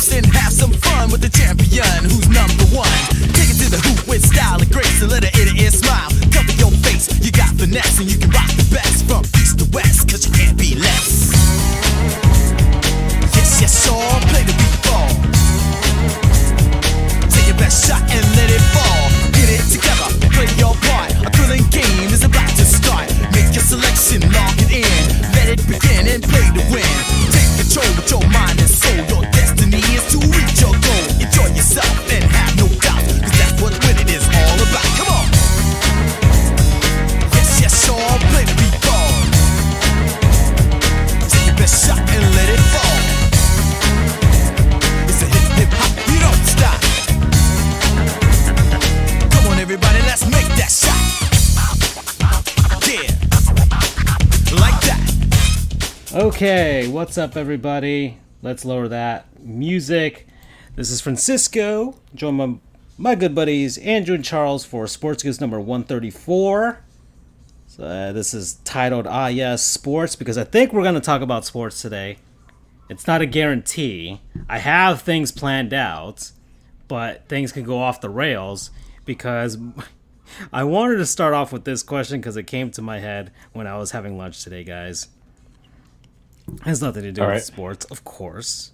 Goofs and have some fun with the champion who's number one. Take it to the hoop with style and grace and let her ear to ear smile. Cover your face, you got finesse and you can rock the best from east to west, cause you can't be less. Yes, yes, all play the beat ball. Take your best shot and let it fall. Get it together, play your part. A thrilling game is about to start. Make your selection, log it in. Let it begin and play to win. Take control with your mind and soul. Your destiny is to reach your goal. Enjoy yourself and have no doubt, cause that's what winning is all about. Come on. Yes, yes, all play the beat ball. Take your best shot and let it fall. It's a hip hop, you don't stop. Come on everybody, let's make that shot. Yeah, like that. Okay, what's up everybody? Let's lower that music. This is Francisco, joined by my good buddies Andrew and Charles for Sports Goofs number 134. So this is titled Yes, Sports, because I think we're going to talk about sports today. It's not a guarantee. I have things planned out, but things can go off the rails because I wanted to start off with this question because it came to my head when I was having lunch today, guys. It has nothing to do with sports, of course.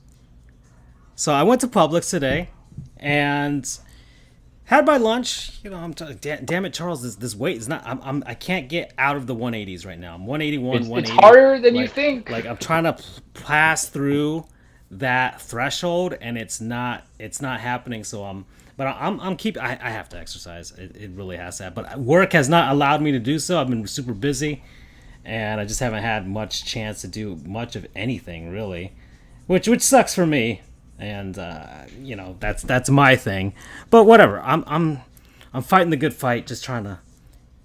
So I went to Publix today and had my lunch. You know, I'm damn it, Charles. This weight is not. I can't get out of the 180s right now. I'm 181, 180. It's harder than you think. Like I'm trying to pass through that threshold, and it's not happening. So I'm keeping. I have to exercise. It really has to happen. But work has not allowed me to do so. I've been super busy, and I just haven't had much chance to do much of anything really, which sucks for me. And you know, that's my thing. But whatever. I'm fighting the good fight, just trying to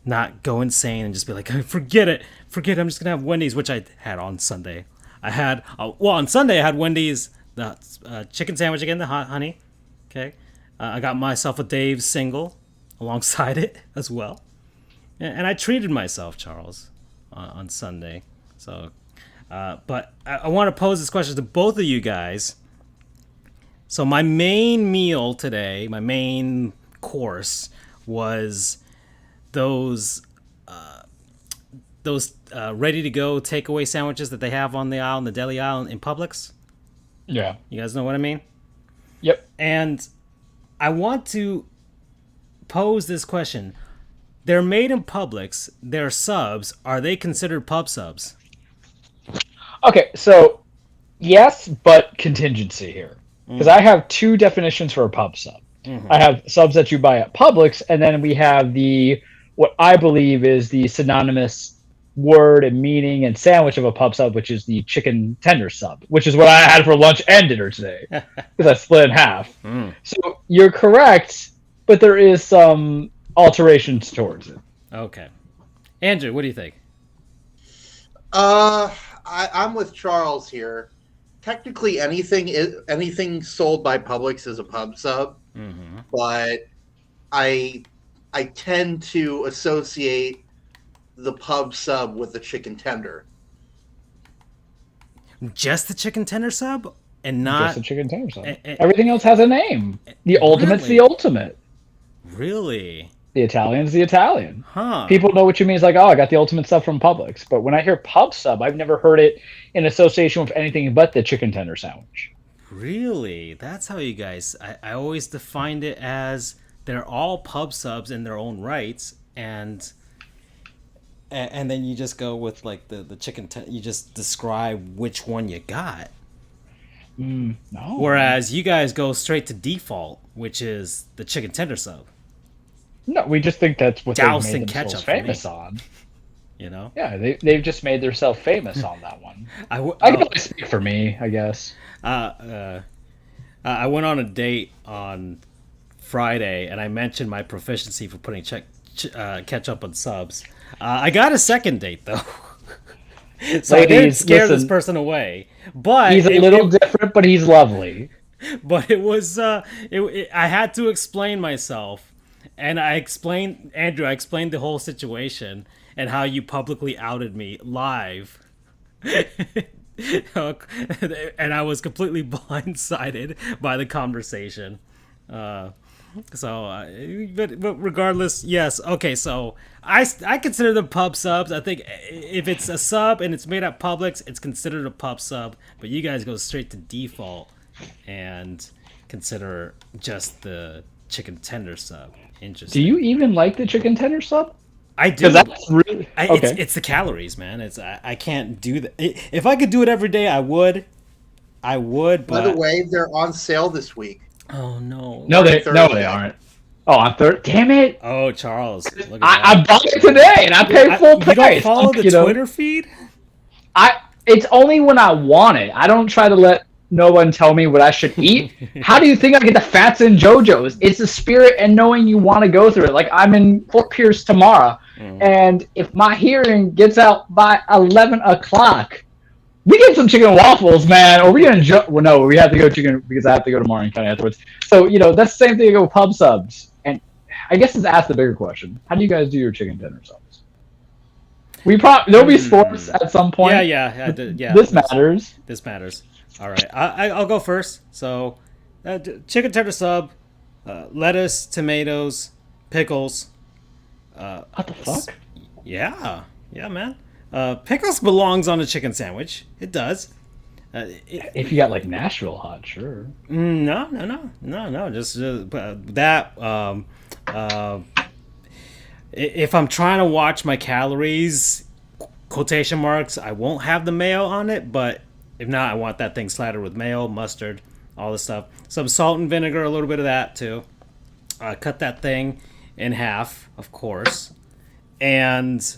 not go insane and just be like, forget it. I'm just gonna have Wendy's, which I had on Sunday. On Sunday I had Wendy's, the chicken sandwich again, the hot honey. Okay, I got myself a Dave's single alongside it as well, and I treated myself, Charles, on Sunday. So, but I want to pose this question to both of you guys. So my main meal today, my main course, was those ready-to-go takeaway sandwiches that they have on the aisle, in the deli aisle in Publix. Yeah. You guys know what I mean? Yep. And I want to pose this question. They're made in Publix. They're subs. Are they considered pub subs? Okay, so yes, but contingency here. Because I have two definitions for a pub sub. Mm-hmm. I have subs that you buy at Publix, and then we have what I believe is the synonymous word and meaning and sandwich of a pub sub, which is the chicken tender sub, which is what I had for lunch and dinner today, because I split in half. So you're correct, but there is some alterations towards it. Okay. Andrew, what do you think? I'm with Charles here. Technically, anything sold by Publix is a pub sub, but I tend to associate the pub sub with the chicken tender. Just the chicken tender sub, and not just the chicken tender sub. Everything else has a name. The ultimate's the ultimate. Really? The Italian's the Italian. Huh. People know what you mean. It's like, oh, I got the ultimate sub from Publix. But when I hear pub sub, I've never heard it in association with anything but the chicken tender sandwich. Really? That's how you guys... I always defined it as they're all pub subs in their own rights, and then you just go with like the chicken... you just describe which one you got. No. Whereas you guys go straight to default, which is the chicken tender sub. No, we just think that's what Doused they've in made themselves ketchup famous on. You know? Yeah, they've just made themselves famous on that one. I can only speak for me, I guess. I went on a date on Friday, and I mentioned my proficiency for putting ketchup on subs. I got a second date, though. So I didn't scare this person away. But he's a little different, but he's lovely. But it was... I had to explain myself. And I explained the whole situation and how you publicly outed me live and I was completely blindsided by the conversation. But regardless, yes. Okay, so I consider them pub subs. I think if it's a sub and it's made at Publix, it's considered a pub sub. But you guys go straight to default and consider just the chicken tender sub. Interesting. Do you even like the chicken tender sub? I do. Because that's really okay. It's the calories, man. I can't do that. If I could do it every day, I would. I would. But By the way, they're on sale this week. oh no. No, they aren't. Oh, on third. Damn it! Oh, Charles. Look at I that. bought it today, and I paid full price. You don't follow the Twitter feed? It's only when I want it. I don't try to let no one tell me what I should eat. How do you think I get the fats in JoJo's? It's the spirit and knowing you want to go through it. Like, I'm in Fort Pierce tomorrow, and if my hearing gets out by 11 o'clock, we get some chicken and waffles, man. Or we gonna well, no, we have to go chicken because I have to go to Marion County afterwards. So that's the same thing. I go with pub subs, and I guess it's asked the bigger question: how do you guys do your chicken tender subs? There'll be sports at some point. Yeah. This matters. This matters. All right, I'll go first. So, chicken tender sub, lettuce, tomatoes, pickles. What the fuck? Yeah, man. Pickles belongs on a chicken sandwich. It does. If you got like Nashville hot, sure. No. Just that. If I'm trying to watch my calories, quotation marks, I won't have the mayo on it. But if not, I want that thing slattered with mayo, mustard, all this stuff. Some salt and vinegar, a little bit of that too. Cut that thing in half, of course, and.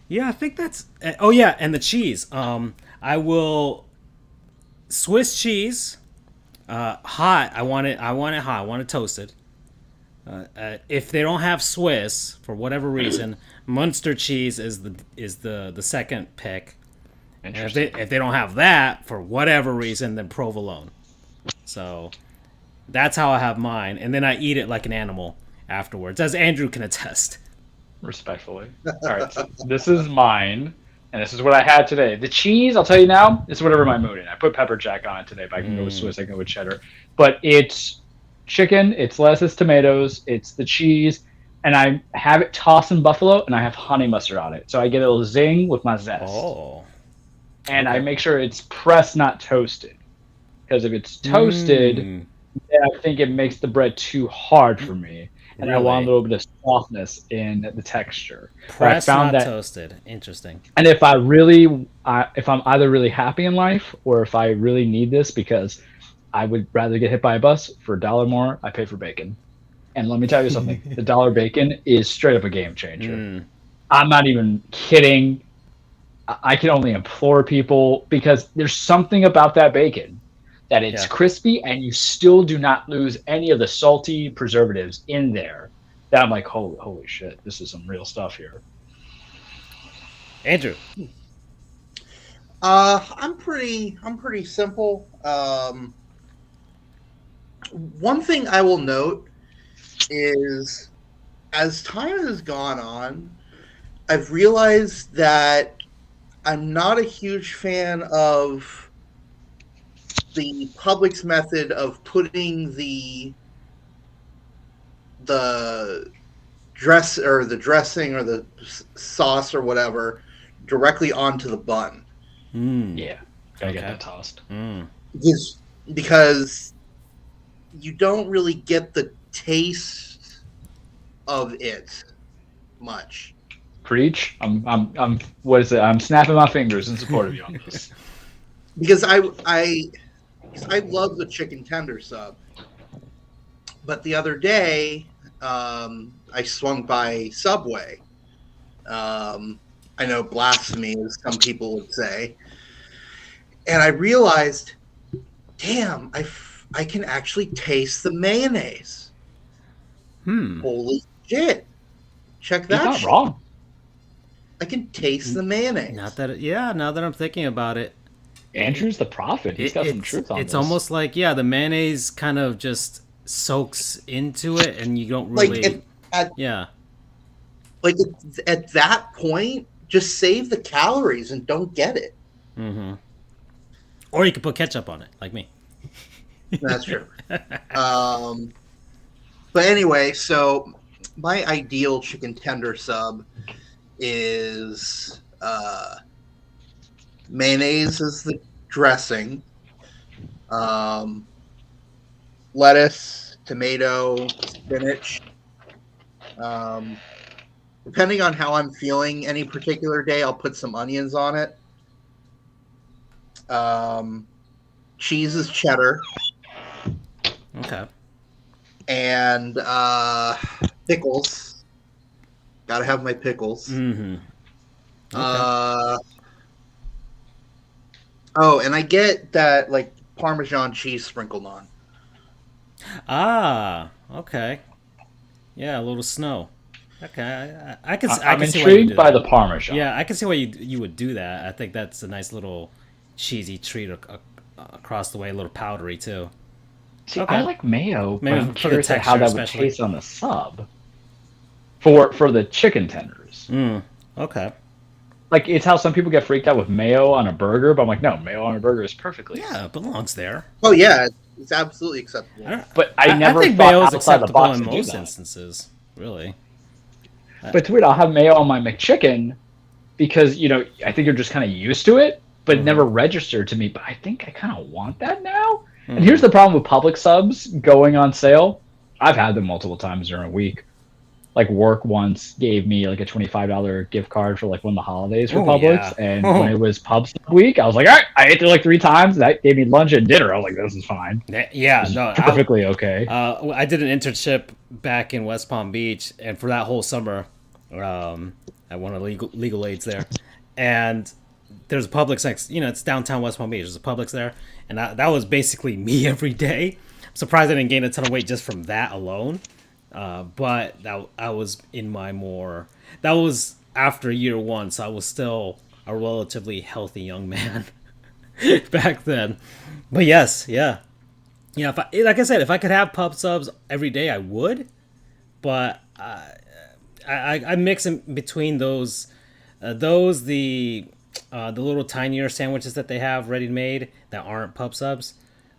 Yeah, I think that's. Oh yeah, and the cheese. I will Swiss cheese, hot. I want it hot. I want it toasted. If they don't have Swiss for whatever reason, Munster cheese is the second pick. And if they don't have that for whatever reason, then provolone. So that's how I have mine, and then I eat it like an animal afterwards, as Andrew can attest. Respectfully. All right, so this is mine, and this is what I had today. The cheese, I'll tell you now, it's whatever my mood in. I put pepper jack on it today, but I can go with Swiss, I can go with cheddar. But it's chicken, it's lettuce, tomatoes, it's the cheese, and I have it tossed in buffalo, and I have honey mustard on it. So I get a little zing with my zest. Oh. And I make sure it's pressed, not toasted. Because if it's toasted, then I think it makes the bread too hard for me. And I want a little bit of softness in the texture. Pressed, not toasted. Interesting. And if I'm either really happy in life or if I really need this because I would rather get hit by a bus for $1 more, I pay for bacon. And let me tell you something. The $1 bacon is straight up a game changer. I'm not even kidding. I can only implore people because there's something about that bacon that it's crispy and you still do not lose any of the salty preservatives in there. That I'm like, holy shit, this is some real stuff here. Andrew. I'm pretty simple. One thing I will note is as time has gone on, I've realized that I'm not a huge fan of the Publix method of putting the dress or the dressing or the sauce or whatever directly onto the bun. Yeah, gotta get that tossed. Because you don't really get the taste of it much. Preach. I'm what is it? I'm snapping my fingers in support of you on this. Because I love the chicken tender sub, but the other day I swung by Subway. I know blasphemy, as some people would say, and I realized, damn, I can actually taste the mayonnaise. Holy shit! Check that. You're not wrong. I can taste the mayonnaise. Now that I'm thinking about it. Andrew's the prophet. He's got some truth on this. It's almost like, the mayonnaise kind of just soaks into it and you don't really... Like at that point, just save the calories and don't get it. Mm-hmm. Or you could put ketchup on it, like me. That's true. But anyway, so my ideal chicken tender sub is mayonnaise is the dressing, lettuce, tomato, spinach. Depending on how I'm feeling any particular day, I'll put some onions on it. Cheese is cheddar. Okay. And pickles. Gotta have my pickles. Mm-hmm. Okay. Oh, and I get that like Parmesan cheese sprinkled on. Ah, okay. Yeah, a little snow. Okay, I can. I'm can see why you intrigued do by that. the Parmesan. Yeah, I can see why you would do that. I think that's a nice little cheesy treat across the way, a little powdery too. See, Okay. I like mayo, Maybe but I'm for the curious at how texture that would especially. taste on the sub. For the chicken tenders. Okay. Like, it's how some people get freaked out with mayo on a burger, but I'm like, no, mayo on a burger is perfectly. Yeah, it belongs there. Oh yeah, it's absolutely acceptable. But I never think thought mayo is outside the acceptable box in to do most that. instances. Really. But it's weird. I'll have mayo on my McChicken because, I think you're just kind of used to it, but it never registered to me. But I think I kind of want that now. And here's the problem with Publix subs going on sale. I've had them multiple times during a week. Like, work once gave me like a $25 gift card for like one of the holidays for Publix. Yeah. And when it was Pub Sub week, I was like, all right, I ate there like 3 times. That gave me lunch and dinner. I was like, this is fine. Yeah, no, Perfectly okay. I did an internship back in West Palm Beach, and for that whole summer, at one of the legal aids there, and there's a Publix next. It's downtown West Palm Beach. There's a Publix there, and that was basically me every day. I'm surprised I didn't gain a ton of weight just from that alone. But I was in my that was after year one, so I was still a relatively healthy young man back then. But yes, yeah. Like I said, if I could have pub subs every day, I would. But I mix in between those the little tinier sandwiches that they have ready made that aren't pub subs,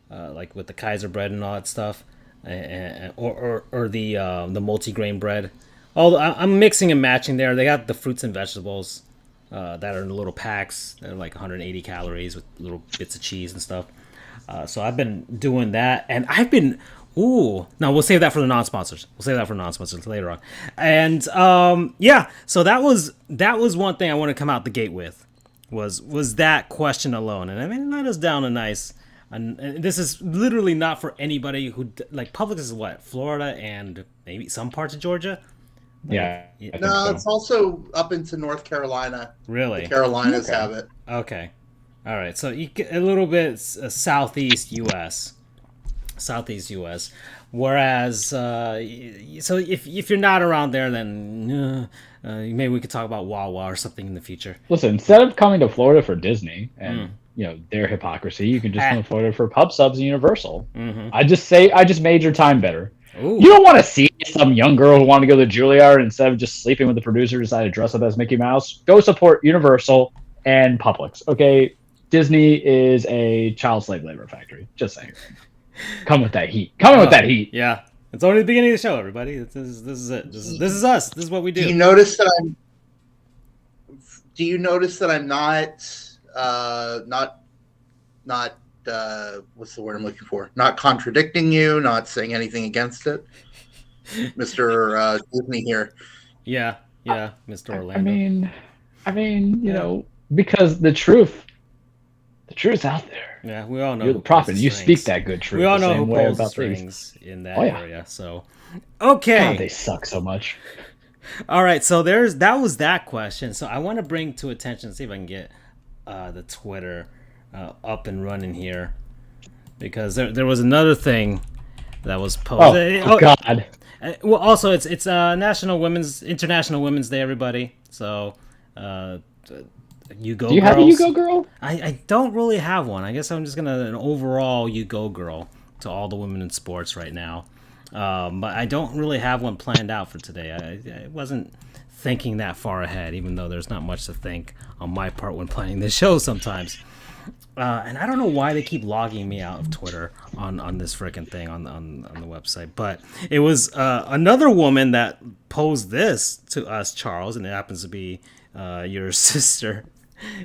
like with the Kaiser bread and all that stuff. Or the multi-grain bread. I'm mixing and matching there. They got the fruits and vegetables that are in little packs. They're like 180 calories with little bits of cheese and stuff. So I've been doing that, and I've been. No, we'll save that for the non-sponsors. We'll save that for non-sponsors later on. And yeah, so that was one thing I want to come out the gate with was that question alone. And I mean, let us down a nice. And this is literally not for anybody who like Publix is what, Florida and maybe some parts of Georgia. Yeah. No, it's also up into North Carolina. Really? The Carolinas have it. Okay. All right. So you get a little bit southeast U.S. Whereas, so if you're not around there, then maybe we could talk about Wawa or something in the future. Listen, instead of coming to Florida for Disney and their hypocrisy, you can just come to Florida for pub subs and Universal. Mm-hmm. I just made your time better. Ooh. You don't want to see some young girl who wanted to go to Juilliard and instead of just sleeping with the producer decided to dress up as Mickey Mouse. Go support Universal and Publix. Okay, Disney is a child slave labor factory. Just saying. Come with that heat. With that heat. Yeah, it's only the beginning of the show, everybody. This is it. This is us. This is what we do. Do you notice that I'm not what's the word I'm looking for? Not contradicting you, not saying anything against it, Mr. Disney here. Yeah, Mr. Orlando. I mean, because the truth's out there. Yeah, we all know. You're the prophet. You speak that good truth. We all know who pulls the about strings in that yeah. area. So, okay. God, they suck so much. All right, so that was that question. So I want to bring to attention, see if I can get the Twitter up and running here, because there was another thing that was posted. Oh God. Well, also it's International Women's Day, everybody. So you go. Do you have a You Go Girl? I don't really have one. I guess I'm just gonna an overall You Go Girl to all the women in sports right now. But I don't really have one planned out for today. I wasn't thinking that far ahead, even though there's not much to think on my part when planning this show sometimes. And I don't know why they keep logging me out of Twitter on this freaking thing on the website. But it was another woman that posed this to us, Charles, and it happens to be your sister.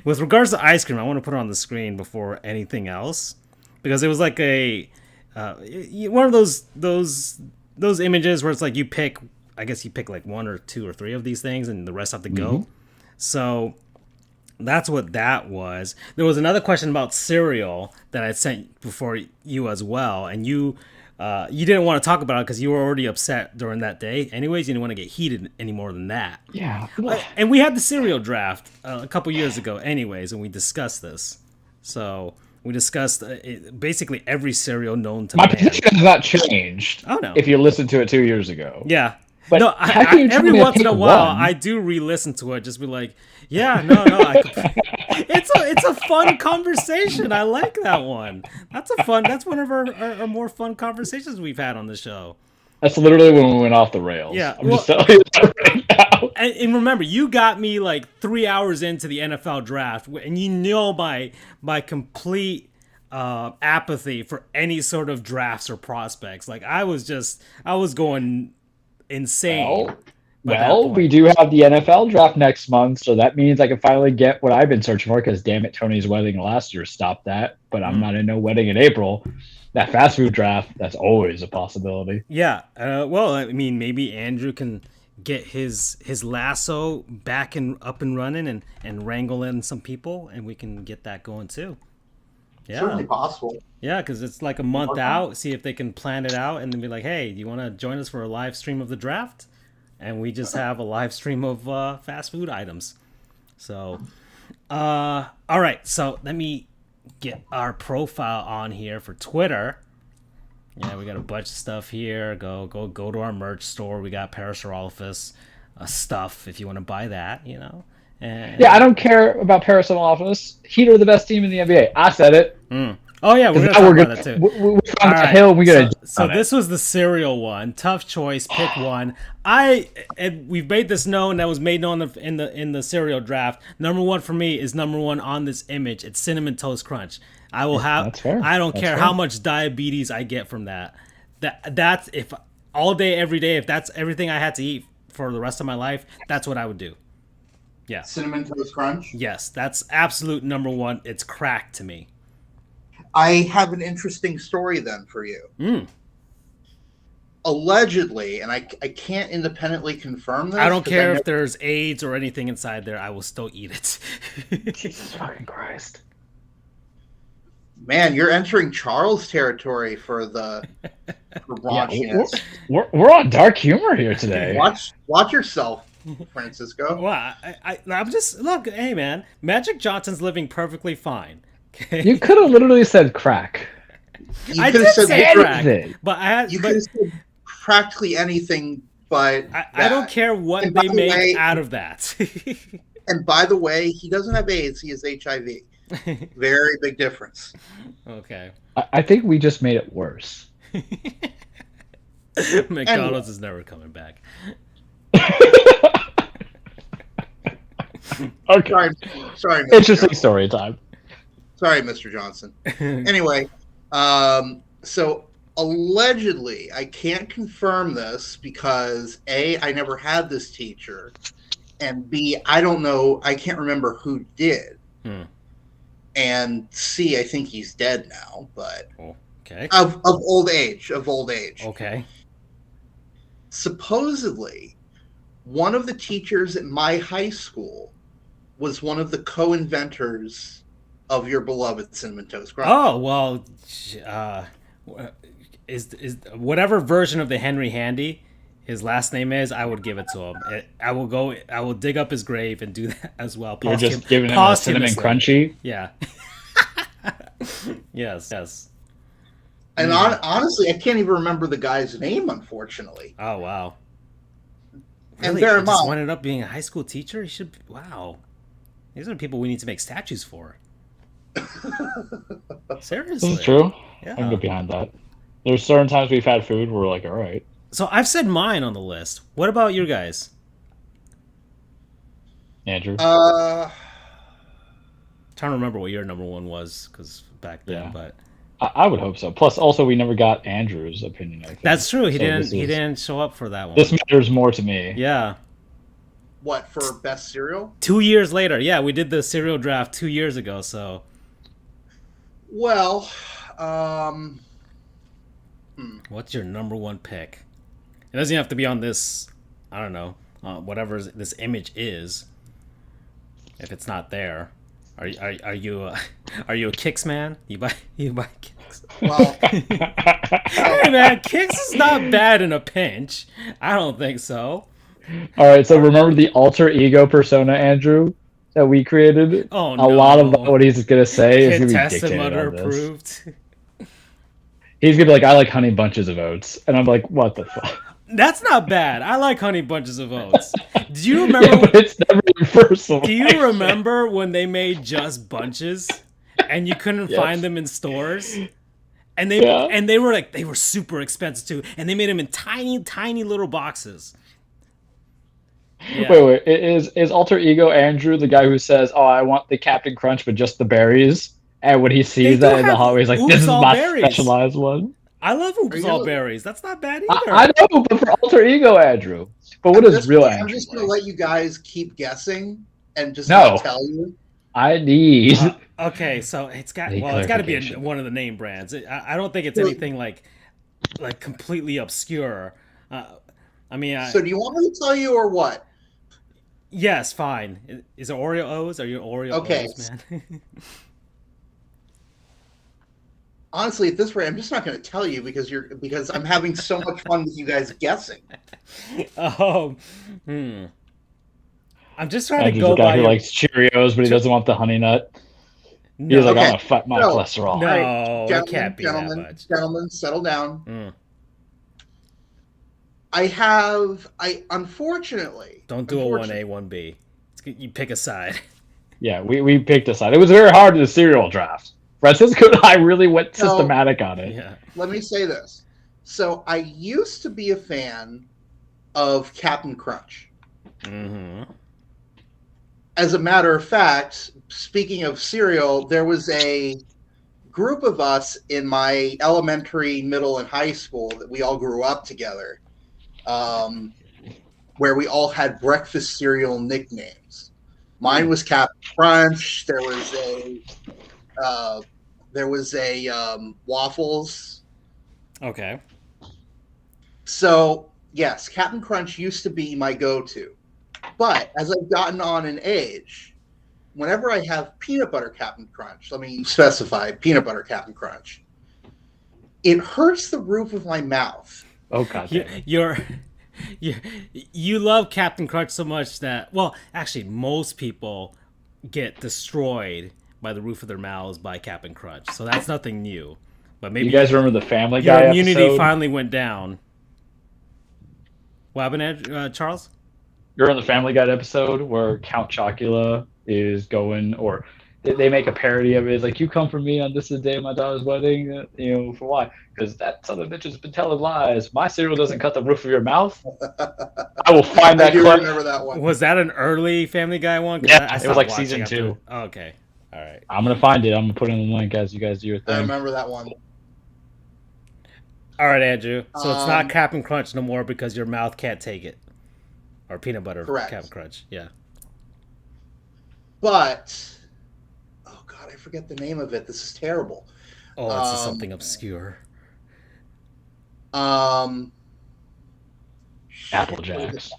With regards to ice cream, I want to put it on the screen before anything else, because it was like a one of those images where it's like you pick like one or two or three of these things and the rest have to go. So that's what that was. There was another question about cereal that I sent before you as well, and you didn't want to talk about it because you were already upset during that day. Anyways, you didn't want to get heated any more than that. Yeah. And we had the cereal draft a couple years ago anyways, and we discussed this. So we discussed basically every cereal known to My man. position has not changed. Oh, no. If you listened to it 2 years ago. Yeah. But no, how can you tell every me to once in a pick while, one? I do re-listen to it, just be like, yeah, no, it's a fun conversation. I like that one. That's one of our more fun conversations we've had on the show. That's literally when we went off the rails. Yeah, I'm just telling you that right now. And remember, you got me like 3 hours into the NFL draft, and you know my complete apathy for any sort of drafts or prospects. Like I was going insane. Well, we do have the NFL draft next month, so that means I can finally get what I've been searching for, because damn it, Tony's wedding last year stopped that, but I'm not in no wedding in April. That fast food draft, that's always a possibility. Yeah. Well, I mean, maybe Andrew can get his lasso back and up and running and wrangle in some people, and we can get that going too. Yeah. Certainly possible. Yeah, because it's like a month out. See if they can plan it out and then be like, hey, do you want to join us for a live stream of the draft? And we just have a live stream of fast food items. So, all right. So let me get our profile on here for Twitter. Yeah, we got a bunch of stuff here. Go to our merch store. We got Parasaurolophus stuff if you want to buy that, you know. And, yeah, I don't care about Parasaurolophus. Heat are the best team in the NBA. I said it. Oh yeah, we're gonna talk about that too. We found the hill. We gotta. So this was the cereal one. Tough choice. Pick one. We've made this known. That was made known in the cereal draft. Number one for me is number one on this image. It's Cinnamon Toast Crunch. I will have. That's fair. I don't That's care fair. how much diabetes I get from that. That's if all day every day. If that's everything I had to eat for the rest of my life, that's what I would do. Yeah. Cinnamon Toast Crunch? Yes, that's absolute number one. It's crack to me. I have an interesting story then for you. Allegedly, and I can't independently confirm this. I don't care if there's AIDS or anything inside there. I will still eat it. Jesus fucking Christ. Man, you're entering Charles territory for raunchiness. We're on dark humor here today. Watch yourself, Francisco. Well, I'm just look. Hey, man, Magic Johnson's living perfectly fine. Okay? You could have literally said crack. You I could did have said say crack, anything. but I had. You but could have said practically anything, but I don't care what And by they the make way- out of that. And by the way, he doesn't have AIDS; he has HIV. Very big difference. Okay. I think we just made it worse. McDonald's is never coming back. Okay. Sorry, Mr. Interesting Johnson. story time. Sorry, Mr. Johnson. Anyway, so allegedly, I can't confirm this because A, I never had this teacher, and B, I don't know, I can't remember who did. And C, I think he's dead now, but Okay. of old age. Okay. Supposedly, one of the teachers at my high school was one of the co-inventors of your beloved Cinnamon Toast Crunch. Oh well, is whatever version of the Henry Handy his last name is, I would give it to him. I will dig up his grave and do that as well. You're just giving him a cinnamon crunchy. Yeah. Yes. And honestly, I can't even remember the guy's name, unfortunately. Oh wow. And Really? bear He in just mind, ended up being a high school teacher. He should. Wow. These are the people we need to make statues for. Seriously. This is true. Yeah. I can get behind that. There's certain times we've had food where we're like, all right. So I've said mine on the list. What about you guys? Andrew? Trying to remember what your number one was because back then, Yeah. but I would hope so. Plus, also, we never got Andrew's opinion. I think. that's true. He So didn't. He didn't show up for that one. This matters more to me. Yeah. What for best cereal? 2 years later, yeah, we did the cereal draft 2 years ago. So Well, what's your number one pick? It doesn't have to be on this. I don't know, whatever this image is. If it's not there, are you are you a Kicks man? You buy Kicks? well, Hey man, Kicks is not bad in a pinch. I don't think so. All right, so remember the alter ego persona, Andrew, that we created? Oh A no! lot of what he's gonna say is Kid gonna be tested, dictated mother on this. approved. He's gonna be like, "I like honey bunches of oats," and I'm like, "What the fuck?" That's not bad. I like honey bunches of oats. Do you Yeah, remember? but it's never universal. Do you remember when they made just bunches, and you couldn't Yes. find them in stores? And Yeah. they were super expensive too, and they made them in tiny little boxes. Yeah. Wait. Is alter ego Andrew the guy who says, "Oh, I want the Captain Crunch, but just the berries"? And when he They sees do that in the have hallway, he's like, Oops "This is All my Berries." specialized one." I love Are Oops you All gonna- Berries. That's not bad either. I know, but for alter ego Andrew. But what at is this real point, Andrew? I'm just gonna like? let you guys keep guessing and just No. not tell you. I need. Okay, so it's got Need it's got to be clarification. one of the name brands. I don't think it's anything like completely obscure. I mean, So do you want me to tell you or what? yes, fine. Is it Oreo O's? Are you Oreo Okay. O's, man? Honestly, at this rate, I'm just not going to tell you because I'm having so much fun with you guys guessing. Oh, I'm just trying to Andrew's go the guy by who your... likes Cheerios, but he doesn't want the honey nut. No, He's like, Okay. "I'm gonna fight my No. cholesterol." No. All it can't be that much. Gentlemen, settle down. Mm. I unfortunately Don't do a 1A, 1B. You pick a side. Yeah, we picked a side. It was very hard in the cereal draft. Francisco and I really went No. systematic on it. Yeah. Let me say this. So I used to be a fan of Captain Crunch. Mm-hmm. As a matter of fact, speaking of cereal, there was a group of us in my elementary, middle, and high school that we all grew up together, where we all had breakfast cereal nicknames. Mine was Captain Crunch. There was a Waffles. Okay. So yes, Captain Crunch used to be my go-to. But as I've gotten on in age, whenever I have peanut butter Captain Crunch, let me specify peanut butter Captain Crunch, it hurts the roof of my mouth. Oh god. You love Captain Crunch so much that, well, actually, most people get destroyed by the roof of their mouths by Captain Crunch. So that's nothing new. But maybe You guys remember the Family your Guy immunity episode? finally went down. What happened, Charles? You're in the Family Guy episode where Count Chocula is going, or they make a parody of it. It's like, "You come for me on this is the day of my daughter's wedding." For why? Because that son of a bitch has been telling lies. My cereal doesn't cut the roof of your mouth. I will find I that do clip. remember that one. Was that an early Family Guy one? 'Cause Yeah, it was stopped like watching season after- 2. Oh, okay. All right. I'm gonna find it. I'm gonna put it in the link as you guys do your I thing. remember that one. All right, Andrew. So it's not Um, Captain Crunch no more because your mouth can't take it. Or peanut butter Correct. Captain Crunch. Yeah. But oh god, I forget the name of it. This is terrible. Oh, it's something obscure. Apple Jacks.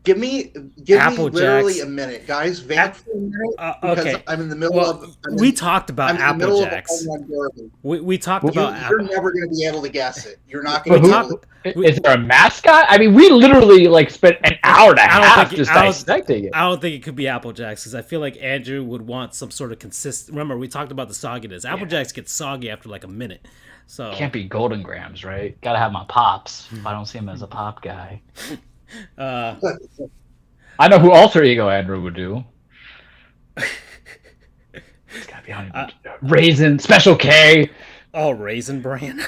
Give me Apple literally Jacks. a minute, guys. Vamp for a minute because Okay. I'm in the middle Well, of. we talked about I'm in the Apple middle Jacks. of a home run derby. We talked You, about you're Apple. never going to be able to guess it. You're not But going to be who- able to. Is there a mascot? I mean, we literally spent an hour and a I don't half think- just I don't- dissecting it. I don't think it could be Apple Jacks because I feel like Andrew would want some sort of consistent. Remember, we talked about the sogginess. Apple Jacks get soggy after like a minute. So Can't be Golden Grams, right? Gotta have my pops. If I don't see him as a pop guy. uh, I know who alter ego Andrew would do. It's gotta be honey. Raisin, Special K. oh, Raisin Bran.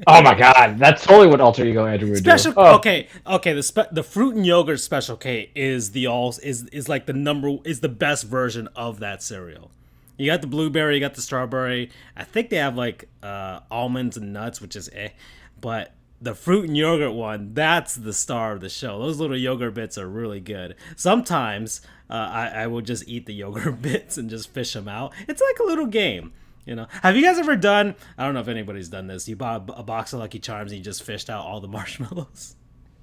Oh my god, that's totally what Alter Ego Andrew would Special do. Oh, okay. The fruit and yogurt Special K is like the best version of that cereal. You got the blueberry, you got the strawberry. I think they have like almonds and nuts, which is but the fruit and yogurt one, that's the star of the show. Those little yogurt bits are really good. Sometimes I will just eat the yogurt bits and just fish them out. It's like a little game. Have you guys ever done? I don't know if anybody's done this. You bought a box of Lucky Charms and you just fished out all the marshmallows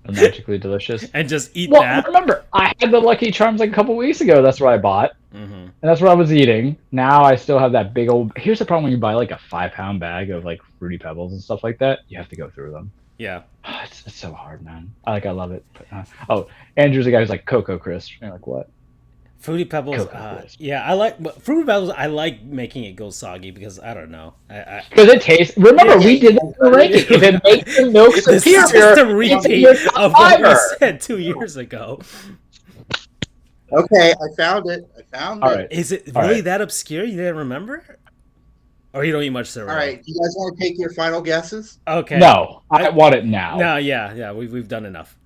magically delicious. and just eat Well, that. remember, I had the Lucky Charms like a couple weeks ago. That's what I bought. Mm-hmm. And that's what I was eating. Now I still have that big old. Here's the problem when you buy like a 5-pound bag of like Fruity Pebbles and stuff like that. You have to go through them. Yeah. It's so hard, man. I love it. But, Andrew's the guy who's like Cocoa Crisp. You're like, what? Fruity Pebbles, Cocoa Crisp. yeah, but Fruity Pebbles, I like making it go soggy because I don't know. Because it tastes. Remember, we did that in the ranking. If it makes the milk This is superior, just a it's repeat your of what we fiber. said 2 years ago. Okay, I found it. All right. Is it All really right. that obscure? You didn't remember? Or you don't eat much cereal? All right, you guys want to take your final guesses? Okay. No, I want it now. No, yeah, we've done enough.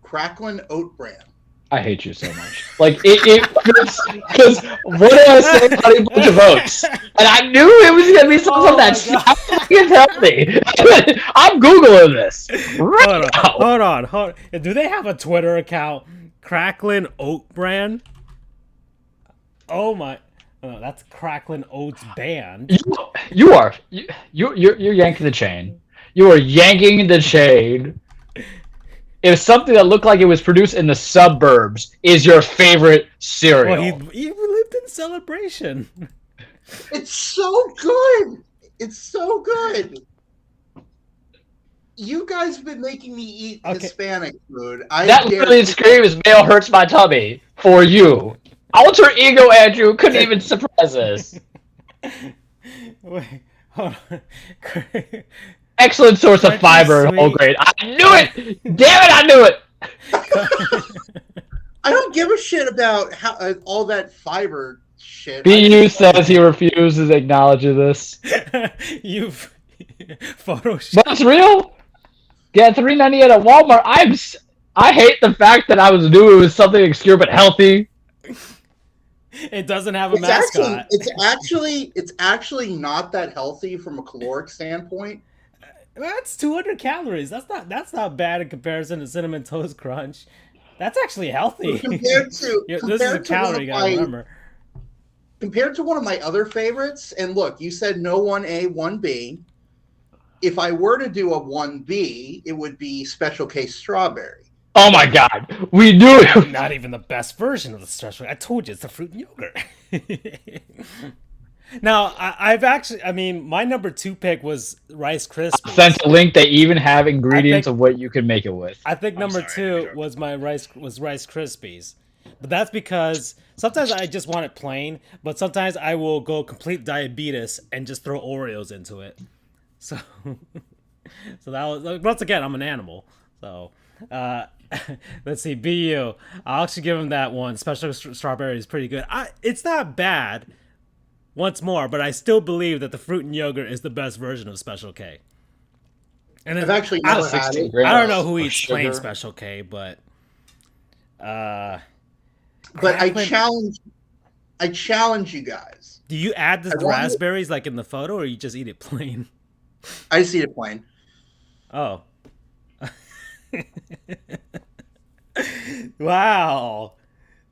Cracklin Oat Bran. I hate you so much. Like because what did I say? Honey Bunch of Oats, and I knew it was gonna be something Oh that my God. fucking healthy. I'm googling this right now. Hold on. Do they have a Twitter account? Cracklin Oat Brand? Oh my. Oh, that's Cracklin Oats Band. You're yanking the chain. You are yanking the chain. If something that looked like it was produced in the suburbs is your favorite cereal. Well, he lived in Celebration. It's so good. It's so good. You guys have been making me eat Hispanic food. That literally screams "male hurts my tummy" for you. Alter Ego Andrew couldn't even surprise us. Wait, hold on. Excellent source of fiber and whole grain. I knew it! Damn it, I knew it! I don't give a shit about how all that fiber shit. BU says he refuses to acknowledge this. You've photoshopped. But it's real. Get $3.98 at Walmart. I hate the fact that I knew it was something obscure but healthy. It doesn't have a mascot. It's actually not that healthy from a caloric standpoint. That's 200 calories. That's not bad in comparison to Cinnamon Toast Crunch. That's actually healthy. Compared to this is a calorie, you gotta remember. Compared to one of my other favorites, and look, you said no 1A, 1B. If I were to do a 1B, it would be Special K Strawberry. Oh my god, we knew it. Not even the best version of the special. I told you it's the fruit and yogurt. Now, my number 2 pick was Rice Krispies. Sent a link. They even have ingredients of what you can make it with. I think number 2 was Rice Krispies. But that's because sometimes I just want it plain, but sometimes I will go complete diabetes and just throw Oreos into it. So that was, once again, I'm an animal. So let's see, BU. I'll actually give him that one. Special Strawberry is pretty good. It's not bad. Once more, but I still believe that the fruit and yogurt is the best version of Special K. And I've actually never had it. I don't know who eats plain Special K, but I challenge you guys. Do you add the raspberries like in the photo, or you just eat it plain? I just eat it plain. Oh. Wow.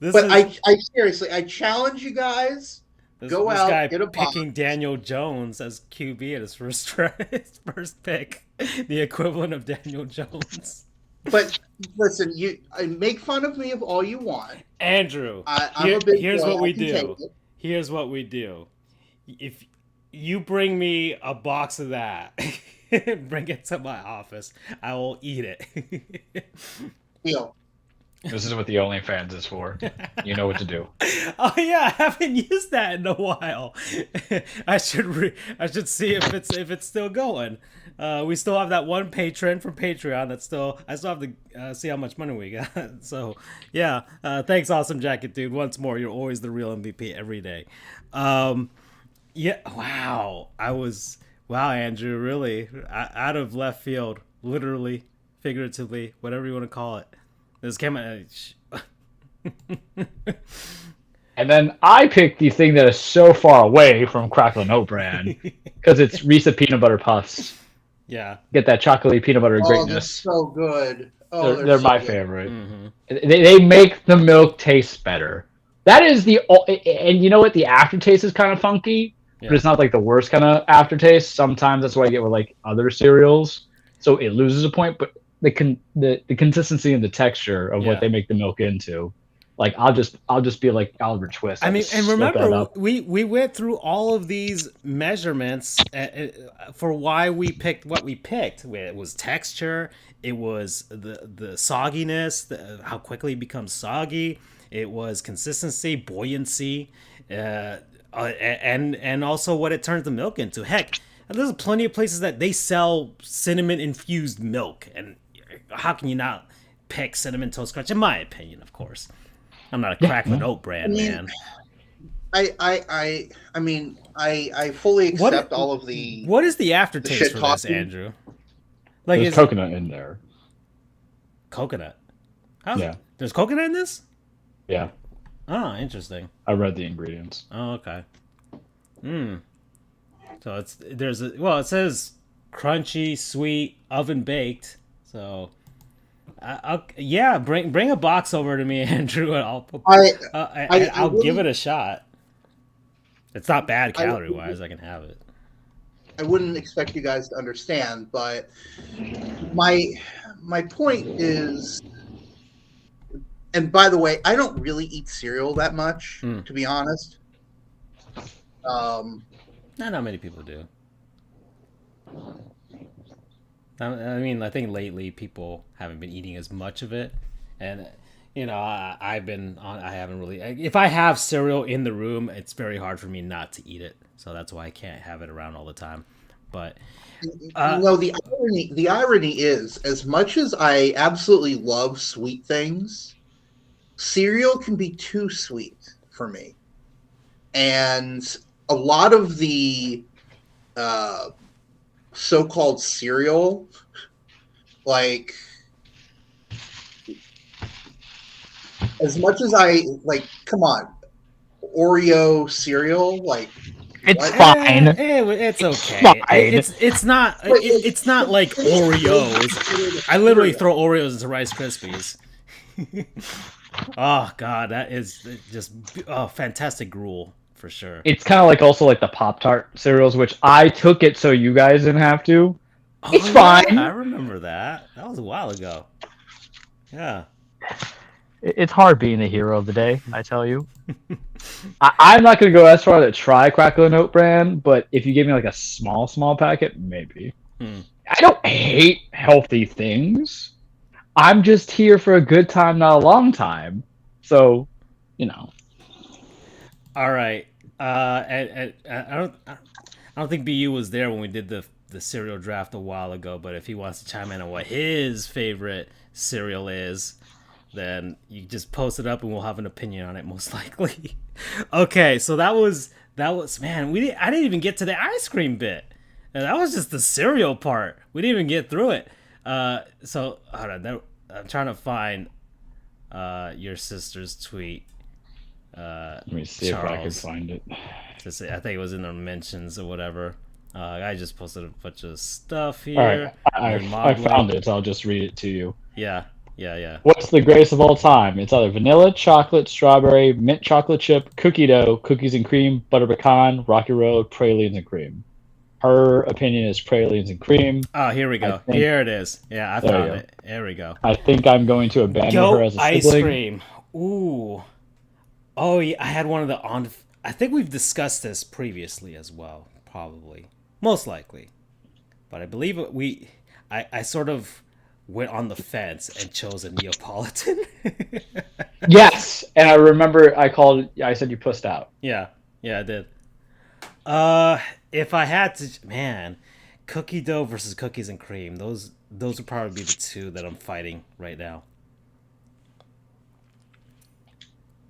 I seriously, I challenge you guys. Go out, guy get a picking Daniel Jones as QB at his first pick, the equivalent of Daniel Jones. But listen, you make fun of me of all you want, Andrew. Here's what we do. Here's what we do. If you bring me a box of that, bring it to my office, I will eat it. Deal. This is what the OnlyFans is for. You know what to do. Oh yeah, I haven't used that in a while. I should see if it's still going. We still have that one patron from Patreon I still have to see how much money we got. So yeah, thanks, Awesome Jacket Dude. Once more, you're always the real MVP every day. Yeah, wow. Wow, Andrew, really out of left field, literally, figuratively, whatever you want to call it. This came out. And then I picked the thing that is so far away from Crackling Oat Bran because it's Reese's Peanut Butter Puffs. Yeah. Get that chocolatey peanut butter Oh, they're greatness. so good. Oh, They're so my good. favorite. Mm-hmm. They make the milk taste better. That is and you know what? The aftertaste is kind of funky, Yeah. but it's not like the worst kind of aftertaste. Sometimes that's what I get with like other cereals, so it loses a point. But the consistency and the texture of Yeah. what they make the milk into, like I'll just be like Oliver Twist. I I'll mean, just and soak that remember, up. we went through all of these measurements for why we picked what we picked. It was texture, it was the sogginess, how quickly it becomes soggy. It was consistency, buoyancy, and also what it turns the milk into. Heck, there's plenty of places that they sell cinnamon infused milk, and how can you not pick Cinnamon Toast Crunch? In my opinion, of course. I'm not a crackling oat brand man. I mean, I fully accept all of the. What is the aftertaste shit for this, talking. Andrew? Like, There's is coconut in there. coconut? Yeah. There's coconut in this? Yeah, Oh, interesting. I read the ingredients. Oh, okay. So it says crunchy, sweet, oven baked. So, yeah, bring a box over to me, Andrew, and I'll give it a shot. It's not bad calorie wise. I can have it. I wouldn't expect you guys to understand, but my point is, and by the way, I don't really eat cereal that much, to be honest. Not many people do. I mean, I think lately people haven't been eating as much of it, and I haven't really. If I have cereal in the room, it's very hard for me not to eat it. So that's why I can't have it around all the time. But the irony is, as much as I absolutely love sweet things, cereal can be too sweet for me, and a lot of the so-called cereal, like, as much as I like, come on, Oreo cereal, like, It's what? fine. It's okay. fine. It's not like Oreos. I literally throw Oreos into Rice Krispies. Oh God, that is just fantastic gruel for sure. It's kind of like also like the Pop-Tart cereals, which I took it so you guys didn't have to. It's fine. I remember that. That was a while ago. Yeah. It's hard being the hero of the day, I tell you. I'm not going to go as far to try Crackle and Oat brand, but if you give me like a small packet, maybe. I don't hate healthy things. I'm just here for a good time, not a long time. So, All right. I don't think BU was there when we did the cereal draft a while ago, but if he wants to chime in on what his favorite cereal is, then you just post it up and we'll have an opinion on it most likely. Okay, so that was man, I didn't even get to the ice cream bit. And that was just the cereal part. We didn't even get through it. So hold on, I'm trying to find your sister's tweet. Let me see if I can find it. I think it was in the mentions or whatever. I just posted a bunch of stuff here. All right, I found it, so I'll just read it to you. Yeah. What's the greatest of all time? It's either vanilla, chocolate, strawberry, mint chocolate chip, cookie dough, cookies and cream, butter pecan, Rocky Road, pralines and cream. Her opinion is pralines and cream. Oh, here we go. Here it is. Yeah, I found it. There we go. I think I'm going to abandon her as a sibling. Ice cream. Ooh. Oh, yeah, I had one of the I think we've discussed this previously as well, probably. Most likely. But I believe I sort of went on the fence and chose a Neapolitan. Yes, and I remember I said you pussed out. Yeah, I did. If I had to, man, cookie dough versus cookies and cream, those would probably be the two that I'm fighting right now.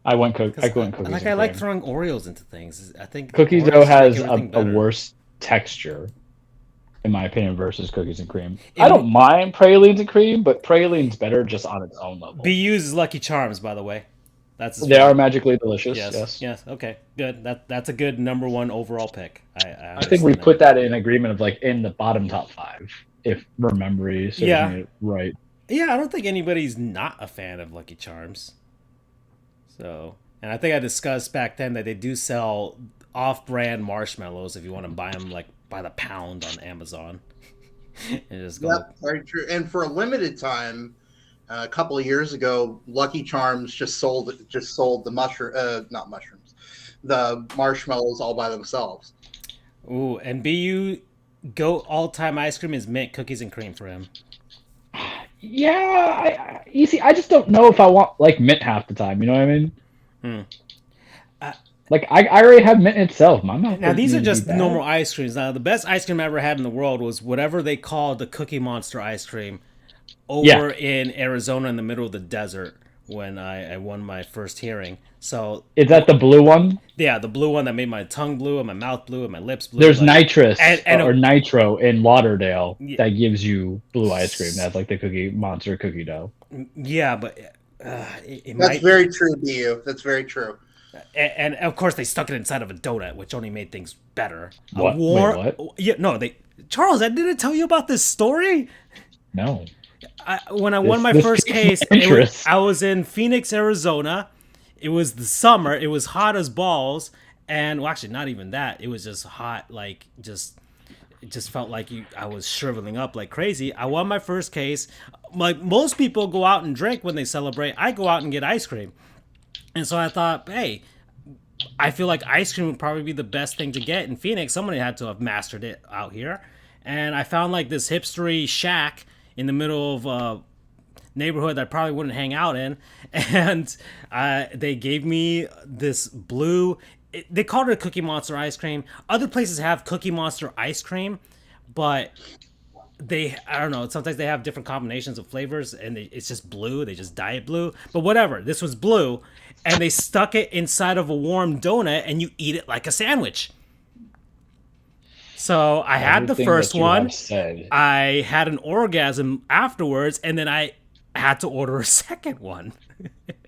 I went cookies. Like, I like throwing Oreos into things. I think cookie Oreos dough has make everything a better. worse texture. in my opinion, versus cookies and cream. I don't mind pralines and cream, but praline's better just on its own level. B uses Lucky Charms, by the way. They are magically delicious. Yes. Yes. Okay. Good. That's a good number one overall pick. I think we put that in agreement of like in the bottom top 5, if memory serves me right. Yeah, I don't think anybody's not a fan of Lucky Charms. So, and I think I discussed back then that they do sell off-brand marshmallows if you want to buy them like by the pound on Amazon. And just go. Yep, very true. And for a limited time, a couple of years ago, Lucky Charms just sold the the marshmallows all by themselves. Ooh, and BU go all-time ice cream is mint cookies and cream for him. Yeah, you see, I just don't know if I want like mint half the time. You know what I mean? Like I already have mint itself. My mouth. Now these are just normal ice creams. Now the best ice cream I ever had in the world was whatever they called the Cookie Monster ice cream over in Arizona in the middle of the desert when I won my first hearing. So is that the blue one? Yeah, the blue one that made my tongue blue and my mouth blue and my lips blue. There's nitrous or nitro in Lauderdale that gives you blue ice cream. That's like the Cookie Monster cookie dough. Yeah, but that's very true, BU. That's very true. And of course they stuck it inside of a donut, which only made things better. What? Wait, what? Yeah, no, Charles, I didn't tell you about this story. No. When I won my first case, I was in Phoenix, Arizona. It was the summer. It was hot as balls, and well, actually, not even that. It was just hot, like it just felt like I was shriveling up like crazy. I won my first case. Like most people go out and drink when they celebrate, I go out and get ice cream. And so I thought, hey, I feel like ice cream would probably be the best thing to get in Phoenix. Somebody had to have mastered it out here. And I found like this hipstery shack in the middle of a neighborhood that I probably wouldn't hang out in. And they gave me this blue, they called it a Cookie Monster ice cream. Other places have Cookie Monster ice cream, but I don't know, sometimes they have different combinations of flavors and it's just blue. They just dye it blue. But whatever, this was blue. And they stuck it inside of a warm donut and you eat it like a sandwich. So I had the first one. I had an orgasm afterwards, and then I had to order a second one.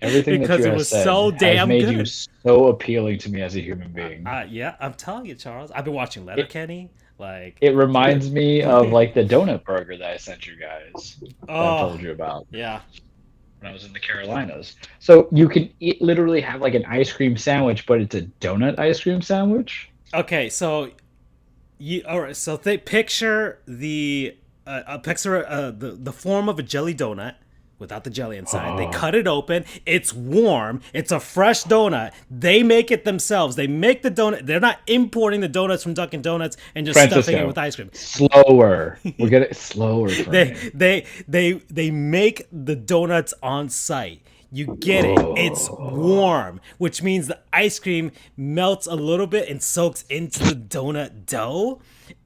Everything because it was so damn good. Has made you so appealing to me as a human being. Yeah, I'm telling you, Charles. I've been watching Letterkenny. Like it reminds me of like the donut burger that I sent you guys. That I told you about. Yeah. When I was in the Carolinas. So you can literally have like an ice cream sandwich, but it's a donut ice cream sandwich. Okay, so all right. So picture the form of a jelly donut without the jelly inside. They cut it open. It's warm. It's a fresh donut. They make it themselves. They make the donut. They're not importing the donuts from Dunkin' Donuts and just stuffing it with ice cream. Slower. We'll get it slower. They make the donuts on site. You get it. It's warm, which means the ice cream melts a little bit and soaks into the donut dough.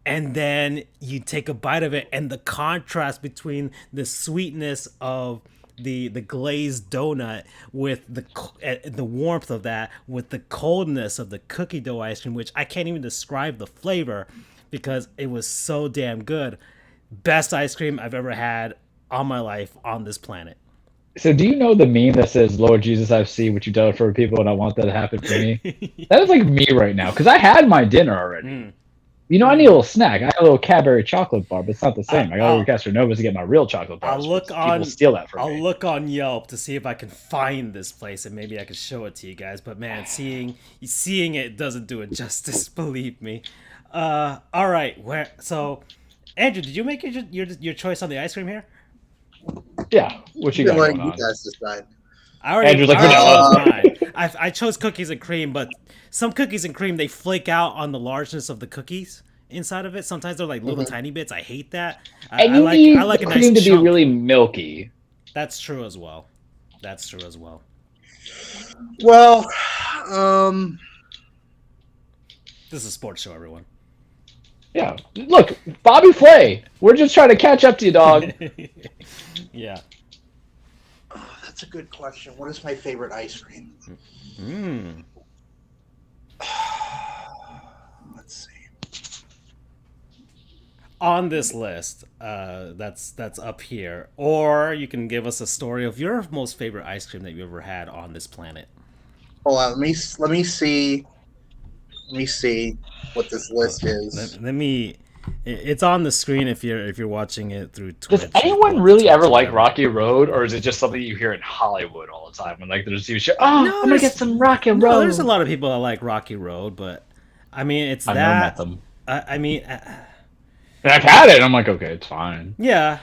And then you take a bite of it, and the contrast between the sweetness of the glazed donut with the warmth of that, with the coldness of the cookie dough ice cream, which I can't even describe the flavor because it was so damn good. Best ice cream I've ever had on my life on this planet. So do you know the meme that says, Lord Jesus, I see what you've done for people, and I want that to happen for me? That is like me right now, because I had my dinner already. You know, I need a little snack. I had a little Cadbury chocolate bar, but it's not the same. I got to go to Castronova's to get my real chocolate bar. People steal that from me. I'll look on Yelp to see if I can find this place, and maybe I can show it to you guys. But man, seeing it doesn't do it justice. Believe me. All right. So, Andrew, did you make your choice on the ice cream here? Yeah. What you got going on? You guys decide. Andrew's like, vanilla. I chose cookies and cream, but some cookies and cream, they flake out on the largeness of the cookies inside of it. Sometimes they're like little tiny bits. I hate that. I like a nice cream to chunk. be really milky. That's true as well. Well, this is a sports show, everyone. Yeah. Look, Bobby Flay. We're just trying to catch up to you, dog. Yeah. That's a good question. What is my favorite ice cream? on this list that's up here, or you can give us a story of your most favorite ice cream that you ever had on this planet. Hold on, let me see what this list is. Let me. It's on the screen if you're watching it through Does Twitch. anyone Or really Twitch ever or like whatever. Rocky Road, or is it just something you hear in Hollywood all the time when like there's these shows? Oh, No, I'm gonna get some Rocky Road. No, there's a lot of people that like Rocky Road, but I mean, it's I've never met that. them. I mean, And I've had it, and I'm like, okay, it's fine. yeah,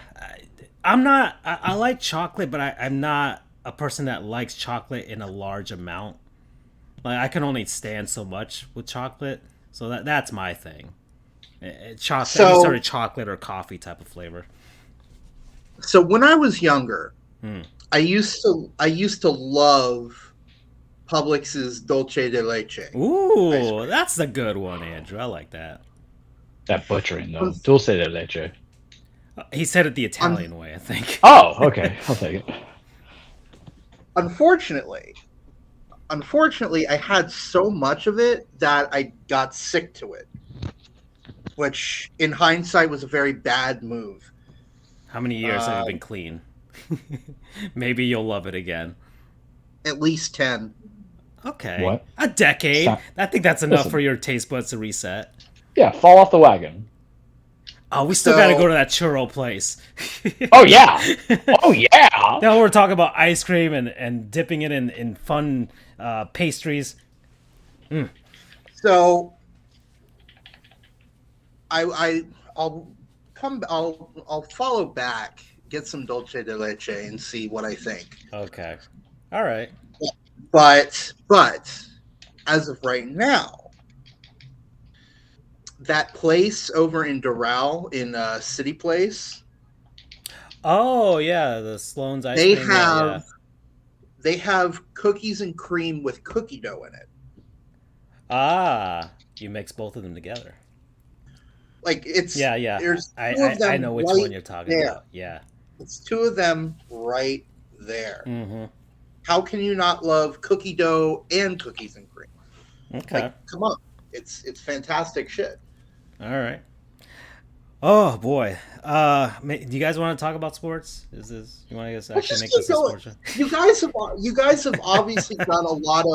I'm not. I like chocolate, but I'm not a person that likes chocolate in a large amount. Like I can only stand so much with chocolate, so that's my thing. Chocolate, So- any sort of chocolate or coffee type of flavor. So when I was younger, I used to love Publix's Dolce de Leche. Ooh, that's a good one, Andrew. I like that. That butchering though, dulce de leche. He said it the Italian way, I think. Oh, okay, I'll take it. Unfortunately, I had so much of it that I got sick to it, which in hindsight was a very bad move. How many years have you been clean? Maybe you'll love it again. At least 10. Okay. What? A decade. Stop. I think that's enough Listen. for your taste buds to reset. Yeah, fall off the wagon. Oh, we still So- gotta go to that churro place. Oh yeah, oh yeah. Now we're talking about ice cream and dipping it in fun pastries. So I'll follow back, get some Dolce de Leche, and see what I think. Okay. All right. But as of right now, that place over in Doral in City Place, Oh yeah, the Sloan's ice they cream. have they have cookies and cream with cookie dough in it. Ah, you mix both of them together. Like it's Yeah. There's two of them I know which right one you're talking there. about. Yeah. It's two of them right there. Mm-hmm. How can you not love cookie dough and cookies and cream? Okay. Like, come on, it's fantastic shit. All right. Oh boy. Do you guys want to talk about sports? Is this you want to Let's actually just make keep this a going. sports show? You guys have obviously done a lot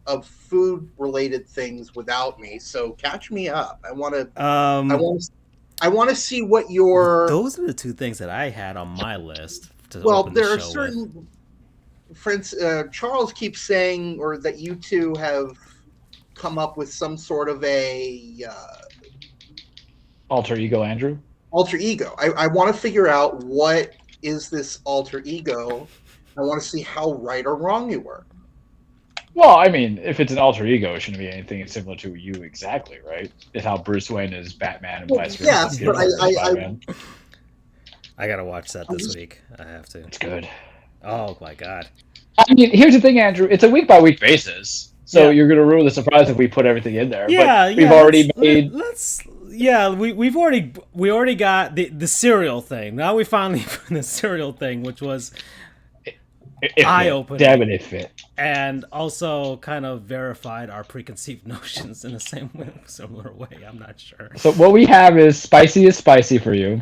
of food related things without me, so catch me up. I want to see what your Those are the two things that I had on my list to well. open the There are show with. certain friends. Charles keeps saying, or that you two have come up with some sort of a Alter ego, Andrew. alter ego. I want to figure out what is this alter ego. I want to see how right or wrong you were. Well, I mean, if it's an alter ego, it shouldn't be anything similar to you exactly, right? It's how Bruce Wayne is Batman and vice versa. Yes, but Batman. I gotta watch that this week. I have to. It's good. Oh my god. I mean, here's the thing, Andrew. It's a week by week basis, so Yeah. you're gonna ruin the surprise if we put everything in there. Yeah, but we've already made. we've already got the cereal thing. Now we finally put the cereal thing, which was eye-opening. Damn it, it fit. and also kind of verified our preconceived notions in the similar way. I'm not sure. So what we have is spicy for you.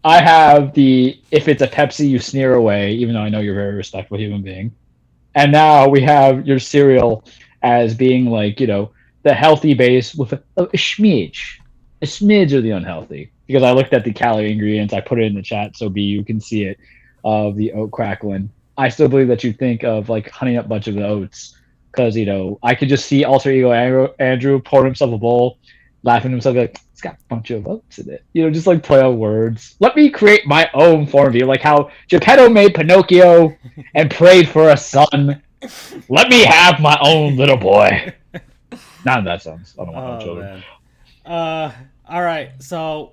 I have the if it's a Pepsi, you sneer away, even though I know you're a very respectful human being. And now we have your cereal as being like, the healthy base with a smidge. A smidge of the unhealthy. Because I looked at the calorie ingredients, I put it in the chat so you can see it, of the oat crackling. I still believe that you think of like Honey Nut Bunch of Oats. Because, I could just see alter ego Andrew pour himself a bowl, laughing to himself like, it's got a bunch of oats in it. Just like play on words. Let me create my own form of you, like how Geppetto made Pinocchio and prayed for a son. Let me have my own little boy. None of that sounds. I don't want children. Man. All right. So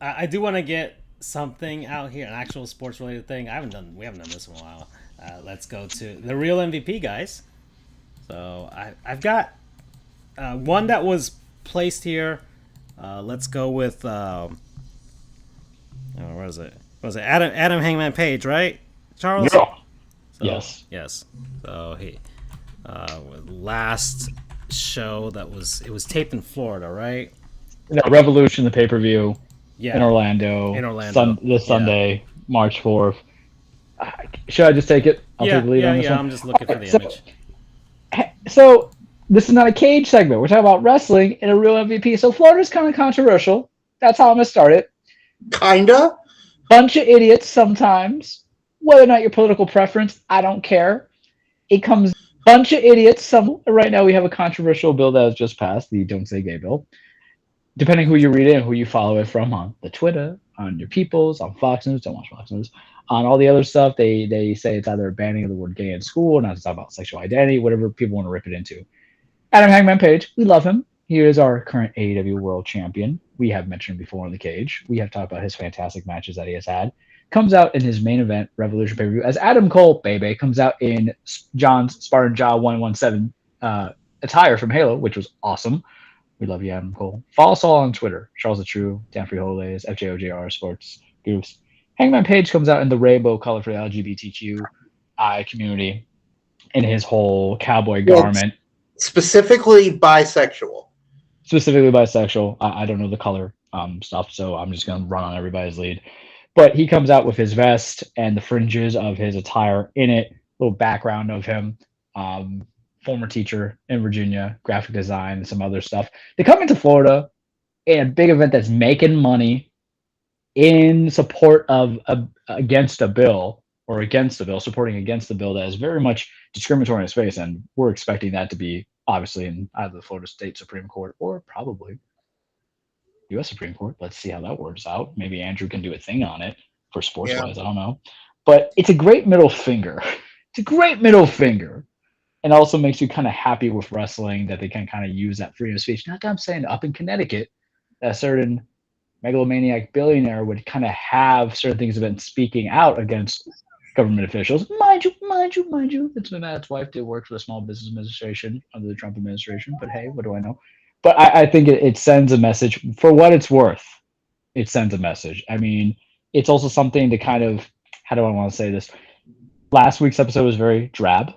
I do want to get something out here, an actual sports related thing. We haven't done this in a while. Let's go to the real MVP, guys. So I've got one that was placed here. Let's go with where is it? Was it Adam Hangman Page, right? Charles? Yeah. So, Yes. Yes. So he last show it was taped in Florida, right? Revolution, the pay-per-view. Yeah, in Orlando. in Orlando. This Yeah. Sunday, March 4th. Should I just take it? I'll take the lead on this one. I'm just looking for the So, image. so this is not a cage segment. We're talking about wrestling and a real MVP. So Florida's kind of controversial. That's how I'm gonna start it. Kinda. Bunch of idiots sometimes. Whether or not your political preference, I don't care. It comes bunch of idiots. Some right now we have a controversial bill that has just passed, the Don't Say Gay bill. Depending who you read it and who you follow it from on the Twitter, on your Peoples, on Fox News, don't watch Fox News, on all the other stuff, they say it's either a banning of the word gay in school, not to talk about sexual identity, whatever people want to rip it into. Adam Hangman Page, we love him. He is our current AEW World Champion. We have mentioned him before in the cage. We have talked about his fantastic matches that he has had. Comes out in his main event, Revolution pay-per-view, as Adam Cole, baby, comes out in John's Spartan Jaw 117 attire from Halo, which was awesome. We love you, Adam Cole. Follow us all on Twitter. Charles the True, Dan Frijoles, FJOJR, Sports Goofs. Hangman Page comes out in the rainbow color for the LGBTQI community in his whole cowboy garment. Specifically bisexual. Specifically bisexual. I don't know the color stuff, so I'm just going to run on everybody's lead. But he comes out with his vest and the fringes of his attire in it, little background of him. Former teacher in Virginia, graphic design, and some other stuff. They come into Florida in a big event that's making money in support of against a bill, supporting against the bill that is very much discriminatory in its face, and we're expecting that to be obviously in either the Florida State Supreme Court or probably U.S. Supreme Court. Let's see how that works out. Maybe Andrew can do a thing on it for sports-wise. I don't know. But it's a great middle finger. It's a great middle finger. And also makes you kind of happy with wrestling that they can kind of use that freedom of speech. Not that I'm saying up in Connecticut, a certain megalomaniac billionaire would kind of have certain things about speaking out against government officials. Mind you, Matt's wife did work for the Small Business Administration under the Trump administration. But hey, what do I know? But I think it sends a message. For what it's worth, it sends a message. I mean, it's also something to kind of, how do I want to say this? Last week's episode was very drab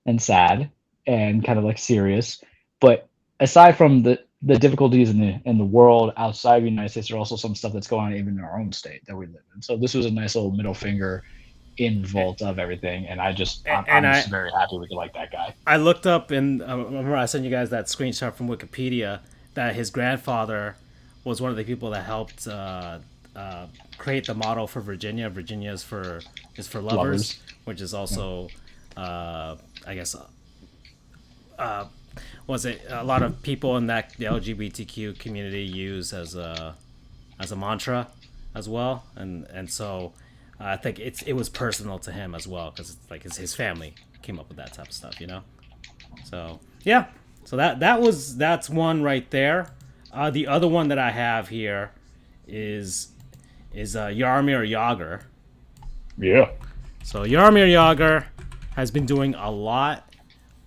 and sad and kind of like serious, but aside from the difficulties in the world outside of the United States, there's also some stuff that's going on even in our own state that we live in. So this was a nice little middle finger in vault of everything, and I'm just very happy we could like that guy. I looked up and remember I sent you guys that screenshot from Wikipedia that his grandfather was one of the people that helped create the motto for Virginia. Virginia is for lovers, which is also I guess was it a lot of people in that the LGBTQ community use as a mantra as well, and so I think it was personal to him as well because like his family came up with that type of stuff, you know. So yeah, so that's one right there. The other one that I have here is Jaromir Jagr. Yeah. So Jaromir Jagr has been doing a lot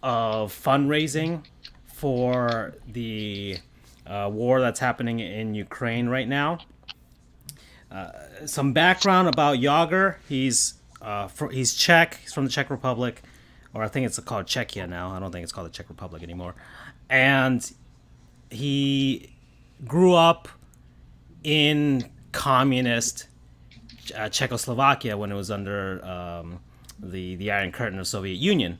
of fundraising for the war that's happening in Ukraine right now. Some background about Jagr: he's Czech. He's from the Czech Republic, or I think it's called Czechia now. I don't think it's called the Czech Republic anymore. And he grew up in communist Czechoslovakia when it was under the Iron Curtain of Soviet Union.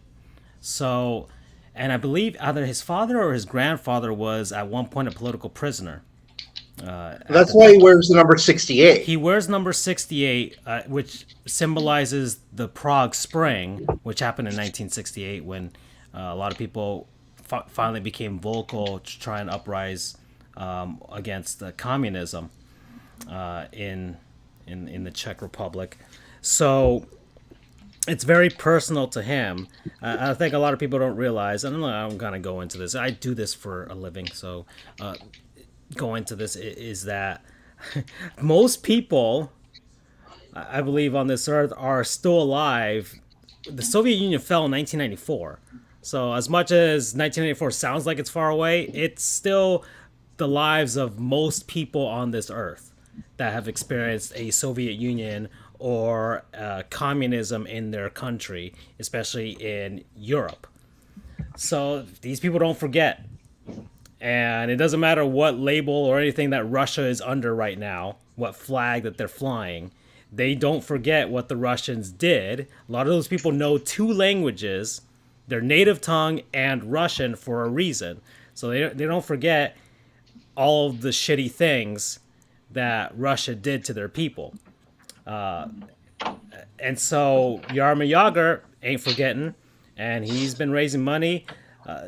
So, and I believe either his father or his grandfather was at one point a political prisoner. That's why he wears the number 68. He wears number 68, which symbolizes the Prague Spring, which happened in 1968 when a lot of people finally became vocal to try and uprise against communism in the Czech Republic. So it's very personal to him. I think a lot of people don't realize, and I'm going to go into this. I do this for a living, so go into this is that most people, I believe, on this earth are still alive. The Soviet Union fell in 1994. So as much as 1994 sounds like it's far away, it's still the lives of most people on this earth that have experienced a Soviet Union or communism in their country, especially in Europe. So these people don't forget. And it doesn't matter what label or anything that Russia is under right now, what flag that they're flying. They don't forget what the Russians did. A lot of those people know two languages, their native tongue and Russian, for a reason. So they don't forget all of the shitty things that Russia did to their people. And so Yarmir Yager ain't forgetting, and he's been raising money.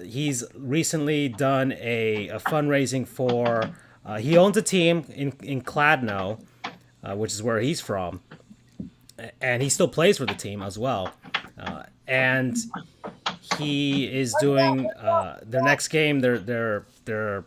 He's recently done a fundraising for. He owns a team in Kladno, which is where he's from, and he still plays for the team as well. And he is doing their next game. They're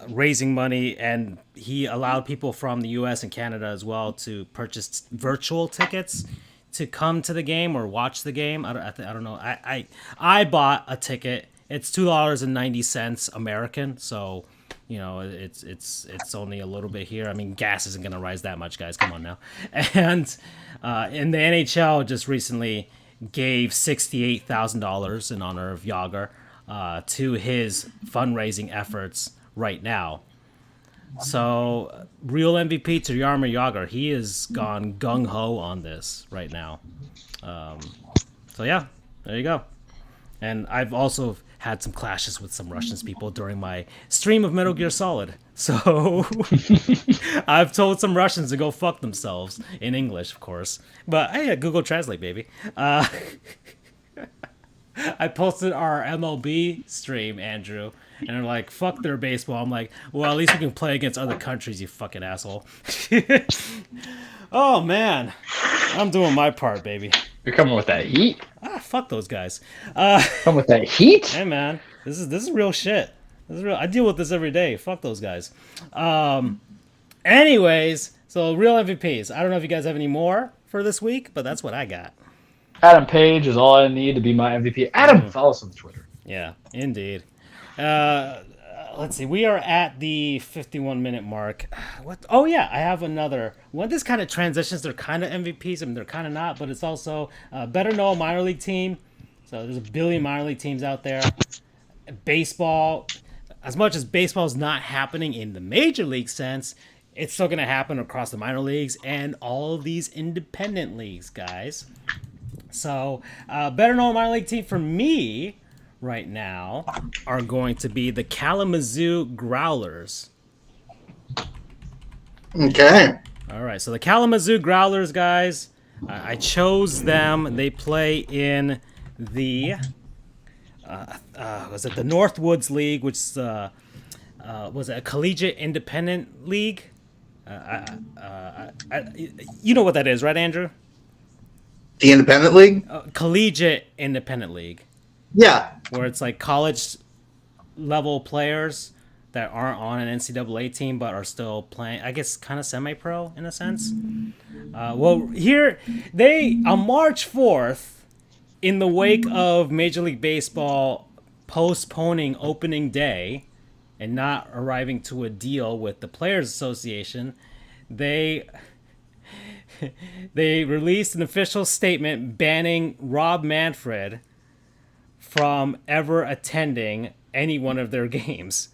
raising money, and he allowed people from the U.S. and Canada as well to purchase virtual tickets to come to the game or watch the game. I don't know. I bought a ticket. It's $2.90 American, so you know it's only a little bit here. I mean, gas isn't gonna rise that much, guys. Come on now. And the NHL just recently gave $68,000 in honor of Yager to his fundraising efforts right now. So, real MVP to Yarmir Yager. He has gone gung-ho on this right now. So, yeah, there you go. And I've also had some clashes with some Russian people during my stream of Metal Gear Solid. So, I've told some Russians to go fuck themselves, in English, of course. But, hey, Google Translate, baby. I posted our MLB stream, Andrew, and they're like, fuck their baseball. I'm like, well, at least we can play against other countries, you fucking asshole. Oh, man. I'm doing my part, baby. You're coming with that heat? Fuck those guys. Come with that heat? Hey, man. This is real shit. This is real. I deal with this every day. Fuck those guys. Anyways, so real MVPs. I don't know if you guys have any more for this week, but that's what I got. Adam Page is all I need to be my MVP. Adam, follow us on Twitter. Yeah, indeed. Let's see. We are at the 51-minute mark. What? Oh, yeah. I have another one. This kind of transitions. They're kind of MVPs. I mean, they're kind of not, but it's also better know a minor league team. So there's a billion minor league teams out there. Baseball, as much as baseball is not happening in the major league sense, it's still going to happen across the minor leagues and all of these independent leagues, guys. So, better known minor league team for me right now are going to be the Kalamazoo Growlers. Okay. All right, so the Kalamazoo Growlers, guys, I chose them. They play in the was it the Northwoods League, which was it a collegiate independent league? You know what that is, right, Andrew? The Independent League? Collegiate independent league. Yeah. Where it's like college level players that aren't on an NCAA team but are still playing, I guess, kind of semi-pro in a sense. Well, here, on March 4th, in the wake of Major League Baseball postponing opening day and not arriving to a deal with the Players Association, they released an official statement banning Rob Manfred from ever attending any one of their games.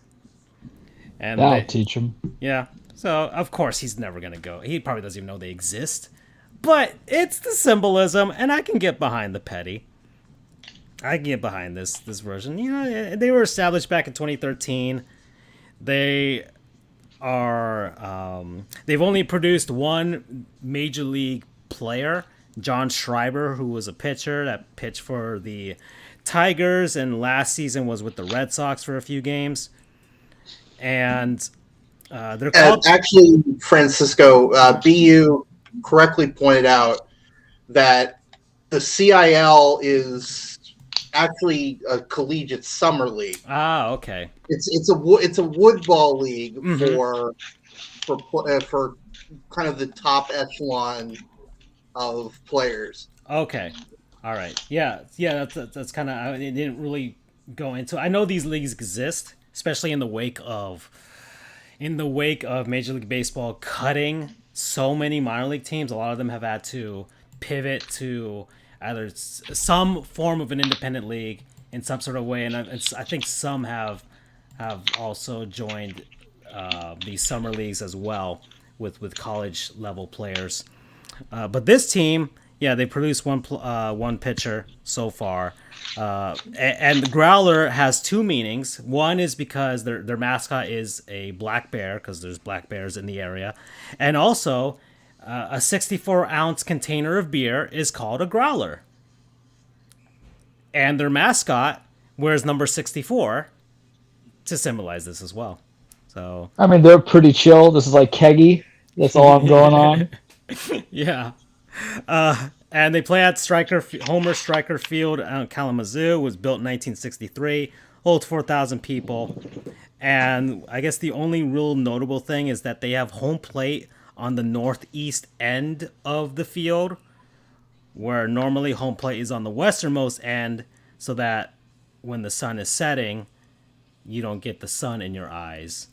And That'll teach him. Yeah. So, of course, he's never going to go. He probably doesn't even know they exist. But it's the symbolism, and I can get behind the petty. I can get behind this version. You know, they were established back in 2013. They are they've only produced one major league player, John Schreiber, who was a pitcher that pitched for the Tigers and last season was with the Red Sox for a few games. And they're called actually, Francisco, BU correctly pointed out that the CIL is actually a collegiate summer league. Ah, okay. It's a wood ball league for kind of the top echelon of players. Okay. All right. Yeah. That's kind of, I didn't really go into. I know these leagues exist, especially in the wake of Major League Baseball cutting so many minor league teams. A lot of them have had to pivot to either some form of an independent league in some sort of way, and I think some have have also joined these summer leagues as well with college level players. But this team, yeah, they produced one pitcher so far. And the growler has two meanings. One is because their mascot is a black bear, because there's black bears in the area. And also, a 64-ounce container of beer is called a growler. And their mascot wears number 64 to symbolize this as well. So I mean, they're pretty chill. This is like keggy. That's all I'm going on. yeah. And they play at Homer Stryker Field out in Kalamazoo. It was built in 1963. Holds 4,000 people. And I guess the only real notable thing is that they have home plate on the northeast end of the field, where normally home plate is on the westernmost end, so that when the sun is setting, you don't get the sun in your eyes.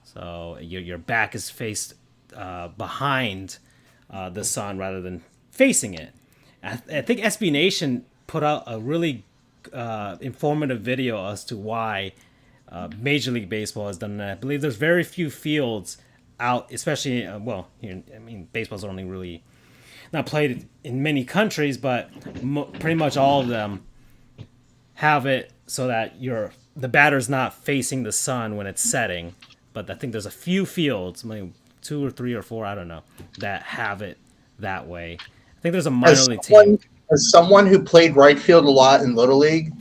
So your back is faced behind the sun rather than facing it. I think SB Nation put out a really informative video as to why Major League Baseball has done that. I believe there's very few fields out, especially, baseball's only really not played in many countries, but pretty much all of them have it so that the batter's not facing the sun when it's setting. But I think there's a few fields, maybe 2 or 3 or 4, I don't know, that have it that way. I think there's a minor league team. As someone who played right field a lot in Little League,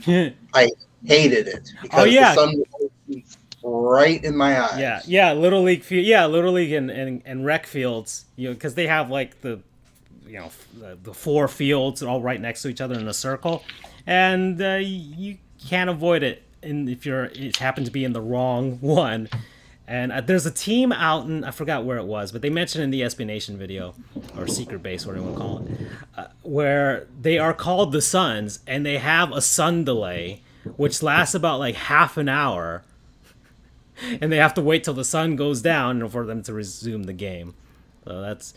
I hated it because the sun was right in my eyes. Yeah, Little League field, Little League and rec fields, because they have like the 4 fields all right next to each other in a circle, and you can't avoid it if it happened to be in the wrong one. And there's a team out in, I forgot where it was, but they mentioned in the SB Nation video, or Secret Base, whatever you want to call it, where they are called the Suns, and they have a sun delay, which lasts about like half an hour, and they have to wait till the sun goes down for them to resume the game. So that's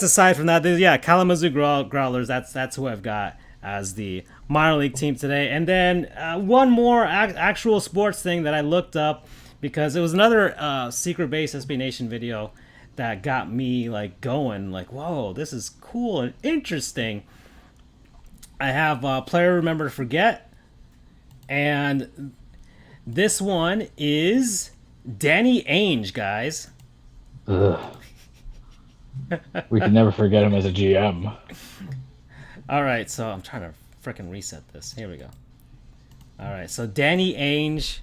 aside from that. Yeah, Kalamazoo Growlers, that's who I've got as the minor league team today. And then one more actual sports thing that I looked up, because it was another Secret Base SB Nation video that got me like going, like, whoa, this is cool and interesting. I have Player Remember to Forget, and this one is Danny Ainge, guys. Ugh. We can never forget him as a GM. All right, so I'm trying to freaking reset this. Here we go. All right, so Danny Ainge,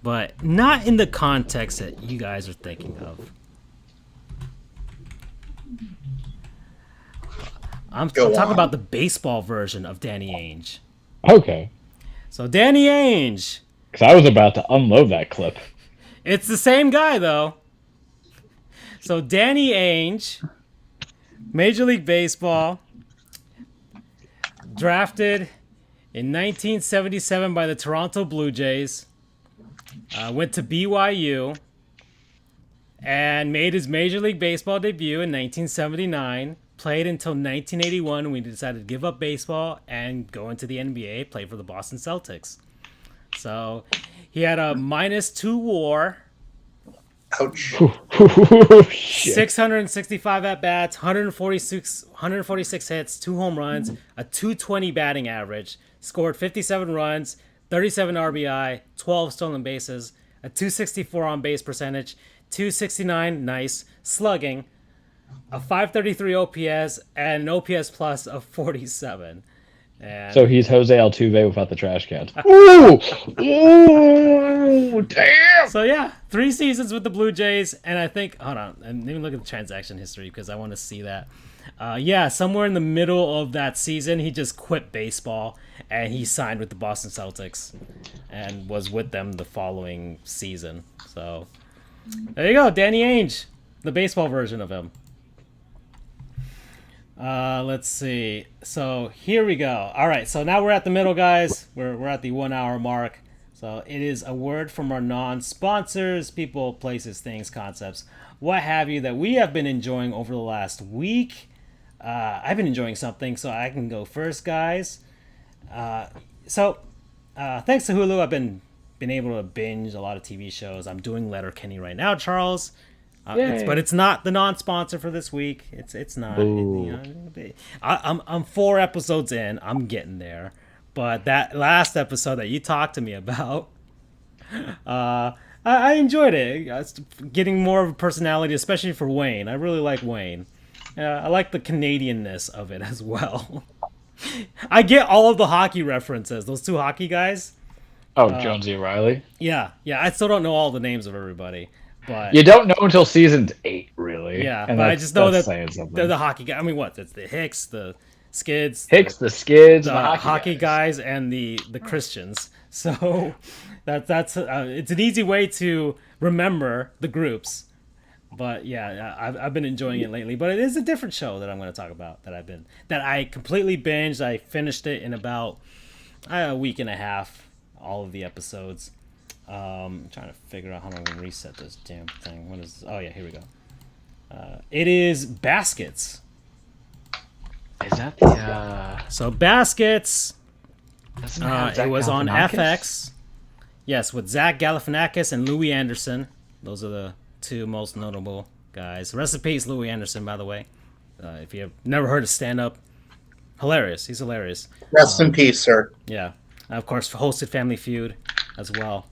but not in the context that you guys are thinking of. I'm talking about the baseball version of Danny Ainge. Okay. So Danny Ainge. Because I was about to unload that clip. It's the same guy, though. So Danny Ainge, Major League Baseball, drafted in 1977 by the Toronto Blue Jays. Went to BYU and made his Major League Baseball debut in 1979. Played until 1981 when he decided to give up baseball and go into the NBA, play for the Boston Celtics. So he had a -2 WAR. Ouch. 665 at-bats, 146 hits, 2 home runs, a .220 batting average, scored 57 runs, 37 RBI, 12 stolen bases, a .264 on-base percentage, .269 nice slugging, a .533 OPS, and an OPS plus of 47. And so he's Jose Altuve without the trash cans. Ooh! Ooh! Damn! So yeah, 3 seasons with the Blue Jays, and I think, hold on, and let me look at the transaction history because I want to see that. Somewhere in the middle of that season, he just quit baseball and he signed with the Boston Celtics and was with them the following season. So there you go, Danny Ainge, the baseball version of him. Let's see. So here we go. All right, so now we're at the middle, guys. We're at the 1 hour mark. So it is a word from our non-sponsors, people, places, things, concepts, what have you, that we have been enjoying over the last week. I've been enjoying something, so I can go first, guys. Thanks to Hulu, I've been been able to binge a lot of TV shows. I'm doing Letterkenny right now, Charles. Yay. But it's not the non-sponsor for this week. It's not. Boo. I'm 4 episodes in. I'm getting there. But that last episode that you talked to me about, I enjoyed it. It's getting more of a personality, especially for Wayne. I really like Wayne. I like the Canadianness of it as well. I get all of the hockey references. Those 2 hockey guys. Oh, Jonesy and Riley. Yeah. I still don't know all the names of everybody, but You don't know until season 8, really. yeah. And But I just know that saying something. they're the hockey guys. I mean, what? It's the Hicks, the Skids, Hicks, the Skids, the and the hockey guys, and the Christians. So that's it's an easy way to remember the groups. But yeah, I've been enjoying it lately. But it is a different show that I'm going to talk about that I completely binged. I finished it in about a week and a half, all of the episodes. I'm trying to figure out how I'm going to reset this damn thing. What is? Oh yeah, here we go. It is Baskets. Is that the? So Baskets. Doesn't it have Zach It was on Galifianakis? FX. Yes, with Zach Galifianakis and Louis Anderson. Those are the 2 most notable guys. Rest in peace, Louis Anderson, by the way. If you've never heard of stand-up, hilarious. He's hilarious. Rest in peace, sir. Yeah. Of course, hosted Family Feud as well.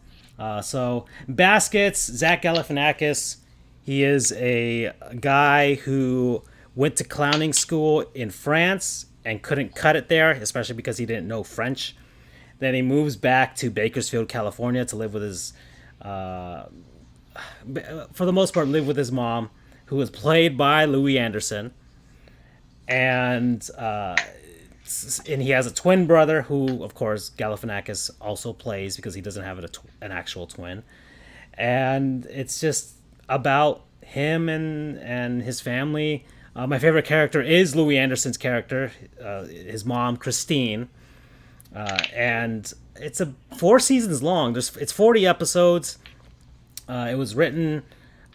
So Baskets, Zach Galifianakis. He is a guy who went to clowning school in France and couldn't cut it there, especially because he didn't know French. Then he moves back to Bakersfield, California to live with his, for the most part, live with his mom, who was played by Louis Anderson. And he has a twin brother who, of course, Galifianakis also plays because he doesn't have an actual twin. And it's just about him and his family. My favorite character is Louis Anderson's character, his mom, Christine. And it's 4 seasons long. It's 40 episodes. It was written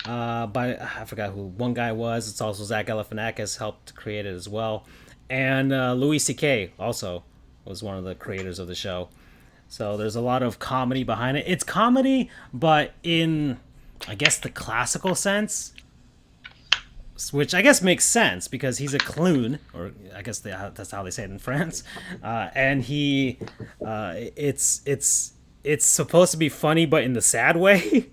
by, I forgot who one guy was. It's also Zach Galifianakis helped create it as well. And Louis C.K. also was one of the creators of the show. So there's a lot of comedy behind it. It's comedy, but in, I guess, the classical sense, which I guess makes sense because he's a clown, or I guess that's how they say it in France. And it's supposed to be funny, but in the sad way.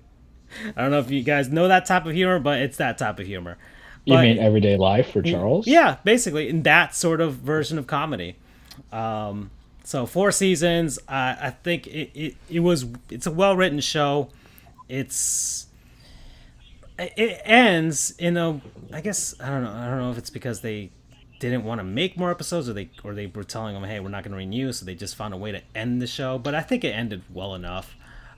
I don't know if you guys know that type of humor, but it's that type of humor. You mean Everyday Life for Charles? Yeah, basically, in that sort of version of comedy. So 4 seasons. I think it's a well-written show. It ends in a, I guess, I don't know if it's because they didn't want to make more episodes, or they were telling them, hey, we're not going to renew, so they just found a way to end the show. But I think it ended well enough.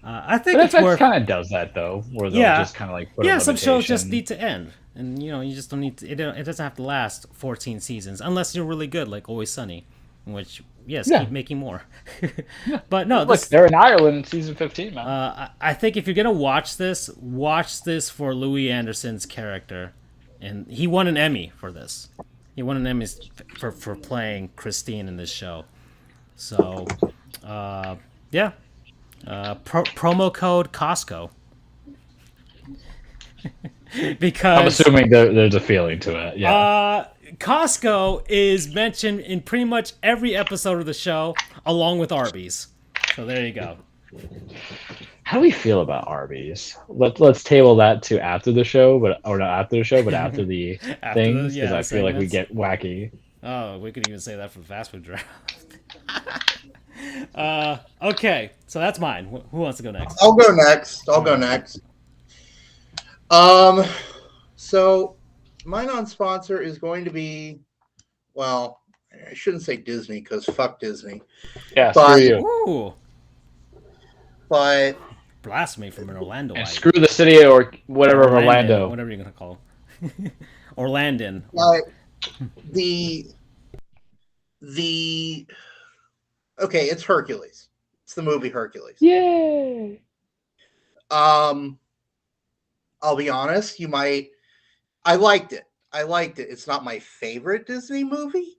I think But it's worth. FX kind of does that though, where they'll just kind of like put a Some shows just limitation. need to end, and you just don't need to, it doesn't have to last 14 seasons unless you're really good, like Always Sunny, in which keep making more. But no, Look, they're in Ireland in season 15, man. I think if you're gonna watch this for Louis Anderson's character, and he won an Emmy for this. He won an Emmy for playing Christine in this show. So, yeah. Promo code Costco. Because I'm assuming there's a feeling to it. Yeah. Costco is mentioned in pretty much every episode of the show, along with Arby's. So there you go. How do we feel about Arby's? Let's table that to after the show, but not after the show, but after the things, because I feel like we get wacky. Oh, we could even say that for the fast food draft. Okay, so that's mine. Who wants to go next? I'll go next. So my non-sponsor is going to be, well, I shouldn't say Disney because fuck Disney. Yeah, But- screw you. Ooh, But blasphemy from an Orlando. And screw the city or whatever of Orlando. Whatever you're gonna call him. Orlandon. the okay, it's Hercules. It's the movie Hercules. Yay! I'll be honest, I liked it. It's not my favorite Disney movie.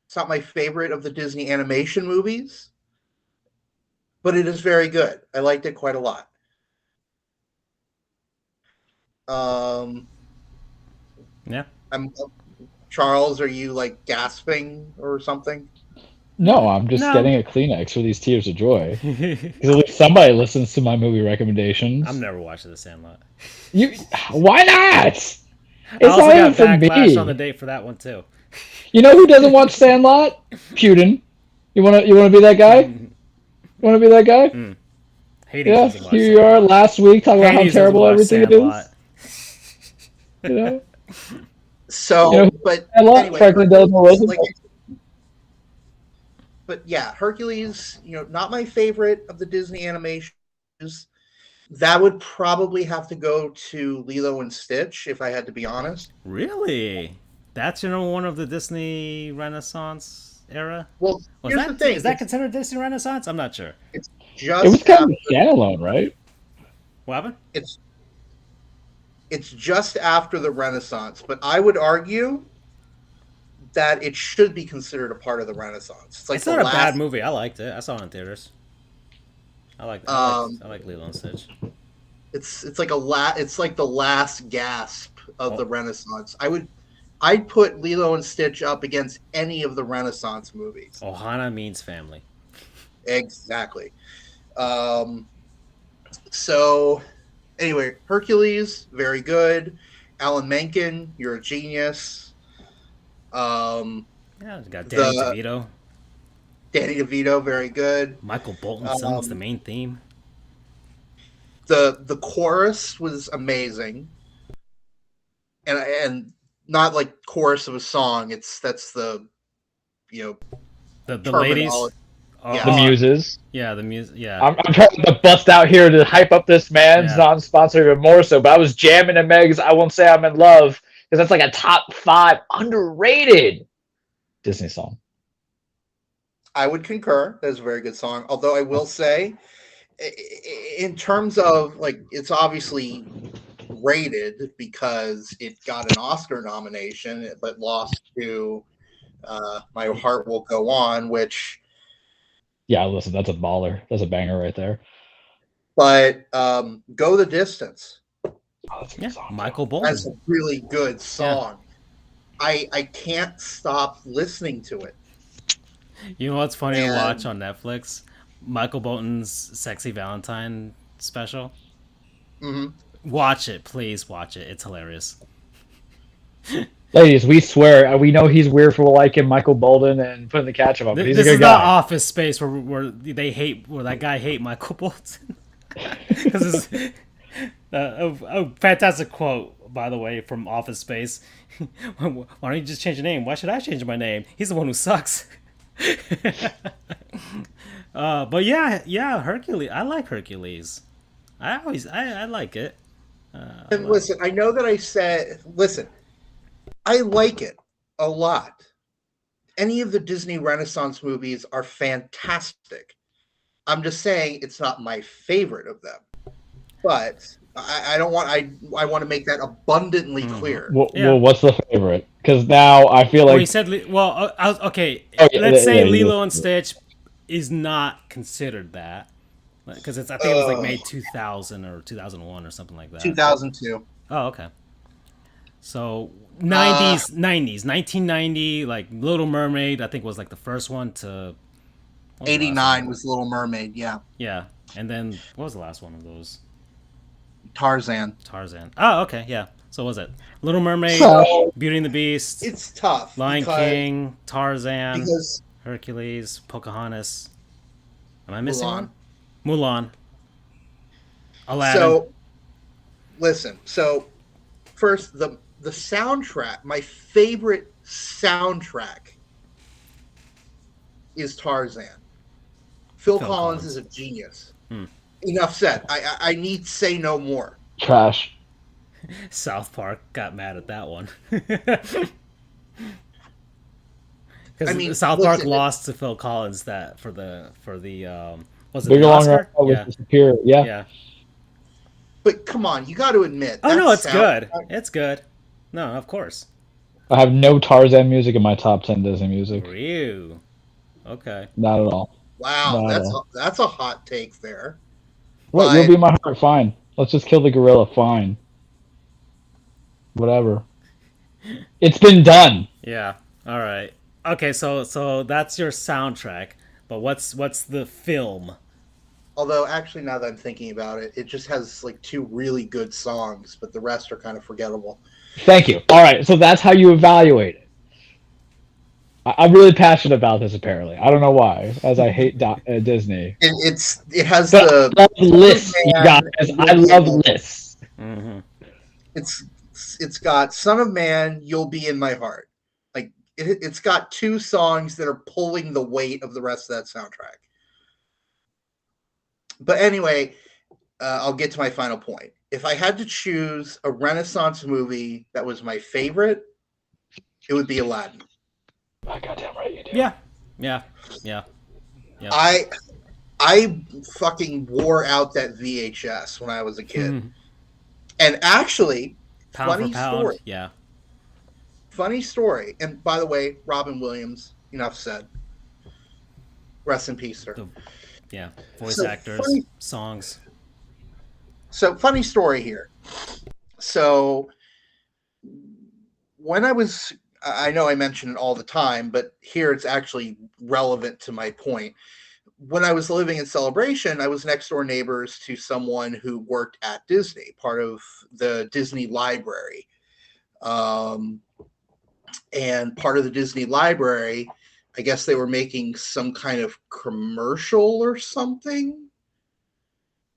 It's not my favorite of the Disney animation movies. but it is very good. I liked it quite a lot. Um, Yeah. I'm Charles. Are you like gasping or something? No, I'm just No. getting a Kleenex for these tears of joy. Because at least somebody listens to my movie recommendations. I'm never watching The Sandlot. Why not? It's I also not got even for backlash me. on the date for that one too. You know who doesn't watch Sandlot? Putin. You wanna be that guy? You wanna be that guy? Hades Yeah. doesn't watch Here you are Sandlot. last week talking about how Hades doesn't terrible watch everything Sandlot. is. You know. So, You know, but Sandlot, anyway, Franklin Delano Hercules, Roosevelt. but yeah, Hercules. Not my favorite of the Disney animations. That would probably have to go to Lilo and Stitch if I had to be honest. Really? That's your number one of the Disney Renaissance era? Well, Was here's that the thing: is that considered Disney Renaissance? I'm not sure. it's It was just kind after, of a standalone, right? What happened? it's just after the Renaissance, but I would argue that it should be considered a part of the Renaissance. It's like It's the not a last. bad movie. I liked it. I saw it in theaters. I like Lilo and Stitch. It's like it's like the last gasp of the Renaissance. I'd put Lilo and Stitch up against any of the Renaissance movies. Ohana means family. Exactly. So anyway, Hercules, very good. Alan Menken, you're a genius. Yeah, it's got Danny DeVito. Danny DeVito, very good. Michael Bolton sings the main theme. The chorus was amazing, and not like chorus of a song. That's the the ladies. Yeah. The Muses. Yeah, the music. Yeah, I'm trying to bust out here to hype up this man's non-sponsor even more so, but I was jamming to Meg's I Won't Say I'm in Love because that's like a top 5 underrated Disney song. I would concur. That's a very good song. Although I will say, in terms of like, it's obviously rated because it got an Oscar nomination, but lost to My Heart Will Go On, which. Yeah, listen, that's a baller. That's a banger right there. But Go the Distance. Oh, that's a good song. Michael Bolton. That's a really good song. Yeah. I can't stop listening to it. You know what's funny to watch on Netflix? Michael Bolton's Sexy Valentine special. Mm-hmm. Watch it, please watch it. It's hilarious. Ladies, we swear we know he's weird for liking Michael Bolton and putting the ketchup on, but he's a This good is guy. not Office Space where that guy hate Michael Bolton. Because a fantastic quote, by the way, from Office Space. Why don't you just change your name? Why should I change my name? He's the one who sucks. But yeah, Hercules. I like Hercules. I like it. And listen, I know that I said, listen, I like it a lot. Any of the Disney Renaissance movies are fantastic. I'm just saying it's not my favorite of them. But I don't want. I want to make that abundantly clear. Well, what's the favorite? Because now I feel like. Well, he said. Okay. Okay, Let's say yeah, Lilo and Stitch is not considered that because I think it was like made 2000 or 2001 or something like that. 2002. Oh, okay. So 1990, like Little Mermaid, I think was like the first one to. 89 was Little Mermaid. Yeah. Yeah, and then what was the last one of those? Tarzan. Oh, okay, yeah. So what was it Little Mermaid, Beauty and the Beast? It's tough. Lion King, Tarzan, because Hercules, Pocahontas. Am I missing one? Mulan. Aladdin. So, listen. So, first, the soundtrack. My favorite soundtrack is Tarzan. Phil Collins is a genius. Enough said. I need to say no more. Trash. South Park got mad at that one. Because South Park lost to Phil Collins that for the was it Bigger, the Longer, Oscar? Superior. Yeah. Yeah. But come on, you got to admit. Oh no, it's good. It's good. No, of course. I have no Tarzan music in my top 10 Disney music. Ryu. Okay. Not at all. Wow, But that's a hot take there. what? You'll But be my heart. Fine. Let's just kill the gorilla. Fine. Whatever. It's been done. Yeah. All right. Okay, so that's your soundtrack, but what's the film? although actually now that I'm thinking about it, it just has like two really good songs, but the rest are kind of forgettable. Thank you. All right. So that's how you evaluate it. I'm really passionate about this. Apparently, I don't know why, as I hate Disney. It has But the I love Son of lists, you guys. Man, I You'll Be in love My- lists. Mm-hmm. it's it's got Son of Man, You'll Be in My Heart. Like it's got two songs that are pulling the weight of the rest of that soundtrack. But anyway, I'll get to my final point. If I had to choose a Renaissance movie that was my favorite, it would be Aladdin. Oh, goddamn right you do. Yeah. Yeah. Yeah. Yeah. I fucking wore out that VHS when I was a kid. Mhm. And actually, Pound funny for pound. story. Yeah. Funny story. And by the way, Robin Williams, enough said. Rest in peace, sir. Yeah. Voice So actors, funny- songs. So, funny story here. So, when I know I mention it all the time, but here it's actually relevant to my point. When I was living in Celebration, I was next door neighbors to someone who worked at Disney, part of the Disney library. And part of the Disney library, I guess they were making some kind of commercial or something.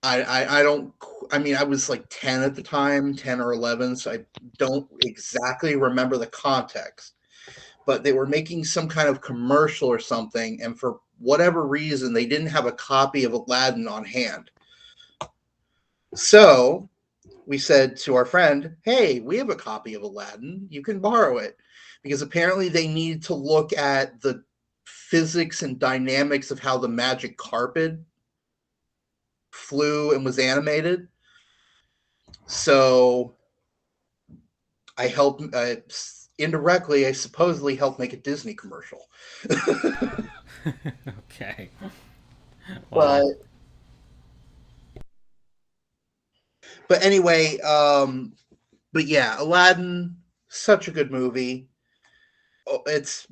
I mean, I was like 10 at the time, 10 or 11, so I don't exactly remember the context. But they were making some kind of commercial or something, and for whatever reason, they didn't have a copy of Aladdin on hand. So we said to our friend, hey, we have a copy of Aladdin. You can borrow it. Because apparently they needed to look at the physics and dynamics of how the magic carpet flew and was animated. So I helped indirectly, I supposedly helped make a Disney commercial. Okay. But Wow. but anyway, but yeah, Aladdin, such a good movie. It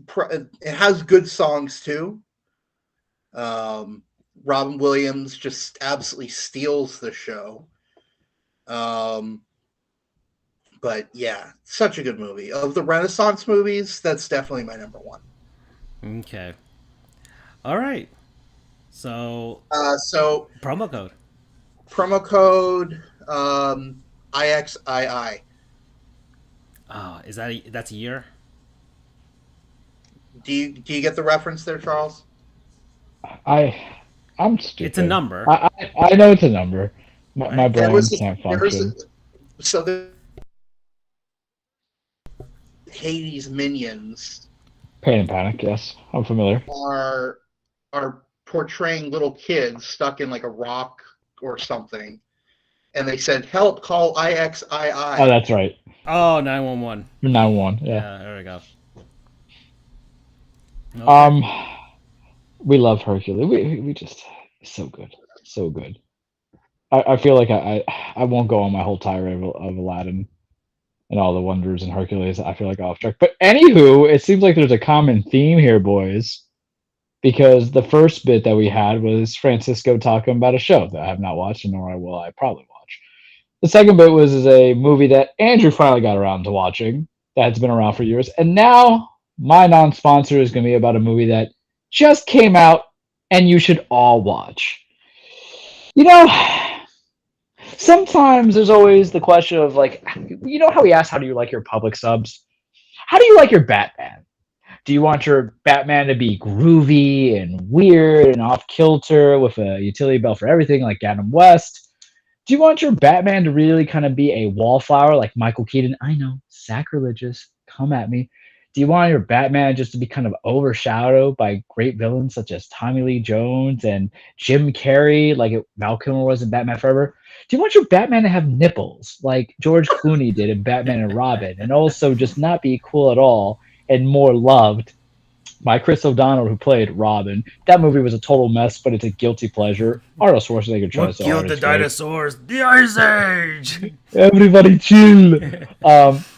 has good songs too. Robin Williams just absolutely steals the show. But yeah, such a good movie. Of the Renaissance movies, that's definitely my number one. Okay. All right. So So promo code. promo code IXII. Oh, that's a year? Do you get the reference there, Charles? I'm stupid. It's a number. I know it's a number. My Right. brain can't function. So the Hades minions Pain and Panic, yes. I'm familiar. are portraying little kids stuck in like a rock or something. And they said, help, call IXII. Oh, that's right. Oh, 911. 911, Yeah, yeah. there we go. Okay. We love Hercules. We just so good. So good. I feel like I won't go on my whole tirade of Aladdin and all the wonders in Hercules. I feel like I'll off track. But anywho, it seems like there's a common theme here, boys. Because the first bit that we had was Francisco talking about a show that I have not watched, nor will I probably watch. The second bit is a movie that Andrew finally got around to watching that's been around for years. And now my non-sponsor is going to be about a movie that just came out and you should all watch. You know, sometimes there's always the question of like, you know how we ask, how do you like your public subs? How do you like your Batman? Do you want your Batman to be groovy and weird and off kilter with a utility belt for everything like Adam West? Do you want your Batman to really kind of be a wallflower like Michael Keaton? I know, sacrilegious. Come at me. Do you want your Batman just to be kind of overshadowed by great villains such as Tommy Lee Jones and Jim Carrey, like Val Kilmer was in Batman Forever? Do you want your Batman to have nipples like George Clooney did in Batman and Robin, and also just not be cool at all and more loved by Chris O'Donnell, who played Robin. That movie was a total mess, but it's a guilty pleasure. Arnold Schwarzenegger tries so hard. The dinosaurs? The Ice Age! Everybody chill.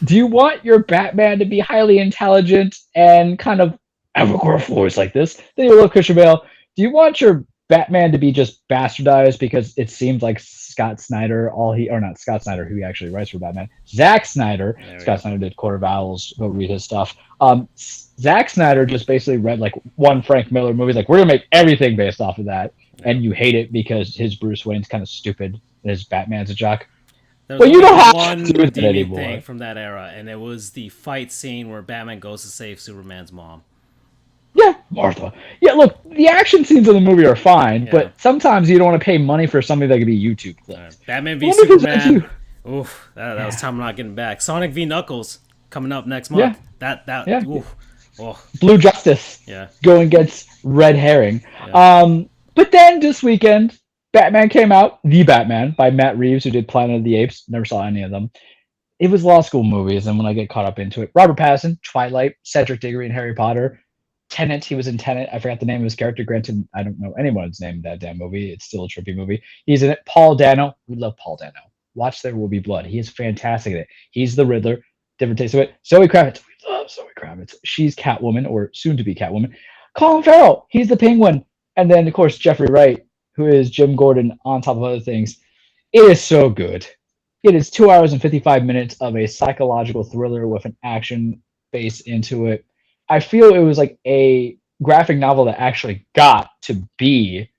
Do you want your Batman to be highly intelligent and kind of have a gruff voice like this? Then you love Christian Bale. Do you want your Batman to be just bastardized because it seems like Scott Snyder, not Scott Snyder, who he actually writes for Batman, Zack Snyder. Scott Snyder did Court of Owls. Go read his stuff. Zack Snyder just basically read like one Frank Miller movie. Like, we're gonna make everything based off of that, and you hate it because his Bruce Wayne's kind of stupid and his Batman's a jock. Well, you don't have one to do it anymore. Thing from that era, and it was the fight scene where Batman goes to save Superman's mom. Yeah, Martha. Yeah, look, the action scenes of the movie are fine, but sometimes you don't want to pay money for something that could be YouTube clips. Batman v Superman. Oof, that was time I'm not getting back. Sonic v Knuckles coming up next month. Yeah. Oof. Oh. Blue Justice. Yeah. Going against Red Herring. Yeah. But then this weekend, Batman came out, The Batman, by Matt Reeves, who did Planet of the Apes. Never saw any of them. It was law school movies, and when I get caught up into it, Robert Pattinson, Twilight, Cedric Diggory in Harry Potter, Tenet, he was in Tenet. I forgot the name of his character. Granted, I don't know anyone's name in that damn movie. It's still a trippy movie. He's in it. Paul Dano. We love Paul Dano. Watch There Will Be Blood. He is fantastic in it. He's the Riddler. Different taste of it. Zoe Kravitz. We love Zoe Kravitz. She's Catwoman, or soon to be Catwoman. Colin Farrell. He's the Penguin. And then, of course, Jeffrey Wright, who is Jim Gordon, on top of other things. It is so good. It is 2 hours and 55 minutes of a psychological thriller with an action base into it. I feel it was like a graphic novel that actually got to be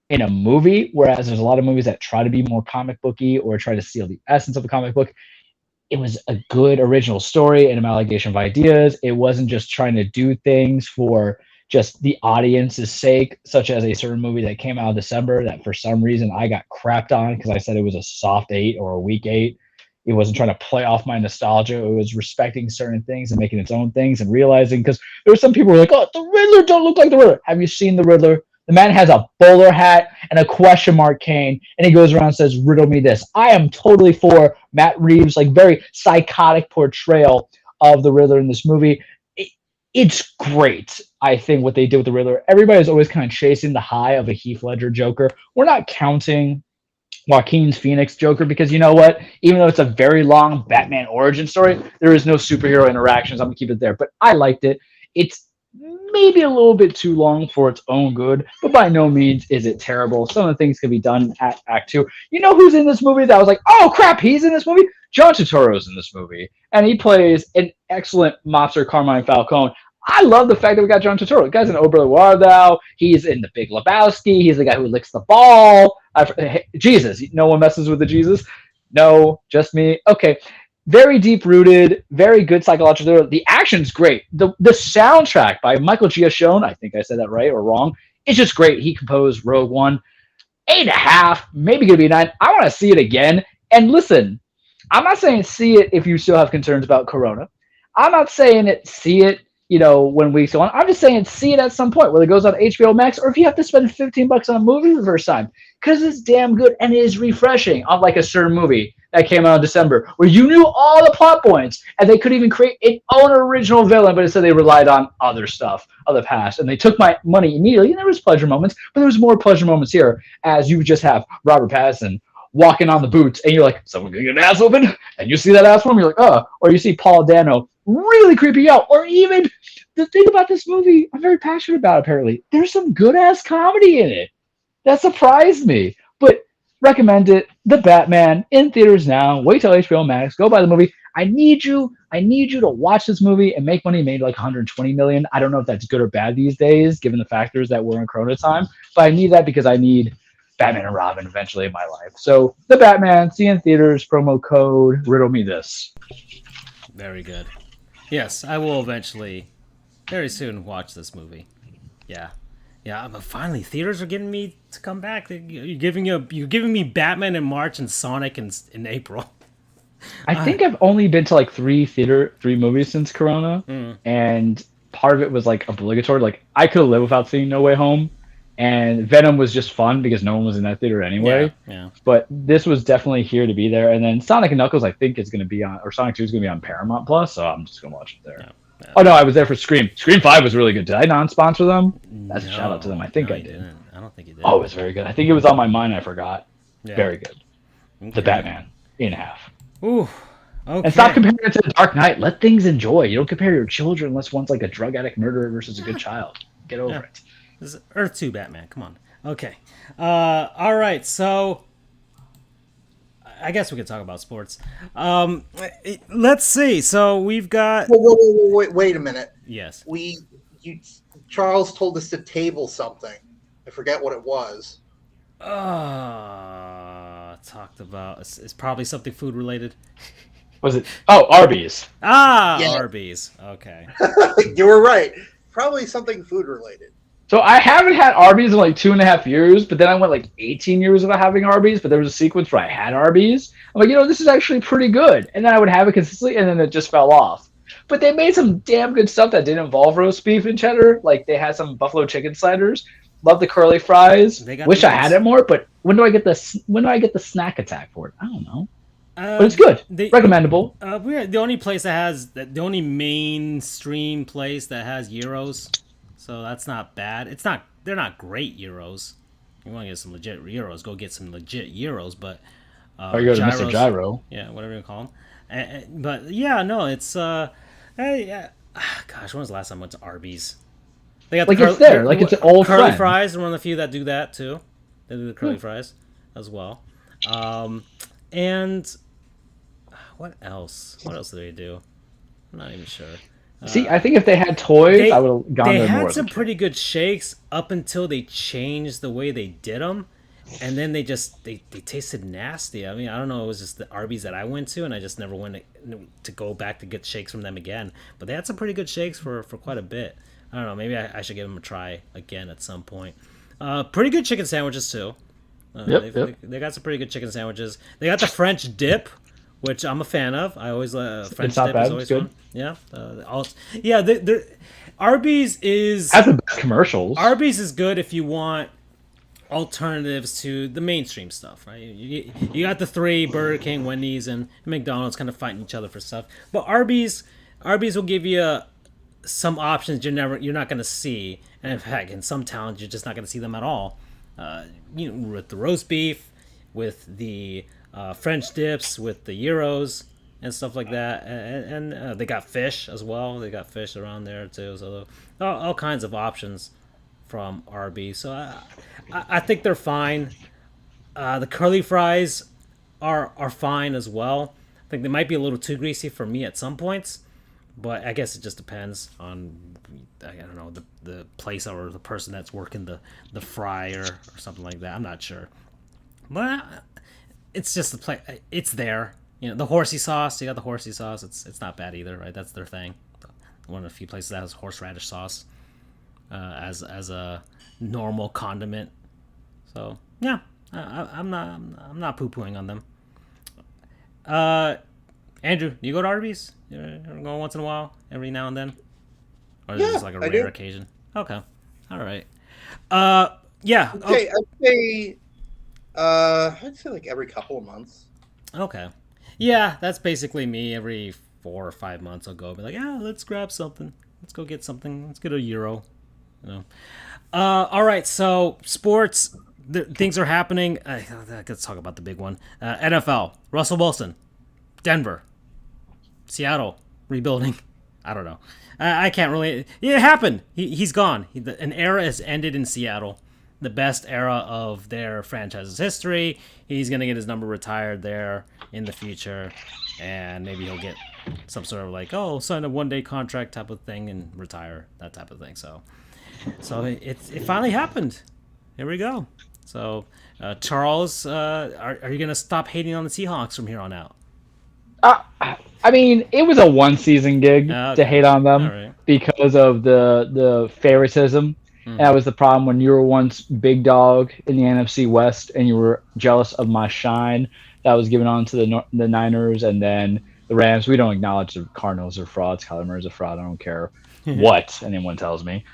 in a movie, whereas there's a lot of movies that try to be more comic booky or try to steal the essence of a comic book. It was a good original story and an amalgamation of ideas. It wasn't just trying to do things for just the audience's sake, such as a certain movie that came out in December that for some reason I got crapped on because I said it was a soft 8 or a weak 8. It wasn't trying to play off my nostalgia. It was respecting certain things and making its own things and realizing, because there were some people who were like, oh, the Riddler don't look like the Riddler. Have you seen the Riddler? The man has a bowler hat and a question mark cane, and he goes around and says, riddle me this. I am totally for Matt Reeves' like very psychotic portrayal of the Riddler in this movie. It's great, I think, what they did with the Riddler. Everybody's always kind of chasing the high of a Heath Ledger Joker. We're not counting Joaquin's Phoenix Joker, because you know what? Even though it's a very long Batman origin story, there is no superhero interactions. I'm going to keep it there. But I liked it. It's maybe a little bit too long for its own good, but by no means is it terrible. Some of the things can be done at Act 2. You know who's in this movie that I was like, oh, crap, he's in this movie? John Turturro's in this movie. And he plays an excellent mobster, Carmine Falcone. I love the fact that we got John Turturro. The guy's in Oberle Wardau. He's in The Big Lebowski. He's the guy who licks the ball. Jesus. No one messes with the Jesus? No, just me. Okay. Very deep-rooted, very good psychological thriller. The action's great. The soundtrack by Michael Giacchone, I think I said that right or wrong, it's just great. He composed Rogue One. 8.5, maybe going to be 9. I want to see it again. And listen, I'm not saying see it if you still have concerns about Corona. I'm not saying see it, when weeks go on. I'm just saying see it at some point, whether it goes on HBO Max or if you have to spend $15 on a movie for the first time, because it's damn good and it is refreshing, unlike a certain movie that came out in December where you knew all the plot points and they could even create its own original villain, but instead they relied on other stuff of the past and they took my money immediately. And there was pleasure moments, but there was more pleasure moments here, as you just have Robert Pattinson walking on the boots and you're like, someone gonna get an ass open, and you see that ass woman, you're like, oh, or you see Paul Dano really creepy out, or even the thing about this movie I'm very passionate about, apparently, there's some good ass comedy in it that surprised me. But recommend it. The Batman in theaters now. Wait till HBO Max. Go buy the movie. I need you to watch this movie and make money. Made like 120 million. I don't know if that's good or bad these days, given the factors that we're in Corona time, but I need that because I need Batman and Robin eventually in my life. So The Batman, see in theaters, promo code Riddle Me This. Very good. Yes, I will eventually, very soon, watch this movie. Yeah, but finally, theaters are getting me to come back. You're giving me Batman in March and Sonic in April. I think I've only been to like three movies since Corona, and part of it was like obligatory. Like I could live without seeing No Way Home, and Venom was just fun because no one was in that theater anyway. Yeah. But this was definitely here to be there. And then Sonic and Knuckles, I think, is going to be on, or Sonic 2 is going to be on Paramount Plus, so I'm just going to watch it there. Oh no, I was there for Scream. Scream 5 was really good. Did I non-sponsor them? That's a No, shout out to them. I think no, I you did. didn't. I don't think you did. Oh, it was very good. I think it was on my mind. I forgot. Yeah. Very good. Okay. The Batman, 8.5. Ooh. Okay. And stop comparing it to The Dark Knight. Let things enjoy. You don't compare your children unless one's like a drug addict murderer versus a good child. Get over it. This is Earth 2 Batman. Come on. Okay. All right. So I guess we could talk about sports. Let's see. So we've got. Wait a minute. Yes. Charles told us to table something. I forget what it was. Talked about. It's probably something food related. Was it? Oh, Arby's. Yeah. Arby's. Okay. You were right. Probably something food related. So I haven't had Arby's in like 2.5 years, but then I went like 18 years without having Arby's. But there was a sequence where I had Arby's. I'm like, this is actually pretty good. And then I would have it consistently, and then it just fell off. But they made some damn good stuff that didn't involve roast beef and cheddar. Like they had some buffalo chicken sliders. Love the curly fries. Wish I had it more, but when do I get the snack attack for it? I don't know. But it's good. Recommendable. We're the only place that has the only mainstream place that has gyros, so that's not bad. It's not. They're not great gyros. You want to get some legit gyros? Go get some legit gyros. But or you go to gyros, Mr. Gyro. Yeah, whatever you call them. But yeah, no, it's gosh, when was the last time I went to Arby's? They got it's there. Like it's an old curly friend. fries. They're one of the few that do that too. They do the curly fries as well. And what else? What else do they do? I'm not even sure. See, I think if they had toys, I would have gone there more. They had some pretty good shakes up until they changed the way they did them, and then they tasted nasty. I mean, I don't know. It was just the Arby's that I went to, and I just never went to go back to get shakes from them again. But they had some pretty good shakes for quite a bit. I don't know. Maybe I should give them a try again at some point. Pretty good chicken sandwiches too. They got some pretty good chicken sandwiches. They got the French dip, which I'm a fan of. I always French dip is always fun. Yeah, Arby's has the best commercials. Arby's is good if you want alternatives to the mainstream stuff, right? You got the three, Burger King, Wendy's, and McDonald's kind of fighting each other for stuff. But Arby's will give you some options you're not going to see, and in fact, in some towns you're just not going to see them at all. With the roast beef, with the French dips, with the gyros and stuff like that, and they got fish as well. They got fish around there too, so all kinds of options from Arby's. So I think they're fine. The curly fries are fine as well. I think they might be a little too greasy for me at some points, but I guess it just depends on, I don't know, the place or the person that's working the fryer or something like that. I'm not sure, but it's just the play. It's there. The horsey sauce. You got the horsey sauce. It's not bad either, right? That's their thing. One of the few places that has horseradish sauce as a normal condiment. So yeah, I'm not poo-pooing on them. Andrew, do you go to Arby's? You go once in a while, every now and then, or is it just like a rare occasion? Okay, all right. Yeah. Okay, I'd say like every couple of months. Okay. Yeah, that's basically me. Every 4 or 5 months, I'll go be like, let's grab something. Let's go get something. Let's get a Euro. All right. So sports, things are happening. Let's talk about the big one. NFL. Russell Wilson, Denver, Seattle, rebuilding. I don't know. I can't really. It happened. He's gone. An era has ended in Seattle. The best era of their franchise's history. He's going to get his number retired there in the future, and maybe he'll get some sort of sign a one-day contract type of thing and retire, that type of thing. So it finally happened. Here we go. So Charles, are you going to stop hating on the Seahawks from here on out? I mean, it was a one-season gig to hate on them because of the favoritism. And that was the problem when you were once big dog in the NFC West and you were jealous of my shine that was given on to the Niners and then the Rams. We don't acknowledge the Cardinals are frauds. Kyler Murray's a fraud. I don't care what anyone tells me.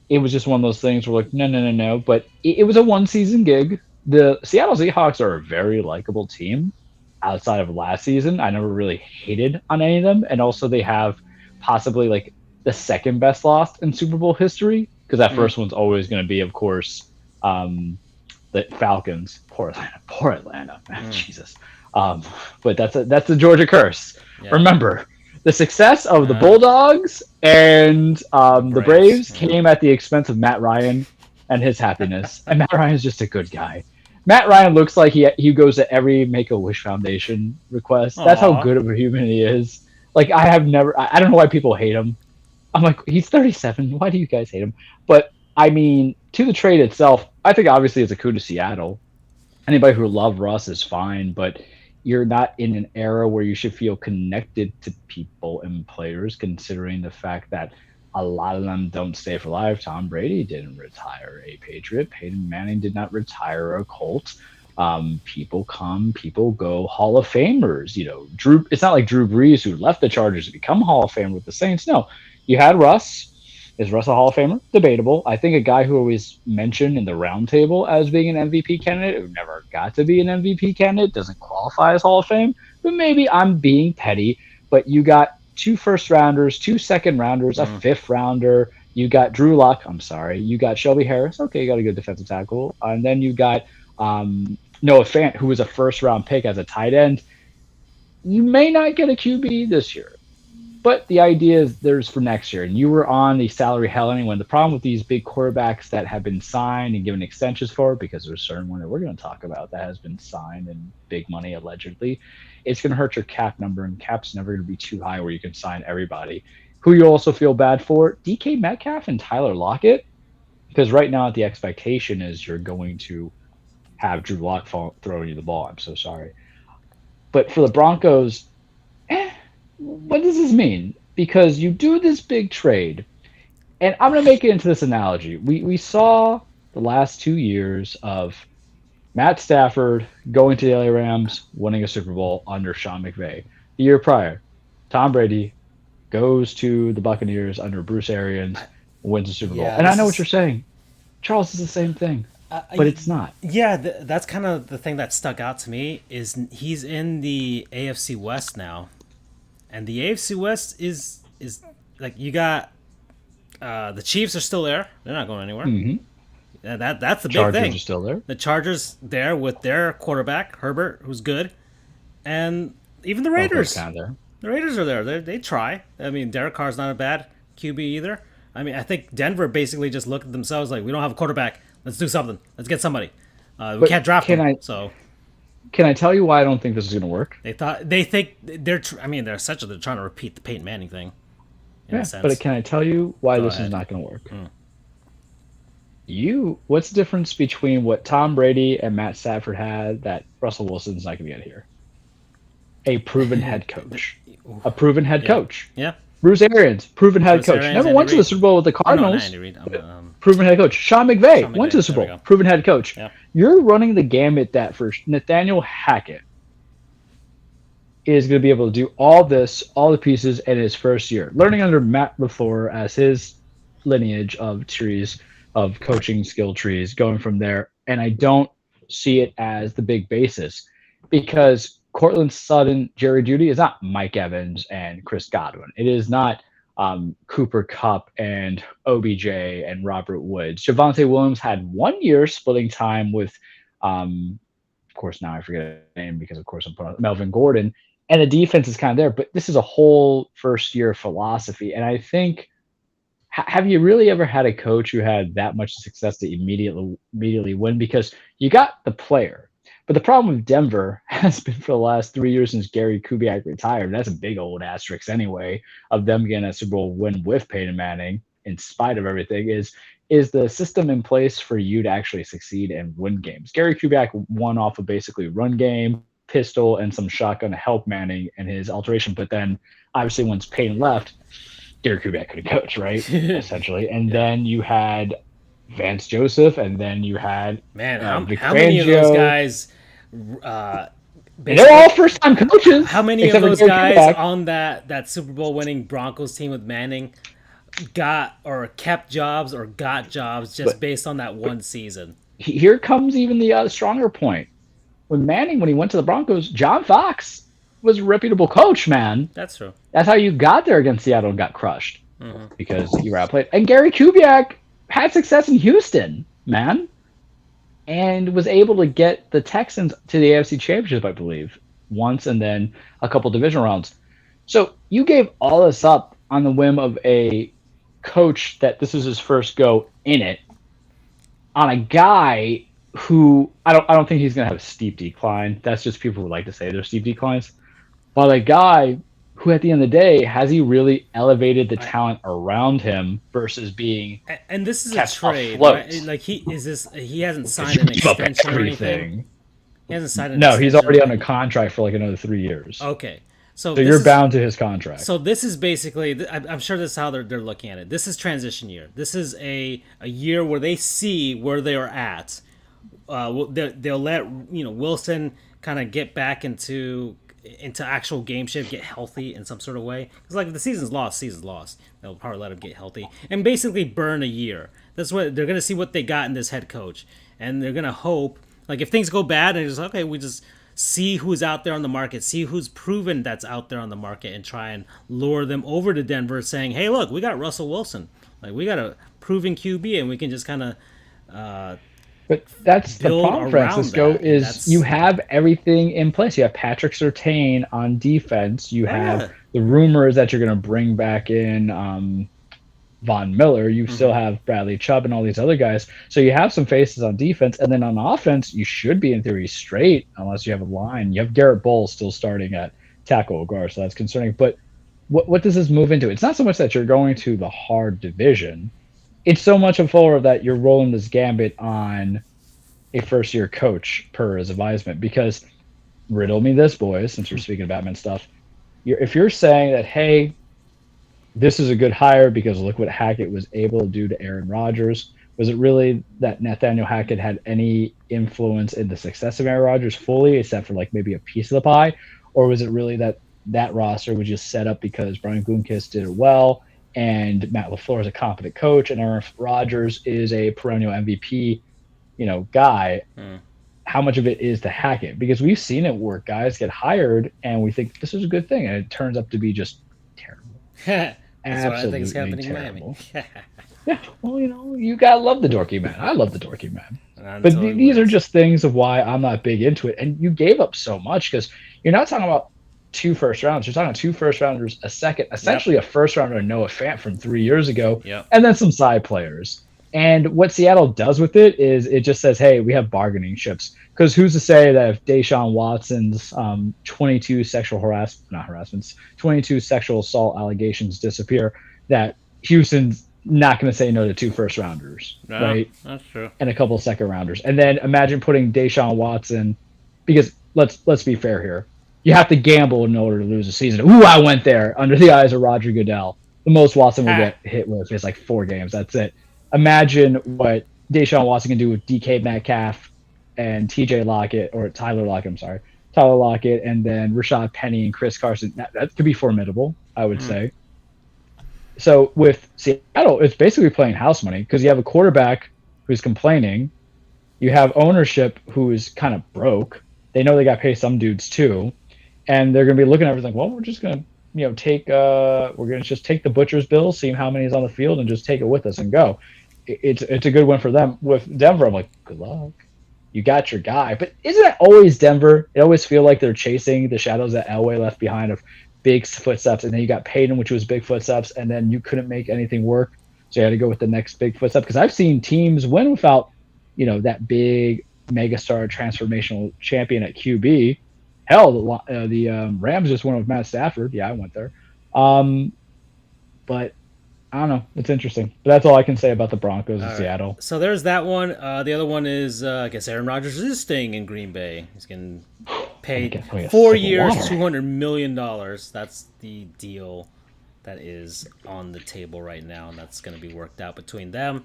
It was just one of those things where no. But it was a one-season gig. The Seattle Seahawks are a very likable team outside of last season. I never really hated on any of them. And also they have possibly like the second best loss in Super Bowl history, because that first one's always going to be, of course, the Falcons. Poor Atlanta, poor Atlanta, man, Jesus. But that's a Georgia curse. Yeah. Remember, the success of the Bulldogs and the Braves came at the expense of Matt Ryan and his happiness. And Matt Ryan is just a good guy. Matt Ryan looks like he goes to every Make-A-Wish Foundation request. That's how good of a human he is. Like, I don't know why people hate him. I'm like, he's 37. Why do you guys hate him? But, I mean, to the trade itself, I think obviously it's a coup to Seattle. Anybody who loved Russ is fine, but you're not in an era where you should feel connected to people and players, considering the fact that a lot of them don't stay for life. Tom Brady didn't retire a Patriot. Peyton Manning did not retire a Colt. People come, people go. Hall of Famers, Drew. It's not like Drew Brees, who left the Chargers to become a Hall of Famer with the Saints. No, you had Russ. Is Russ a Hall of Famer? Debatable. I think a guy who always mentioned in the roundtable as being an MVP candidate, who never got to be an MVP candidate, doesn't qualify as Hall of Fame. But maybe I'm being petty. But you got 2 first-rounders, 2 second-rounders, a 5th-rounder. You got Drew Lock. I'm sorry. You got Shelby Harris. Okay, you got a good defensive tackle. And then you got Noah Fant, who was a first-round pick as a tight end. You may not get a QB this year. But the idea is there's for next year. And you were on the salary hell anyway. The problem with these big quarterbacks that have been signed and given extensions for, because there's a certain one that we're going to talk about that has been signed and big money allegedly, it's going to hurt your cap number, and cap's never going to be too high where you can sign everybody. Who you also feel bad for, DK Metcalf and Tyler Lockett, because right now the expectation is you're going to have Drew Lock throwing you the ball. I'm so sorry. But for the Broncos, what does this mean? Because you do this big trade, and I'm going to make it into this analogy. We saw the last 2 years of Matt Stafford going to the LA Rams, winning a Super Bowl under Sean McVay. The year prior, Tom Brady goes to the Buccaneers under Bruce Arians, wins a Super Bowl. And I know what you're saying. Charles is the same thing, but it's not. Yeah, that's kind of the thing that stuck out to me is he's in the AFC West now. And the AFC West is like, you got the Chiefs are still there. They're not going anywhere. Mm-hmm. That's the big thing. Chargers are still there. The Chargers there with their quarterback, Herbert, who's good. And even the Raiders. The Raiders are there. They try. I mean, Derek Carr's not a bad QB either. I mean, I think Denver basically just looked at themselves like, we don't have a quarterback. Let's do something. Let's get somebody. We can't draft him. Can I tell you why I don't think this is going to work? They're trying to repeat the Peyton Manning thing. In a sense. But can I tell you why this is not going to work? What's the difference between what Tom Brady and Matt Stafford had that Russell Wilson's not going to get here? A proven head coach. A proven head coach. Yeah. Bruce Arians, proven head coach. Never went to the Super Bowl with the Cardinals. Proven head coach. Sean McVay went to the Super Bowl. Proven head coach. Yeah. You're running the gambit that for Nathaniel Hackett is going to be able to do all the pieces in his first year. Learning under Matt LaFleur as his lineage of trees, of coaching skill trees, going from there. And I don't see it as the big basis, because Cortland Sutton, Jerry Jeudy is not Mike Evans and Chris Godwin. It is not Cooper Kupp and OBJ and Robert Woods. Javonte Williams had 1 year splitting time with, of course, now I forget the name because, of course, I'm putting Melvin Gordon. And the defense is kind of there, but this is a whole first-year philosophy. And I think, have you really ever had a coach who had that much success to immediately win? Because you got the player. But the problem with Denver has been for the last 3 years since Gary Kubiak retired. That's a big old asterisk anyway of them getting a Super Bowl win with Peyton Manning, in spite of everything, is the system in place for you to actually succeed and win games. Gary Kubiak won off of basically run game, pistol, and some shotgun to help Manning and his alteration. But then obviously once Peyton left, Gary Kubiak couldn't coach, right? Essentially. And then you had Vance Joseph, and then you had how many of those guys they're all first-time coaches. How many of those guys on that Super Bowl winning Broncos team with Manning got or kept jobs or got jobs just based on that one season? Here comes even the stronger point. When he went to the Broncos, John Fox was a reputable coach, man. That's true. That's how you got there against Seattle and got crushed because you were outplayed. And Gary Kubiak had success in Houston, man, and was able to get the Texans to the AFC Championship, I believe, once, and then a couple divisional rounds. So you gave all this up on the whim of a coach that this is his first go in it, on a guy who I don't think he's going to have a steep decline. That's just people who like to say there's steep declines. But a guy who, at the end of the day, has he really elevated the talent around him versus being and this is a kept trade, afloat? right? Like he hasn't signed an extension or anything. He hasn't signed an No, extension he's already or under anything. contract for like another 3 years. Okay. So you're bound to his contract. So this is basically, I'm sure this is how they're looking at it. This is transition year. This is a year where they see where they are at. They'll let Wilson kind of get back into actual game shape, get healthy in some sort of way. Because like if the season's lost. They'll probably let him get healthy and basically burn a year. That's what they're gonna see what they got in this head coach, and they're gonna hope like if things go bad and it's okay, we just see who's out there on the market, see who's proven that's out there on the market, and try and lure them over to Denver saying, hey, look, we got Russell Wilson. Like, we got a proven QB, and we can just kind of but that's the build problem, around Francisco, that, and is that's- you have everything in place. You have Patrick Surtain on defense. You have the rumors that you're going to bring back in Von Miller. You still have Bradley Chubb and all these other guys. So you have some faces on defense. And then on offense, you should be in theory straight unless you have a line. You have Garrett Bowles still starting at tackle or guard, so that's concerning. But what does this move into? It's not so much that you're going to the hard division. It's so much a forward that you're rolling this gambit on a first-year coach per his advisement. Because riddle me this, boys, since we're speaking of Batman stuff. If you're saying that, hey, this is a good hire because look what Hackett was able to do to Aaron Rodgers. Was it really that Nathaniel Hackett had any influence in the success of Aaron Rodgers fully, except for like maybe a piece of the pie? Or was it really that roster was just set up because Brian Gutekunst did it well and Matt LaFleur is a competent coach and Aaron Rodgers is a perennial MVP, guy? How much of it is the Hackett? Because we've seen it where guys get hired and we think this is a good thing and it turns up to be just terrible. That's what I think is Absolutely happening in terrible. Miami. Yeah, well, you gotta love the dorky man. I love the dorky man. But Until he these are wins. just things of why I'm not big into it. And you gave up so much because you're not talking about 2 first rounds. You're talking 2 first rounders, a second, essentially a first rounder, Noah Fant from 3 years ago, Yep. and then some side players. And what Seattle does with it is it just says, hey, we have bargaining chips. Because who's to say that if Deshaun Watson's 22 sexual assault allegations disappear, that Houston's not going to say no to 2 first rounders, No, right? That's true. And a couple second rounders. And then imagine putting Deshaun Watson, because let's be fair here. You have to gamble in order to lose a season. Ooh, I went there under the eyes of Roger Goodell. The most Watson will get hit with is like 4 games. That's it. Imagine what Deshaun Watson can do with DK Metcalf and TJ Lockett, or Tyler Lockett, and then Rashad Penny and Chris Carson. That could be formidable, I would say. So with Seattle, it's basically playing house money because you have a quarterback who's complaining. You have ownership who is kind of broke. They know they got to pay some dudes too. And they're going to be looking at everything. Well, we're just going to take the butcher's bill, see how many is on the field, and just take it with us and go. It's a good win for them. With Denver, I'm like, good luck. You got your guy. But isn't it always Denver? It always feel like they're chasing the shadows that Elway left behind of big footsteps. And then you got Peyton, which was big footsteps, and then you couldn't make anything work. So you had to go with the next big footstep. Because I've seen teams win without, that big megastar transformational champion at QB. Hell, the Rams just went with Matt Stafford. Yeah, I went there. But I don't know. It's interesting. But that's all I can say about the Broncos in Seattle. So there's that one. The other one is, I guess Aaron Rodgers is staying in Green Bay. He's getting paid 4 years, $200 million. That's the deal that is on the table right now, and that's going to be worked out between them.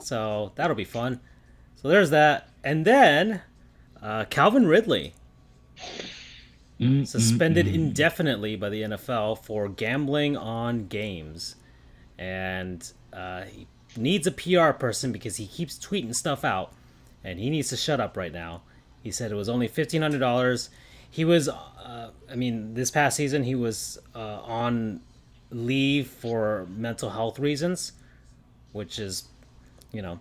So that'll be fun. So there's that. And then Calvin Ridley. Suspended indefinitely by the NFL for gambling on games. And he needs a PR person because he keeps tweeting stuff out. And he needs to shut up right now. He said it was only $1,500. he was. I mean, this past season he was on leave for mental health reasons, which is, you know,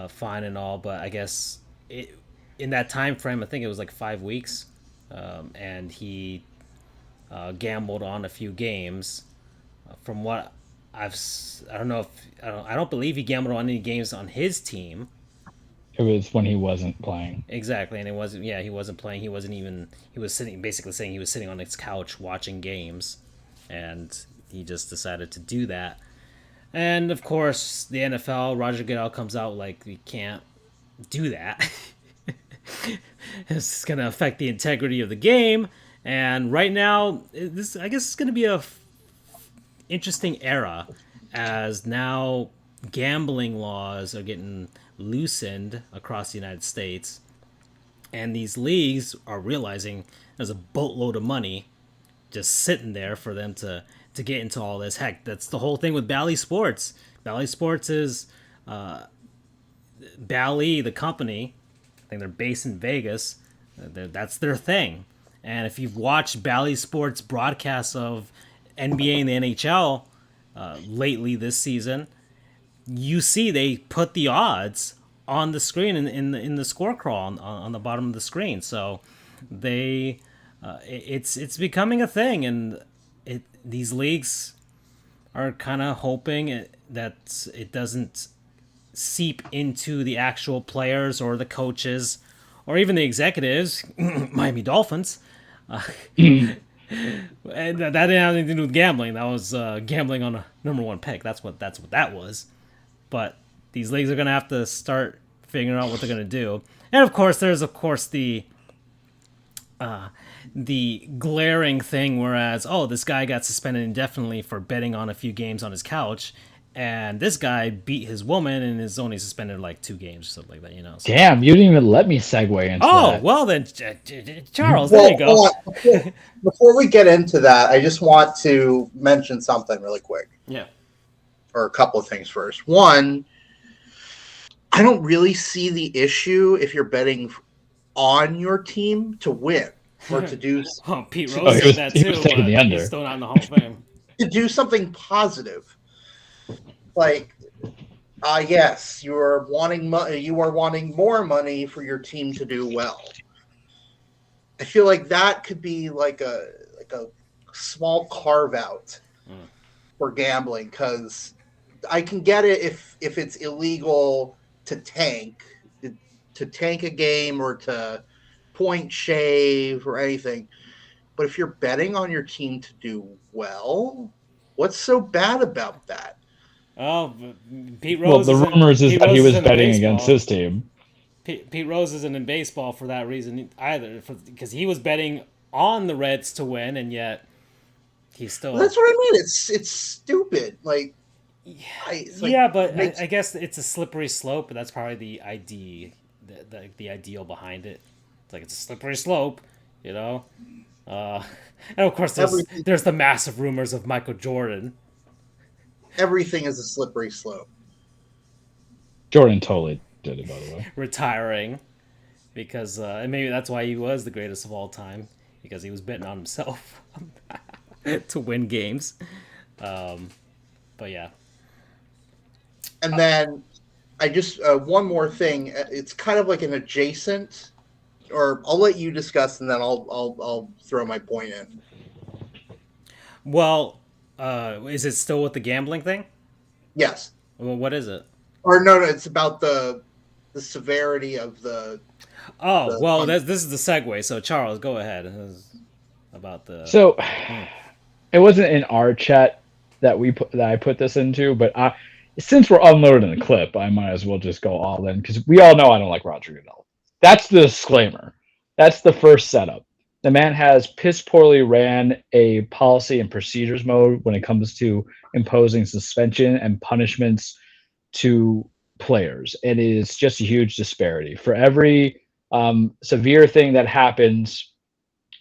fine and all. But I guess in that time frame, I think it was like 5 weeks, and he gambled on a few games. From what I don't know if I don't believe he gambled on any games on his team. It was when he wasn't playing. Exactly, and it wasn't. Yeah, he wasn't playing. He wasn't even. He was sitting, basically saying he was sitting on his couch watching games, and he just decided to do that. And of course, the NFL, Roger Goodell comes out like, we can't do that. It's going to affect the integrity of the game. And right now, this I guess it's going to be a interesting era, as now gambling laws are getting loosened across the United States, and these leagues are realizing there's a boatload of money just sitting there for them to get into all this. Heck, that's the whole thing with Bally Sports. Bally Sports is Bally, the company. I think they're based in Vegas. That's their thing. And if you've watched Bally Sports broadcasts of NBA and the NHL lately this season, you see they put the odds on the screen in the score crawl on the bottom of the screen. So they it's becoming a thing, and these leagues are kind of hoping that it doesn't seep into the actual players or the coaches or even the executives. Miami Dolphins. And that didn't have anything to do with gambling. That was gambling on a number one pick. That's what that was. But these leagues are going to have to start figuring out what they're going to do. And of course, there's the glaring thing, whereas, oh, this guy got suspended indefinitely for betting on a few games on his couch, and this guy beat his woman and is only suspended like 2 games or something like that, you know. So. Damn, you didn't even let me segue into that. Well then, Charles, there you go. Before we get into that, I just want to mention something really quick. Yeah. Or a couple of things first. One, I don't really see the issue if you're betting on your team to win or to do Pete Rose said that too. Was taking the under. He's still not in the Hall of Fame. To do something positive. Like, yes, you are wanting more money for your team to do well. I feel like that could be like a small carve out for gambling, because I can get it if it's illegal to tank a game or to point shave or anything. But if you're betting on your team to do well, what's so bad about that? Oh, Pete Rose. Well, the rumors is that he was betting against his team. Pete Rose isn't in baseball for that reason either, because he was betting on the Reds to win, and yet he's still. Well, that's what I mean. It's stupid. Like, I guess it's a slippery slope, but that's probably the ideal behind it. It's like, it's a slippery slope, you know. And of course, there's the massive rumors of Michael Jordan. Everything is a slippery slope. Jordan totally did it, by the way. Retiring, because and maybe that's why he was the greatest of all time, because he was betting on himself to win games. But yeah. And then I just one more thing. It's kind of like an adjacent, or I'll let you discuss, and then I'll throw my point in. Well, is it still with the gambling thing? Yes. Well, what is it? Or no, it's about the severity of the. Oh, well, this is the segue. So Charles, go ahead. About the. So, it wasn't in our chat that I put this into, but since we're unloading the clip, I might as well just go all in, because we all know I don't like Roger Goodell. That's the disclaimer. That's the first setup. The man has piss poorly ran a policy and procedures mode when it comes to imposing suspension and punishments to players. And it is just a huge disparity. For every severe thing that happens,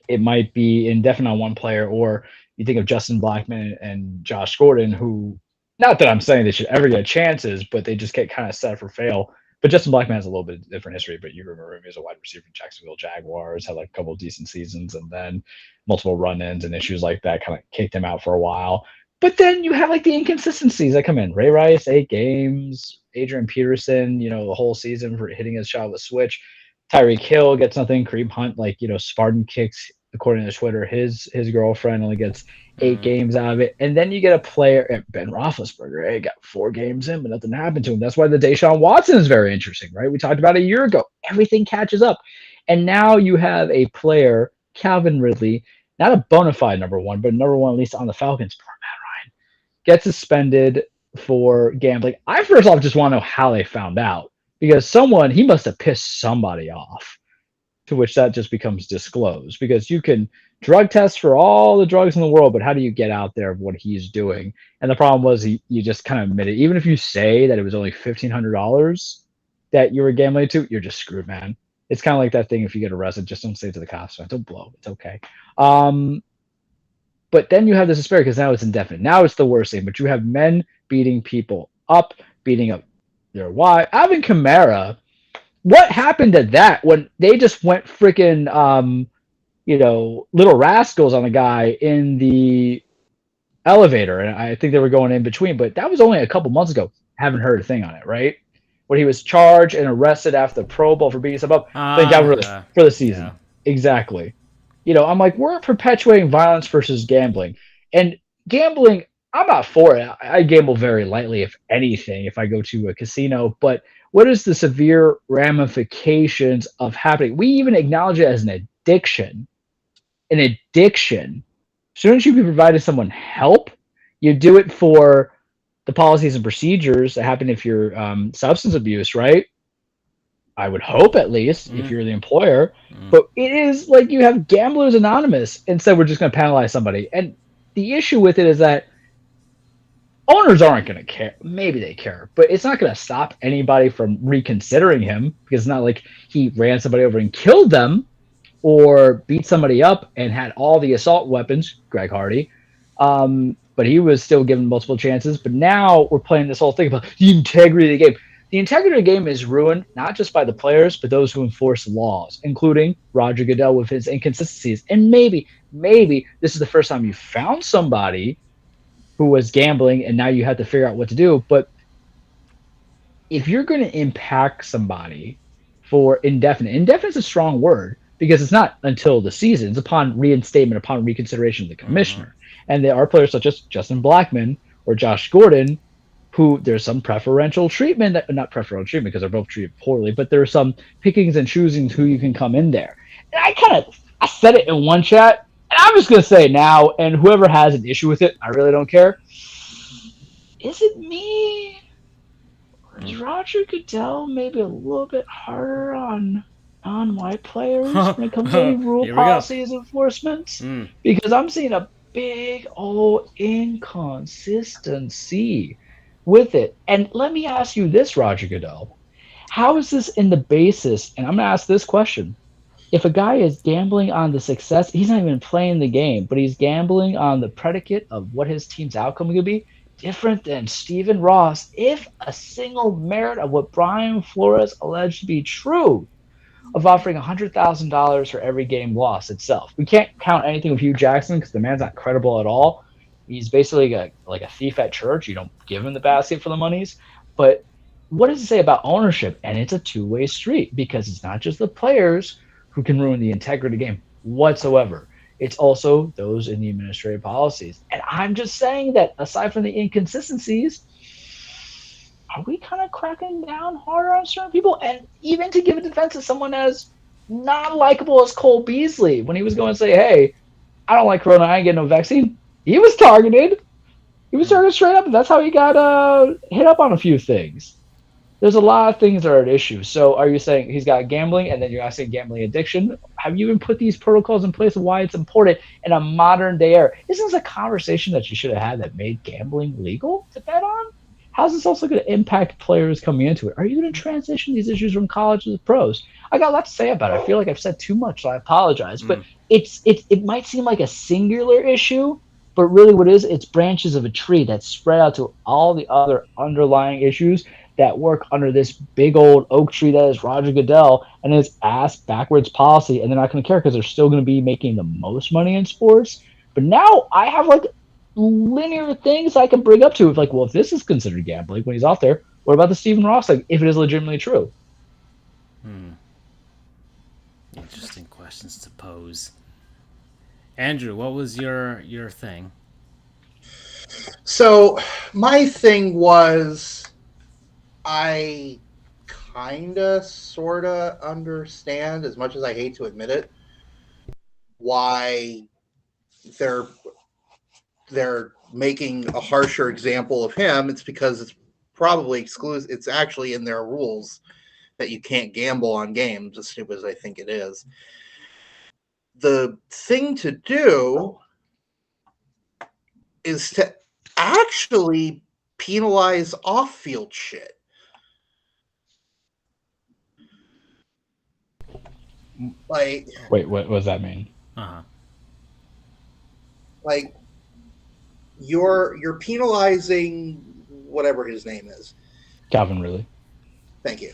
it might be indefinite on one player, or you think of Justin Blackman and Josh Gordon, who, not that I'm saying they should ever get chances, but they just get kind of set up for fail But Justin Blackman has a little bit different history. But you remember him as a wide receiver in Jacksonville Jaguars, had like a couple of decent seasons, and then multiple run-ins and issues like that kind of kicked him out for a while. But then you have like the inconsistencies that come in. Ray Rice, 8 games. Adrian Peterson, the whole season for hitting his shot with switch. Tyreek Hill gets nothing. Kareem Hunt, Spartan kicks, according to Twitter, his girlfriend only gets 8 games out of it. And then you get a player, Ben Roethlisberger, got 4 games in, but nothing happened to him. That's why the Deshaun Watson is very interesting, right? We talked about it a year ago. Everything catches up. And now you have a player, Calvin Ridley, not a bona fide number one, but number one at least on the Falcons. Poor Matt Ryan gets suspended for gambling. I first off just want to know how they found out, because he must have pissed somebody off, to which that just becomes disclosed, because you can drug test for all the drugs in the world, but how do you get out there of what he's doing? And the problem was you just kind of admit it. Even if you say that it was only $1,500 that you were gambling to, you're just screwed, man. It's kind of like that thing, if you get arrested, just don't say it to the cops, man. Don't blow. It's okay. But then you have this disparity, because now it's indefinite. Now it's the worst thing. But you have men beating people up, beating up their wife. Alvin Kamara, what happened to that when they just went freaking, little rascals on the guy in the elevator? And I think they were going in between, but that was only a couple months ago. Haven't heard a thing on it, right? When he was charged and arrested after the Pro Bowl for beating somebody up. Thank God for the season. Yeah. Exactly. I'm like, we're perpetuating violence versus gambling. And gambling, I'm not for it. I gamble very lightly, if anything, if I go to a casino. But what is the severe ramifications of happening? We even acknowledge it as an addiction. An addiction. Shouldn't you be providing someone help? You do it for the policies and procedures that happen if you're substance abuse, right? I would hope, at least, if you're the employer. But it is like you have Gamblers Anonymous. Instead, we're just going to penalize somebody. And the issue with it is that owners aren't going to care. Maybe they care, but it's not going to stop anybody from reconsidering him, because it's not like he ran somebody over and killed them or beat somebody up and had all the assault weapons, Greg Hardy. But he was still given multiple chances. But now we're playing this whole thing about the integrity of the game. The integrity of the game is ruined not just by the players, but those who enforce laws, including Roger Goodell with his inconsistencies. And maybe this is the first time you found somebody who was gambling, and now you have to figure out what to do. But if you're going to impact somebody for indefinite is a strong word, because it's not until the season. It's upon reinstatement, upon reconsideration of the commissioner. And there are players such as Justin Blackman or Josh Gordon, who there's some preferential treatment, not preferential treatment because they're both treated poorly, but there's some pickings and choosings who you can come in there. And I said it in one chat, and I'm just going to say it now, and whoever has an issue with it, I really don't care. Is it me? Or is Roger Goodell maybe a little bit harder on non-white players when it comes to any rule policies enforcement? Because I'm seeing a big old inconsistency with it. And let me ask you this, Roger Goodell. How is this in the basis? And I'm going to ask this question. If a guy is gambling on the success, he's not even playing the game, but he's gambling on the predicate of what his team's outcome could be, different than Stephen Ross, if a single merit of what Brian Flores alleged to be true, of offering $100,000 for every game lost itself. We can't count anything with Hugh Jackson because the man's not credible at all. He's basically like a thief at church. You don't give him the basket for the monies. But what does it say about ownership? And it's a two-way street, because it's not just the players who can ruin the integrity of the game whatsoever. It's also those in the administrative policies. And I'm just saying that aside from the inconsistencies, are we kind of cracking down harder on certain people? And even to give a defense to someone as non-likable as Cole Beasley, when he was going to say, hey, I don't like Corona, I ain't getting no vaccine, he was targeted. He was targeted straight up, and that's how he got hit up on a few things. There's a lot of things that are at issue. So are you saying he's got gambling, and then you're asking gambling addiction? Have you even put these protocols in place of why it's important in a modern day era? Isn't this a conversation that you should have had that made gambling legal to bet on? How's this also going to impact players coming into it? Are you going to transition these issues from college to the pros? I got a lot to say about it. I feel like I've said too much, so I apologize. But it might seem like a singular issue, but really what it is, it's branches of a tree that spread out to all the other underlying issues that work under this big old oak tree that is Roger Goodell and his ass backwards policy, and they're not going to care because they're still going to be making the most money in sports. But now I have like linear things I can bring up to it. Like, well, if this is considered gambling when he's out there, what about the Stephen Ross? Like, if it is legitimately true. Interesting questions to pose. Andrew, what was your thing? So my thing was, I kinda sorta understand, as much as I hate to admit it, why they're making a harsher example of him. It's because it's probably exclusive. It's actually in their rules that you can't gamble on games, as stupid as I think it is. The thing to do is to actually penalize off-field shit. Like, wait, what does that mean? Like, you're penalizing whatever his name is. Calvin Ridley. Thank you.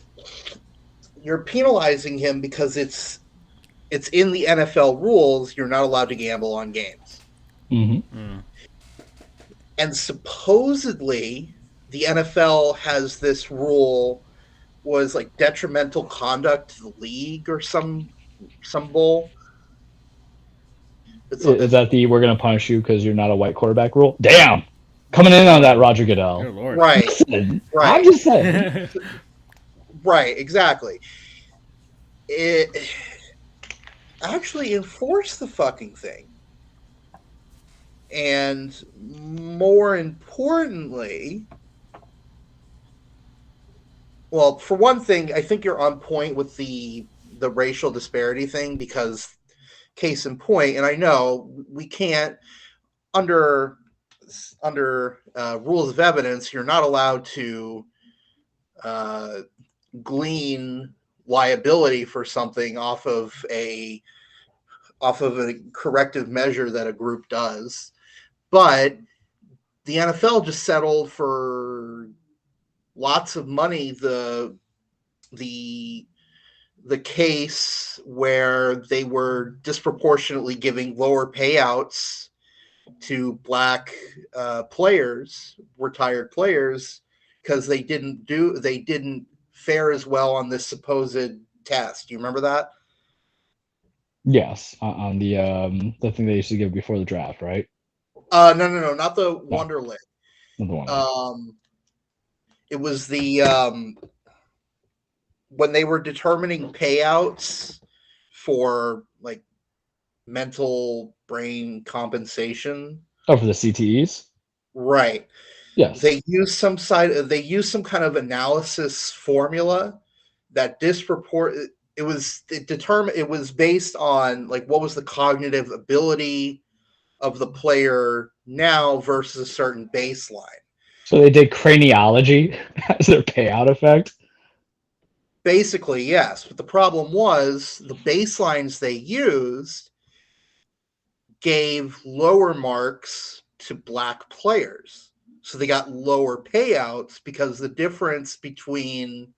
You're penalizing him because it's in the NFL rules. You're not allowed to gamble on games. And supposedly the NFL has this rule, was like detrimental conduct to the league or some bull. Is that the we're going to punish you because you're not a white quarterback rule? Damn! Coming in on that, Roger Goodell. Good Lord. Right. Listen, Right. I'm just saying. Right, exactly. It actually enforce the fucking thing. And more importantly, well, for one thing, I think you're on point with the racial disparity thing, because case in point, and I know we can't, under rules of evidence, you're not allowed to glean liability for something off of a corrective measure that a group does. But the NFL just settled for lots of money the case where they were disproportionately giving lower payouts to black players, retired players, because they didn't fare as well on this supposed test. Do you remember that? Yes, on the thing they used to give before the draft, right? No, not the Wonderlic. Not the one. It was the when they were determining payouts for like mental brain compensation. Oh, for the CTEs? Right. Yes. They used some kind of analysis formula that it was based on like what was the cognitive ability of the player now versus a certain baseline. So they did craniology as their payout effect? Basically, yes. But the problem was the baselines they used gave lower marks to black players. So they got lower payouts because the difference between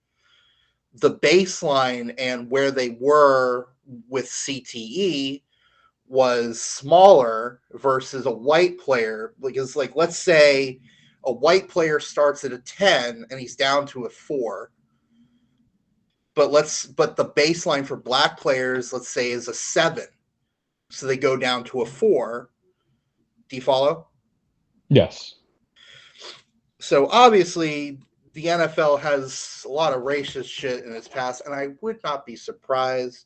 the baseline and where they were with CTE was smaller versus a white player. Because, like, let's say a white player starts at a 10 and he's down to a 4. But the baseline for black players, let's say, is a 7. So they go down to a 4. Do you follow? Yes. So obviously the NFL has a lot of racist shit in its past, and I would not be surprised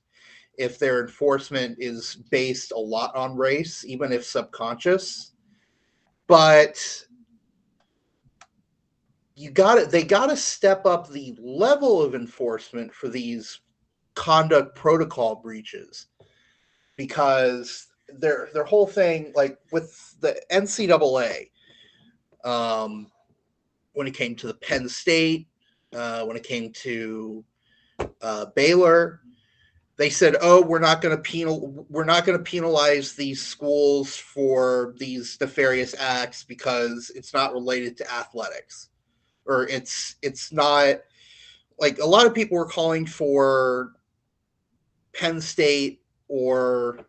if their enforcement is based a lot on race, even if subconscious. But they gotta step up the level of enforcement for these conduct protocol breaches, because their whole thing, like with the NCAA, when it came to the Penn State, when it came to Baylor, they said, "Oh, we're not going to penalize these schools for these nefarious acts because it's not related to athletics or it's not like a lot of people were calling for Penn State or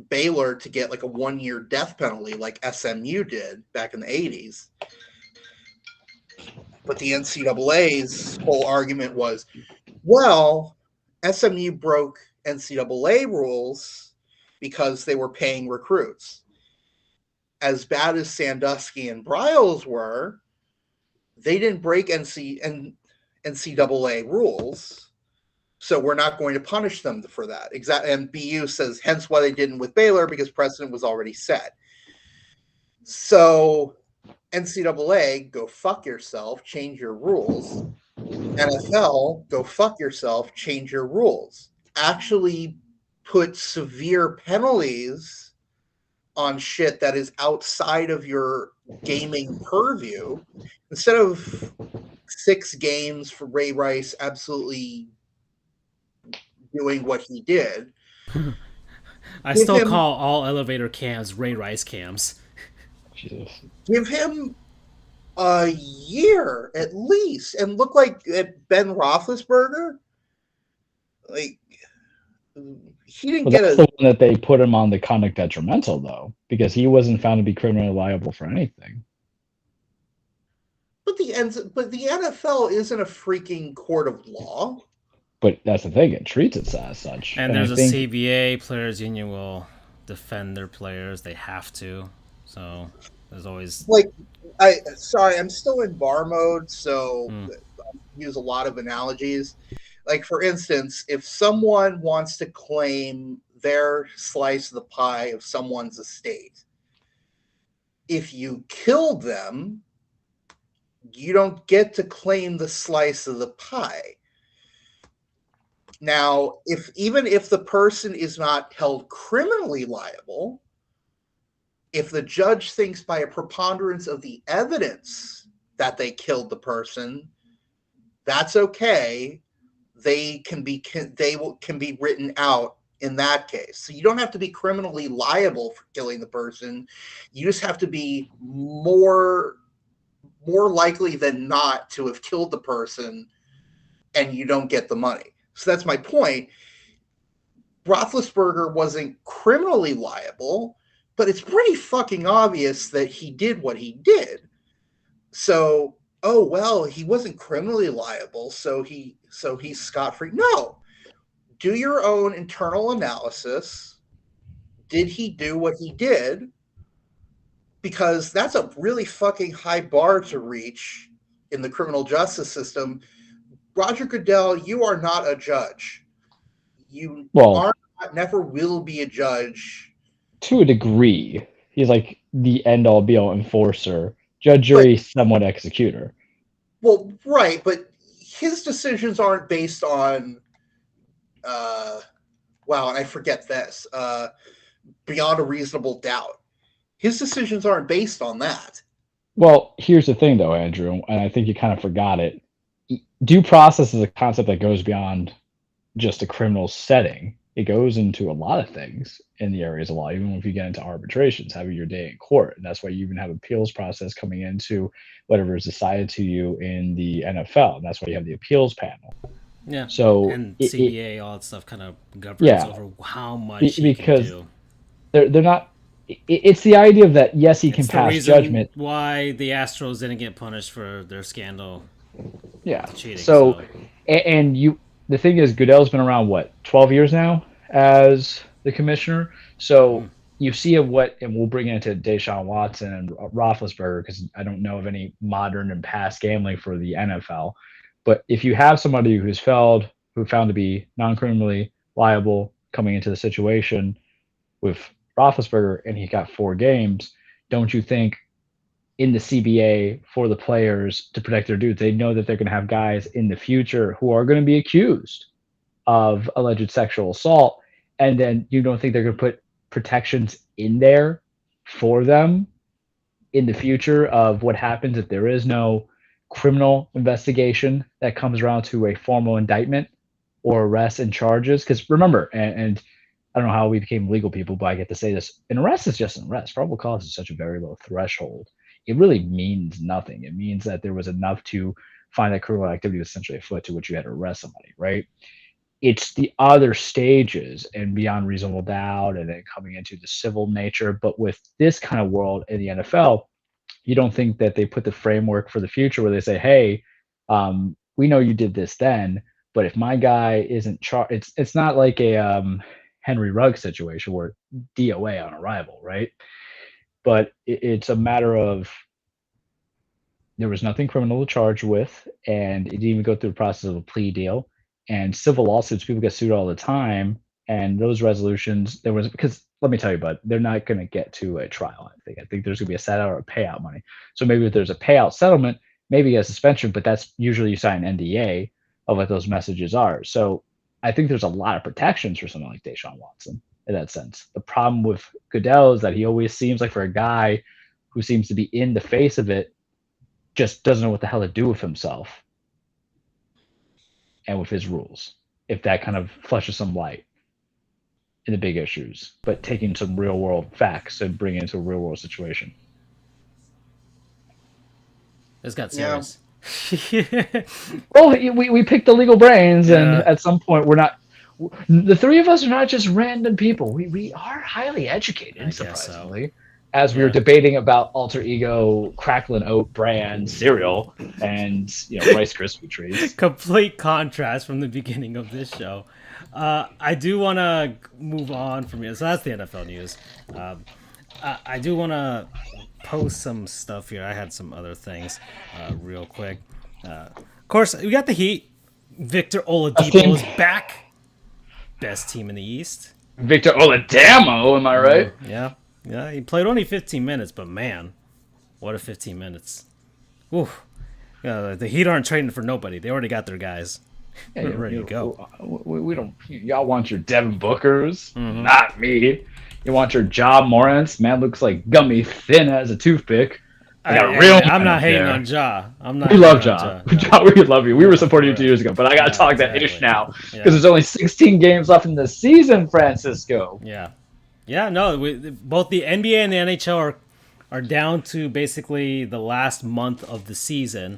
Baylor to get like a 1-year death penalty like SMU did back in the 80s. But the NCAA's whole argument was, well, SMU broke NCAA rules because they were paying recruits. As bad as Sandusky and Bryles were, they didn't break NCAA rules, so we're not going to punish them for that. Exactly. And BU says, hence why they didn't with Baylor, because precedent was already set. So NCAA, go fuck yourself, change your rules. NFL, go fuck yourself, change your rules. Actually put severe penalties on shit that is outside of your gaming purview. Instead of 6 games for Ray Rice absolutely doing what he did. I still call all elevator cams Ray Rice cams. Jesus. Give him a year at least, and look like Ben Roethlisberger. Like he didn't get that's the one that they put him on the conduct detrimental though, because he wasn't found to be criminally liable for anything. But the NFL isn't a freaking court of law. But that's the thing; it treats it as such. And there's a CBA. Players Union will defend their players; they have to. So there's always like, I'm still in bar mode, so I use a lot of analogies. Like, for instance, if someone wants to claim their slice of the pie of someone's estate, if you killed them, you don't get to claim the slice of the pie. Now, even if the person is not held criminally liable, if the judge thinks by a preponderance of the evidence that they killed the person, that's okay. They can be written out in that case. So you don't have to be criminally liable for killing the person. You just have to be more likely than not to have killed the person, and you don't get the money. So that's my point. Roethlisberger wasn't criminally liable, but it's pretty fucking obvious that he did what he did. So, oh well, he wasn't criminally liable, so he's scot-free. No. Do your own internal analysis. Did he do what he did? Because that's a really fucking high bar to reach in the criminal justice system. Roger Goodell, you are not a judge. You never will be a judge. To a degree, he's like the end-all, be-all enforcer, judge, jury, somewhat executor. Well, right, but his decisions aren't based on, and I forget this, beyond a reasonable doubt. His decisions aren't based on that. Well, here's the thing, though, Andrew, and I think you kind of forgot it. Due process is a concept that goes beyond just a criminal setting. It goes into a lot of things in the areas of law, even if you get into arbitrations, having your day in court. And that's why you even have appeals process coming into whatever is decided to you in the NFL. And that's why you have the appeals panel. Yeah. So and CBA, all that stuff kind of governs over how much he can do. They're not. It's the idea of that. Yes, he can pass judgment. Why the Astros didn't get punished for their scandal? Yeah. Cheating. So, and the thing is, Goodell's been around, 12 years now as the commissioner? So you see and we'll bring into Deshaun Watson and Roethlisberger, because I don't know of any modern and past gambling for the NFL. But if you have somebody who's found to be non-criminally liable coming into the situation with Roethlisberger, and he got 4 games, don't you think in the CBA for the players to protect their dudes, they know that they're going to have guys in the future who are going to be accused of alleged sexual assault, and then you don't think they're going to put protections in there for them in the future of what happens if there is no criminal investigation that comes around to a formal indictment or arrest and charges? Because remember, and I don't know how we became legal people, but I get to say this, an arrest is just an arrest. Probable cause is such a very low threshold it really means nothing. It means that there was enough to find that criminal activity was essentially afoot to which you had to arrest somebody, right? It's the other stages and beyond reasonable doubt and then coming into the civil nature. But with this kind of world in the NFL, you don't think that they put the framework for the future where they say, hey, we know you did this then, but if my guy isn't charged, it's not like a Henry Ruggs situation where DOA on arrival, right? But it's a matter of there was nothing criminal to charge with, and it didn't even go through the process of a plea deal. And civil lawsuits, people get sued all the time, and those resolutions, there was because let me tell you, bud, they're not going to get to a trial. I think there's going to be a set out or a payout money. So maybe if there's a payout settlement, maybe a suspension, but that's usually you sign an NDA of what those messages are. So I think there's a lot of protections for someone like Deshaun Watson in that sense. The problem with Goodell is that he always seems like for a guy who seems to be in the face of it, just doesn't know what the hell to do with himself and with his rules. If that kind of flushes some light in the big issues, but taking some real world facts and bringing it into a real world situation. This got serious. Well, we picked the legal brains, and at some point we're not. The three of us are not just random people. We are highly educated, surprisingly. As we were debating about alter ego crackling oat brand cereal and Rice Krispie treats. Complete contrast from the beginning of this show. I do want to move on from here. So that's the NFL news. I do want to post some stuff here. I had some other things real quick. Of course, we got the Heat. Victor Oladipo is back. Best team in the East. Victor Oladipo, am I right? Yeah. Yeah, he played only 15 minutes, but man, what a 15 minutes. Oof. The Heat aren't trading for nobody. They already got their guys. Yeah, ready to go. We don't. Y'all want your Devin Bookers, not me. You want your Ja Morants? Man looks like gummy thin as a toothpick. I'm not hating on Ja. We love Ja. Ja, we love you. We were supporting you 2 years ago, but I got to talk that ish now because there's only 16 games left in the season, Francisco. Yeah. Yeah, no, both the NBA and the NHL are down to basically the last month of the season,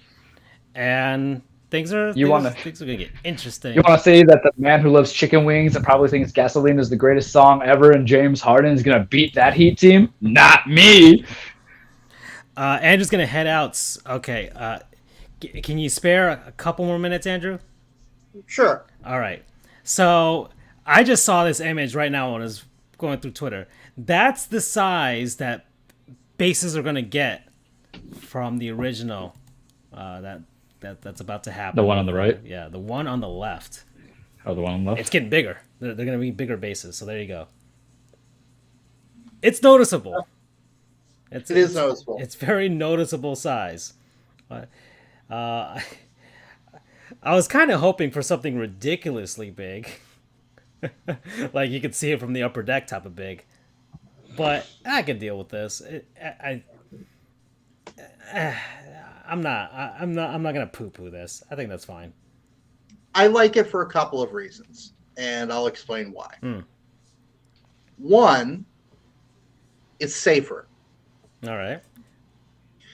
and things are going to get interesting. You want to say that the man who loves chicken wings and probably thinks Gasoline is the greatest song ever and James Harden is going to beat that Heat team? Not me! Andrew's going to head out. Okay, can you spare a couple more minutes, Andrew? Sure. All right. So I just saw this image right now when I was going through Twitter. That's the size that bases are going to get from the original that's about to happen. The one on the right? Yeah, the one on the left. Oh, the one on the left? It's getting bigger. They're going to be bigger bases, so there you go. It's noticeable. It is noticeable. It's very noticeable size. I was kind of hoping for something ridiculously big. Like you could see it from the upper deck type of big. But I can deal with this. I'm not gonna poo-poo this. I think that's fine. I like it for a couple of reasons, and I'll explain why. One, it's safer. All right.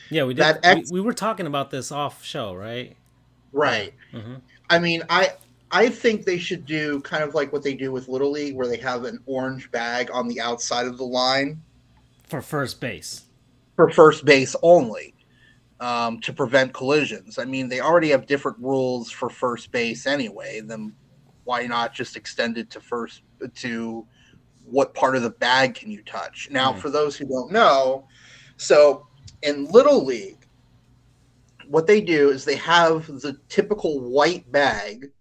Yeah, we did. We were talking about this off show, right? Right. Mm-hmm. I mean, I think they should do kind of like what they do with Little League, where they have an orange bag on the outside of the line for first base. For first base only, to prevent collisions. I mean, they already have different rules for first base anyway. Then why not just extend it to what part of the bag can you touch? Now, for those who don't know, so in Little League, what they do is they have the typical white bag,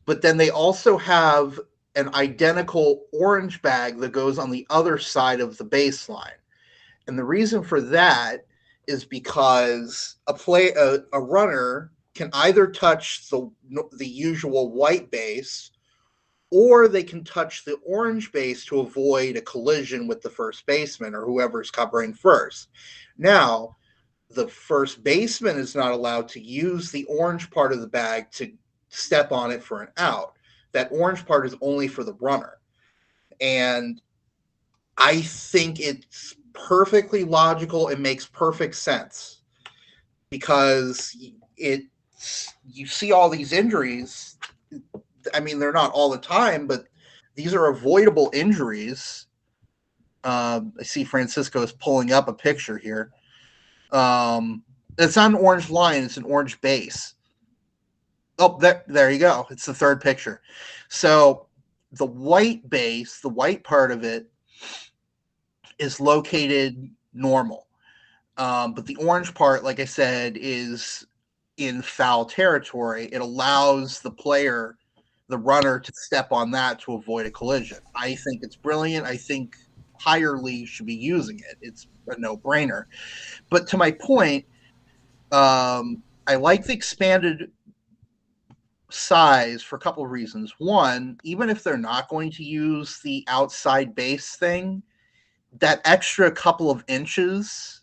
but then they also have an identical orange bag that goes on the other side of the baseline. And the reason for that is because a runner can either touch the usual white base, or they can touch the orange base to avoid a collision with the first baseman or whoever's covering first. Now, the first baseman is not allowed to use the orange part of the bag to step on it for an out. That orange part is only for the runner. And I think it's perfectly logical. It makes perfect sense because you see all these injuries. I mean, they're not all the time, but these are avoidable injuries. I see Francisco is pulling up a picture here. It's not an orange line; it's an orange base. Oh, there you go. It's the third picture. So the white base, the white part of it, is located normal. But the orange part, like I said, is in foul territory. It allows the player, the runner, to step on that to avoid a collision. I think it's brilliant. I think higher leagues should be using it. It's a no-brainer. But to my point, I like the expanded size for a couple of reasons. One, even if they're not going to use the outside base thing, that extra couple of inches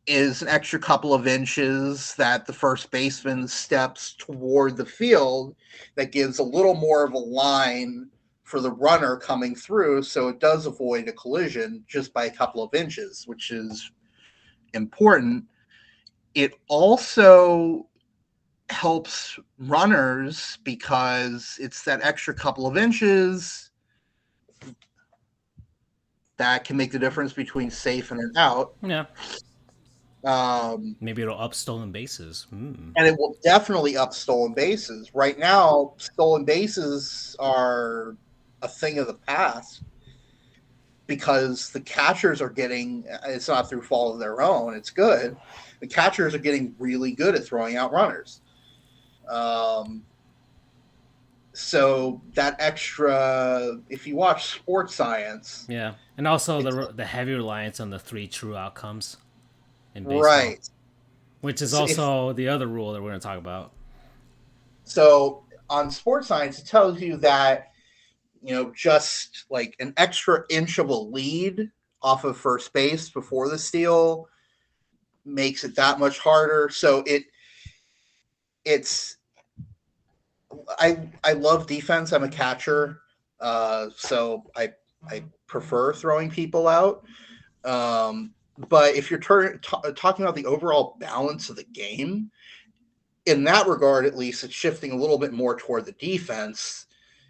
is an extra couple of inches that the first baseman steps toward the field that gives a little more of a line for the runner coming through, so it does avoid a collision just by a couple of inches, which is important. It also helps runners because it's that extra couple of inches that can make the difference between safe and an out. Yeah. Maybe it'll up stolen bases. And it will definitely up stolen bases. Right now, stolen bases are a thing of the past because the catchers are getting, it's not through fault of their own, it's good. The catchers are getting really good at throwing out runners. So that extra, if you watch Sports Science. Yeah. And also the heavy reliance on the 3 true outcomes in baseball. Right. Which is also the other rule that we're going to talk about. So on Sports Science, it tells you that, just like an extra inch of a lead off of first base before the steal makes it that much harder. So I love defense. I'm a catcher. So I prefer throwing people out. But if you're talking about the overall balance of the game, in that regard, at least, it's shifting a little bit more toward the defense.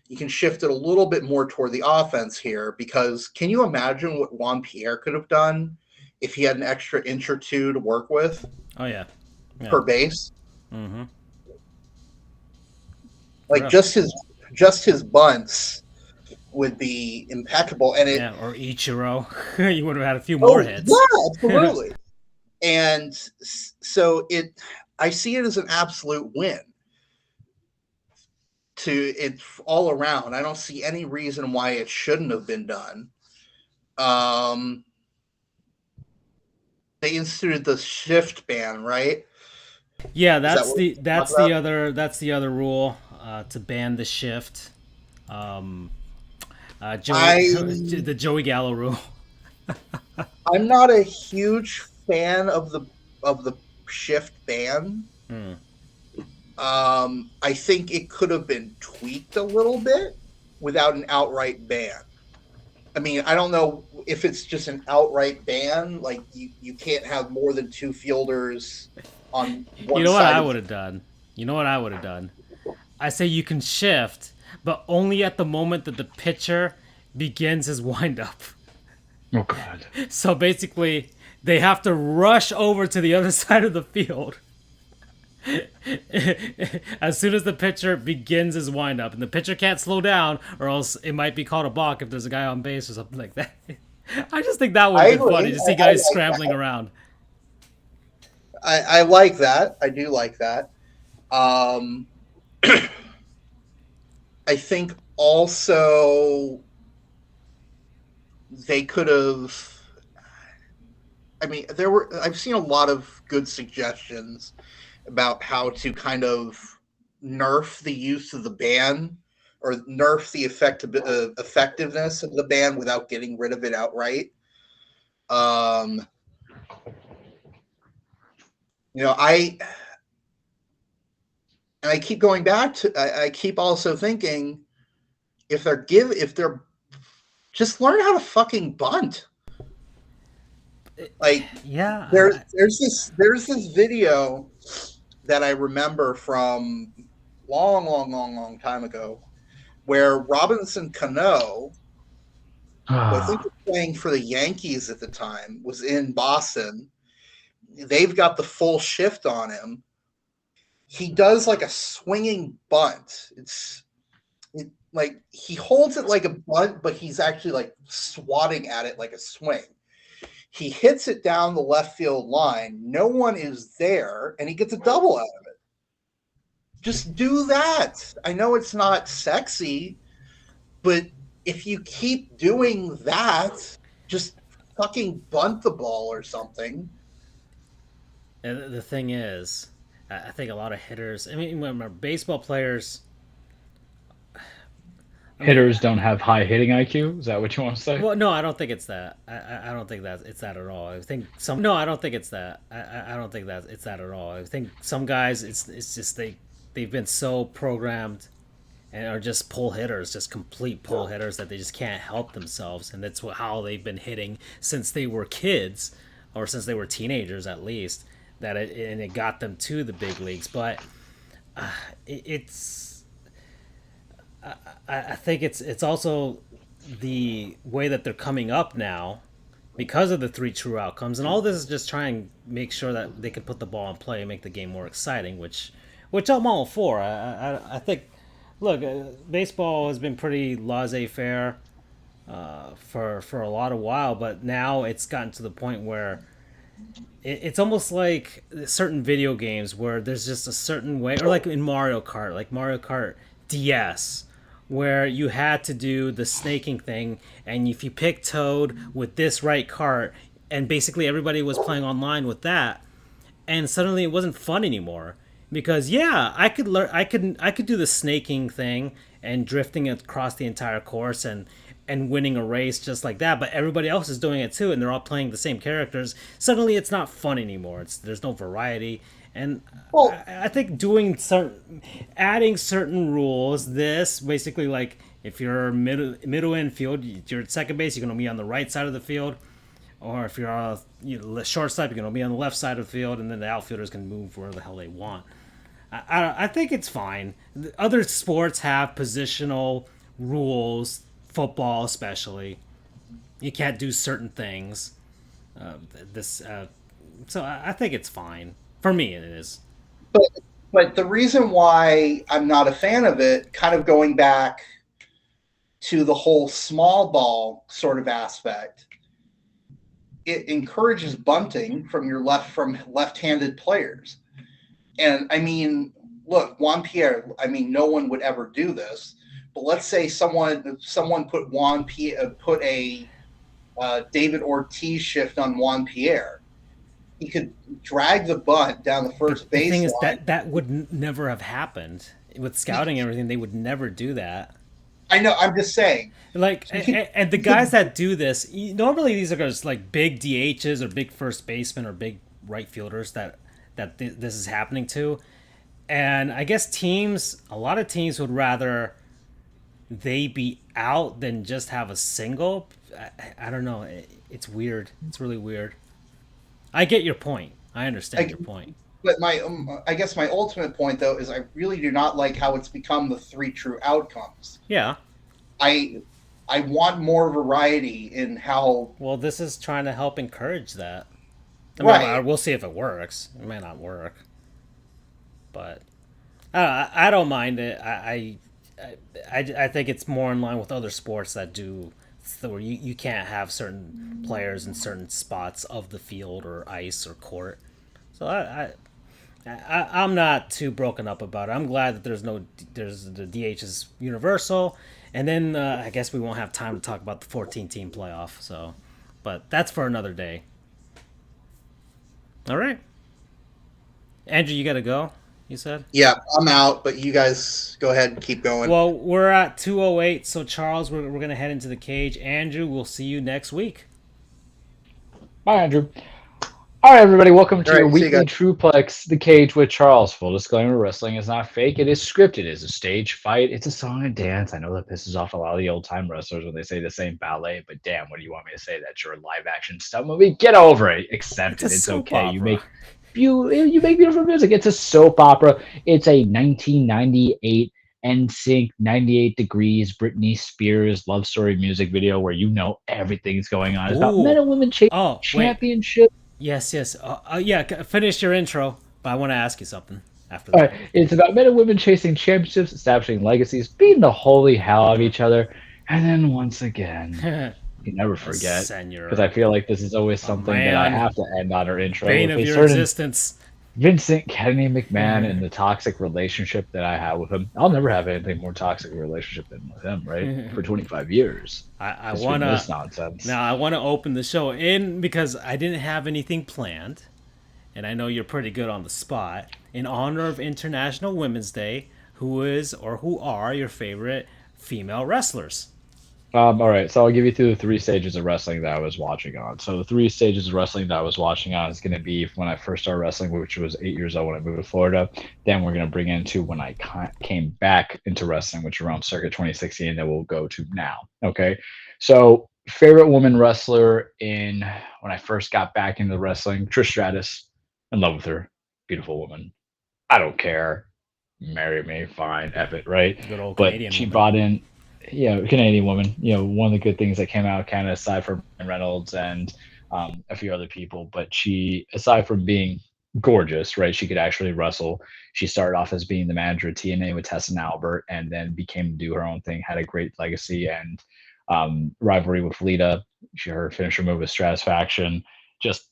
You can shift it a little bit more toward the offense here because can you imagine what Juan Pierre could have done if he had an extra inch or two to work with? Oh, yeah. Per base? Mm-hmm. Like just his bunts would be impeccable, and or Ichiro, you would have had a few more hits. Yeah, absolutely. And so I see it as an absolute win. It's all around. I don't see any reason why it shouldn't have been done. They instituted the shift ban, right? Yeah, that's the other rule to ban the shift. The Joey Gallo rule. I'm not a huge fan of the shift ban. I think it could have been tweaked a little bit without an outright ban. I mean, I don't know if it's just an outright ban, like you can't have more than 2 fielders on one side. You know what I would have done? I say you can shift, but only at the moment that the pitcher begins his windup. Oh, God. So basically, they have to rush over to the other side of the field as soon as the pitcher begins his windup. And the pitcher can't slow down, or else it might be called a balk if there's a guy on base or something like that. I just think that would be funny to see guys scrambling around. I like that. I do like that. I think also they could have. I mean, I've seen a lot of good suggestions about how to kind of nerf the use of the ban or nerf the effectiveness of the ban without getting rid of it outright. I keep going back to. I keep also thinking, if they're just learn how to fucking bunt. Like Yeah. there's this video that I remember from long time ago where Robinson Cano, who I think was playing for the Yankees at the time, was in Boston. They've got the full shift on him. He does like a swinging bunt. Like he holds it like a bunt, but he's actually like swatting at it like a swing. He hits it down the left field line. No one is there, and he gets a double out of it. Just do that. I know it's not sexy, but if you keep doing that, just fucking bunt the ball or something. And the thing is, I think a lot of hitters. I mean, remember, baseball players. Hitters don't have high hitting IQ. Is that what you want to say? Well, no, I don't think it's that. I don't think that it's that at all. I think some. No, I don't think it's that. I don't think that it's that at all. I think some guys, it's just they've been so programmed and are just pull hitters, just complete pull hitters that they just can't help themselves, and that's how they've been hitting since they were kids, or since they were teenagers at least. It got them to the big leagues, but it's. I think it's also the way that they're coming up now because of the three true outcomes, and all this is just trying to make sure that they can put the ball in play and make the game more exciting, which I'm all for. I think, look, baseball has been pretty laissez-faire for a lot of while, but now it's gotten to the point where it's almost like certain video games where there's just a certain way, or like in Mario Kart DS, where you had to do the snaking thing, and if you pick Toad with this right cart, and basically everybody was playing online with that, and suddenly it wasn't fun anymore. Because yeah, I could do the snaking thing and drifting across the entire course and winning a race just like that, but everybody else is doing it too, and they're all playing the same characters. Suddenly it's not fun anymore. There's no variety. And Well, I think adding certain rules. This basically, like, if you're middle infield, you're at second base, you're going to be on the right side of the field, or if you're shortstop, you're going to be on the left side of the field, and then the outfielders can move wherever the hell they want. I think it's fine. Other sports have positional rules, football especially. You can't do certain things. So I think it's fine. For me, it is. but the reason why I'm not a fan of it, kind of going back to the whole small ball sort of aspect, it encourages bunting from left-handed players. And I mean, look, Juan Pierre, I mean, no one would ever do this, but let's say someone put put a David Ortiz shift on Juan Pierre. He could drag the bunt down the first base. The thing is line. that would never have happened with scouting and everything. They would never do that. I know. I'm just saying. Like, and the guys that do this, normally these are just like big DHs or big first basemen or big right fielders that this is happening to. And I guess a lot of teams would rather they be out than just have a single. I don't know. It's weird. It's really weird. I get your point. I understand your point. But I guess my ultimate point, though, is I really do not like how it's become the three true outcomes. Yeah. I want more variety in how. Well, this is trying to help encourage that. Right. We'll see if it works. It may not work, but I don't mind it. I think it's more in line with other sports that do. Where you can't have certain players in certain spots of the field or ice or court. So I'm not too broken up about it. I'm glad that there's the DH is universal, and then I guess we won't have time to talk about the 14-team playoff. So, but that's for another day. All right, Andrew, you got to go. You said? Yeah, I'm out, but you guys go ahead and keep going. Well, we're at 2:08, so Charles, we're going to head into the cage. Andrew, we'll see you next week. Bye, Andrew. All right, everybody, welcome to All your right, see you weekly guys. TruePlex, The Cage with Charles. Full disclaimer, wrestling is not fake. It is scripted. It is a stage fight. It's a song and dance. I know that pisses off a lot of the old-time wrestlers when they say the same ballet, but damn, what do you want me to say? That's your live-action stunt movie? Get over it. Accept It's a it. It's soap okay. You opera. make you make beautiful music. It's a soap opera. It's a 1998 NSYNC 98 Degrees Britney Spears love story music video where you know everything's going on. It's about men Ooh. and women chasing Oh, wait. championship. Yes, yes. Yeah, finish your intro, but I want to ask you something after All right, that. it's about men and women chasing championships, establishing legacies, beating the holy hell out of each other, and then once again, you never forget, because I Senor. feel like this is always A something that I man. have to end on our intro Bane with of a your certain existence. Vincent Kennedy McMahon and the toxic relationship that I have with him. I'll never have anything more toxic relationship than with him, right? For 25 years. I It's been wanna this nonsense. now I wanna open the show in because I didn't have anything planned, and I know you're pretty good on the spot. In honor of International Women's Day, who is or who are your favorite female wrestlers? All right, so I'll give you through the three stages of wrestling that I was watching on. So the three stages of wrestling that I was watching on is going to be when I first started wrestling, which was 8 years old when I moved to Florida. Then we're going to bring into when I came back into wrestling, which around circa 2016. That we'll go to now. Okay, so favorite woman wrestler in when I first got back into wrestling, Trish Stratus. In love with her, beautiful woman. I don't care. Marry me, fine, F it, right? Good old But Canadian she woman. brought in, Canadian woman. One of the good things that came out of Canada, aside from Ryan Reynolds and a few other people, but she, aside from being gorgeous, right? She could actually wrestle. She started off as being the manager of TNA with Tess and Albert, and then became to do her own thing. Had a great legacy and rivalry with Lita. Her finisher move was Stratisfaction. Just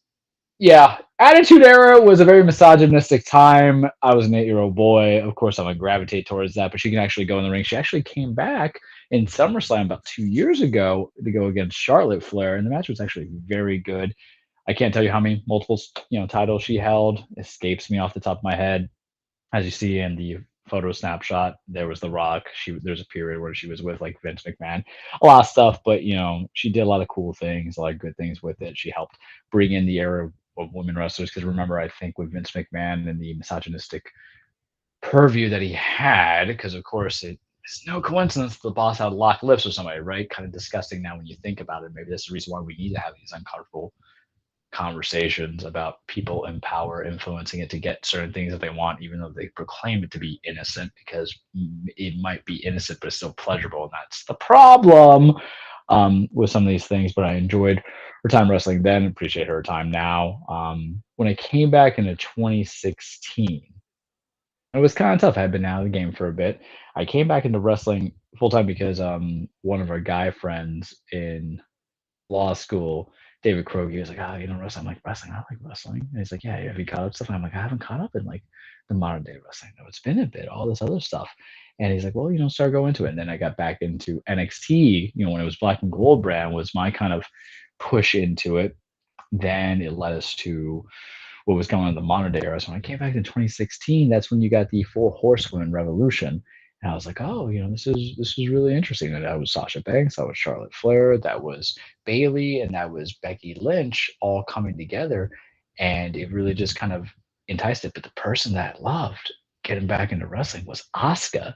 yeah, Attitude Era was a very misogynistic time. I was an 8-year-old boy. Of course, I'm gonna gravitate towards that. But she can actually go in the ring. She actually came back in SummerSlam about 2 years ago to go against Charlotte Flair, and the match was actually very good. I can't tell you how many multiple titles she held. Escapes me off the top of my head. As you see in the photo snapshot, there was The Rock. There's a period where she was with like Vince McMahon, a lot of stuff, but she did a lot of cool things, a lot of good things with it. She helped bring in the era of women wrestlers because remember, I think with Vince McMahon and the misogynistic purview that he had, because of course it's no coincidence the boss had locked lips with somebody, right? Kind of disgusting now when you think about it. Maybe that's the reason why we need to have these uncomfortable conversations about people in power influencing it to get certain things that they want, even though they proclaim it to be innocent, because it might be innocent, but it's still pleasurable. And that's the problem with some of these things. But I enjoyed her time wrestling then, appreciate her time now. When I came back into 2016, it was kind of tough. I had been out of the game for a bit. I came back into wrestling full time because one of our guy friends in law school, David Krogi was like, "Oh, you know wrestling?" I'm like, "Wrestling? I like wrestling." And he's like, "Yeah, have you caught up stuff?" And I'm like, "I haven't caught up in like the modern day wrestling. No, it's been a bit, all this other stuff." And he's like, "Well, start going into it." And then I got back into NXT. When it was Black and Gold brand was my kind of push into it. Then it led us to what was going on in the modern day era. So when I came back in 2016, that's when you got the Four Horsewomen Revolution. And I was like, oh, this is really interesting. And that was Sasha Banks, that was Charlotte Flair, that was Bailey, and that was Becky Lynch all coming together. And it really just kind of enticed it. But the person that I loved getting back into wrestling was Asuka,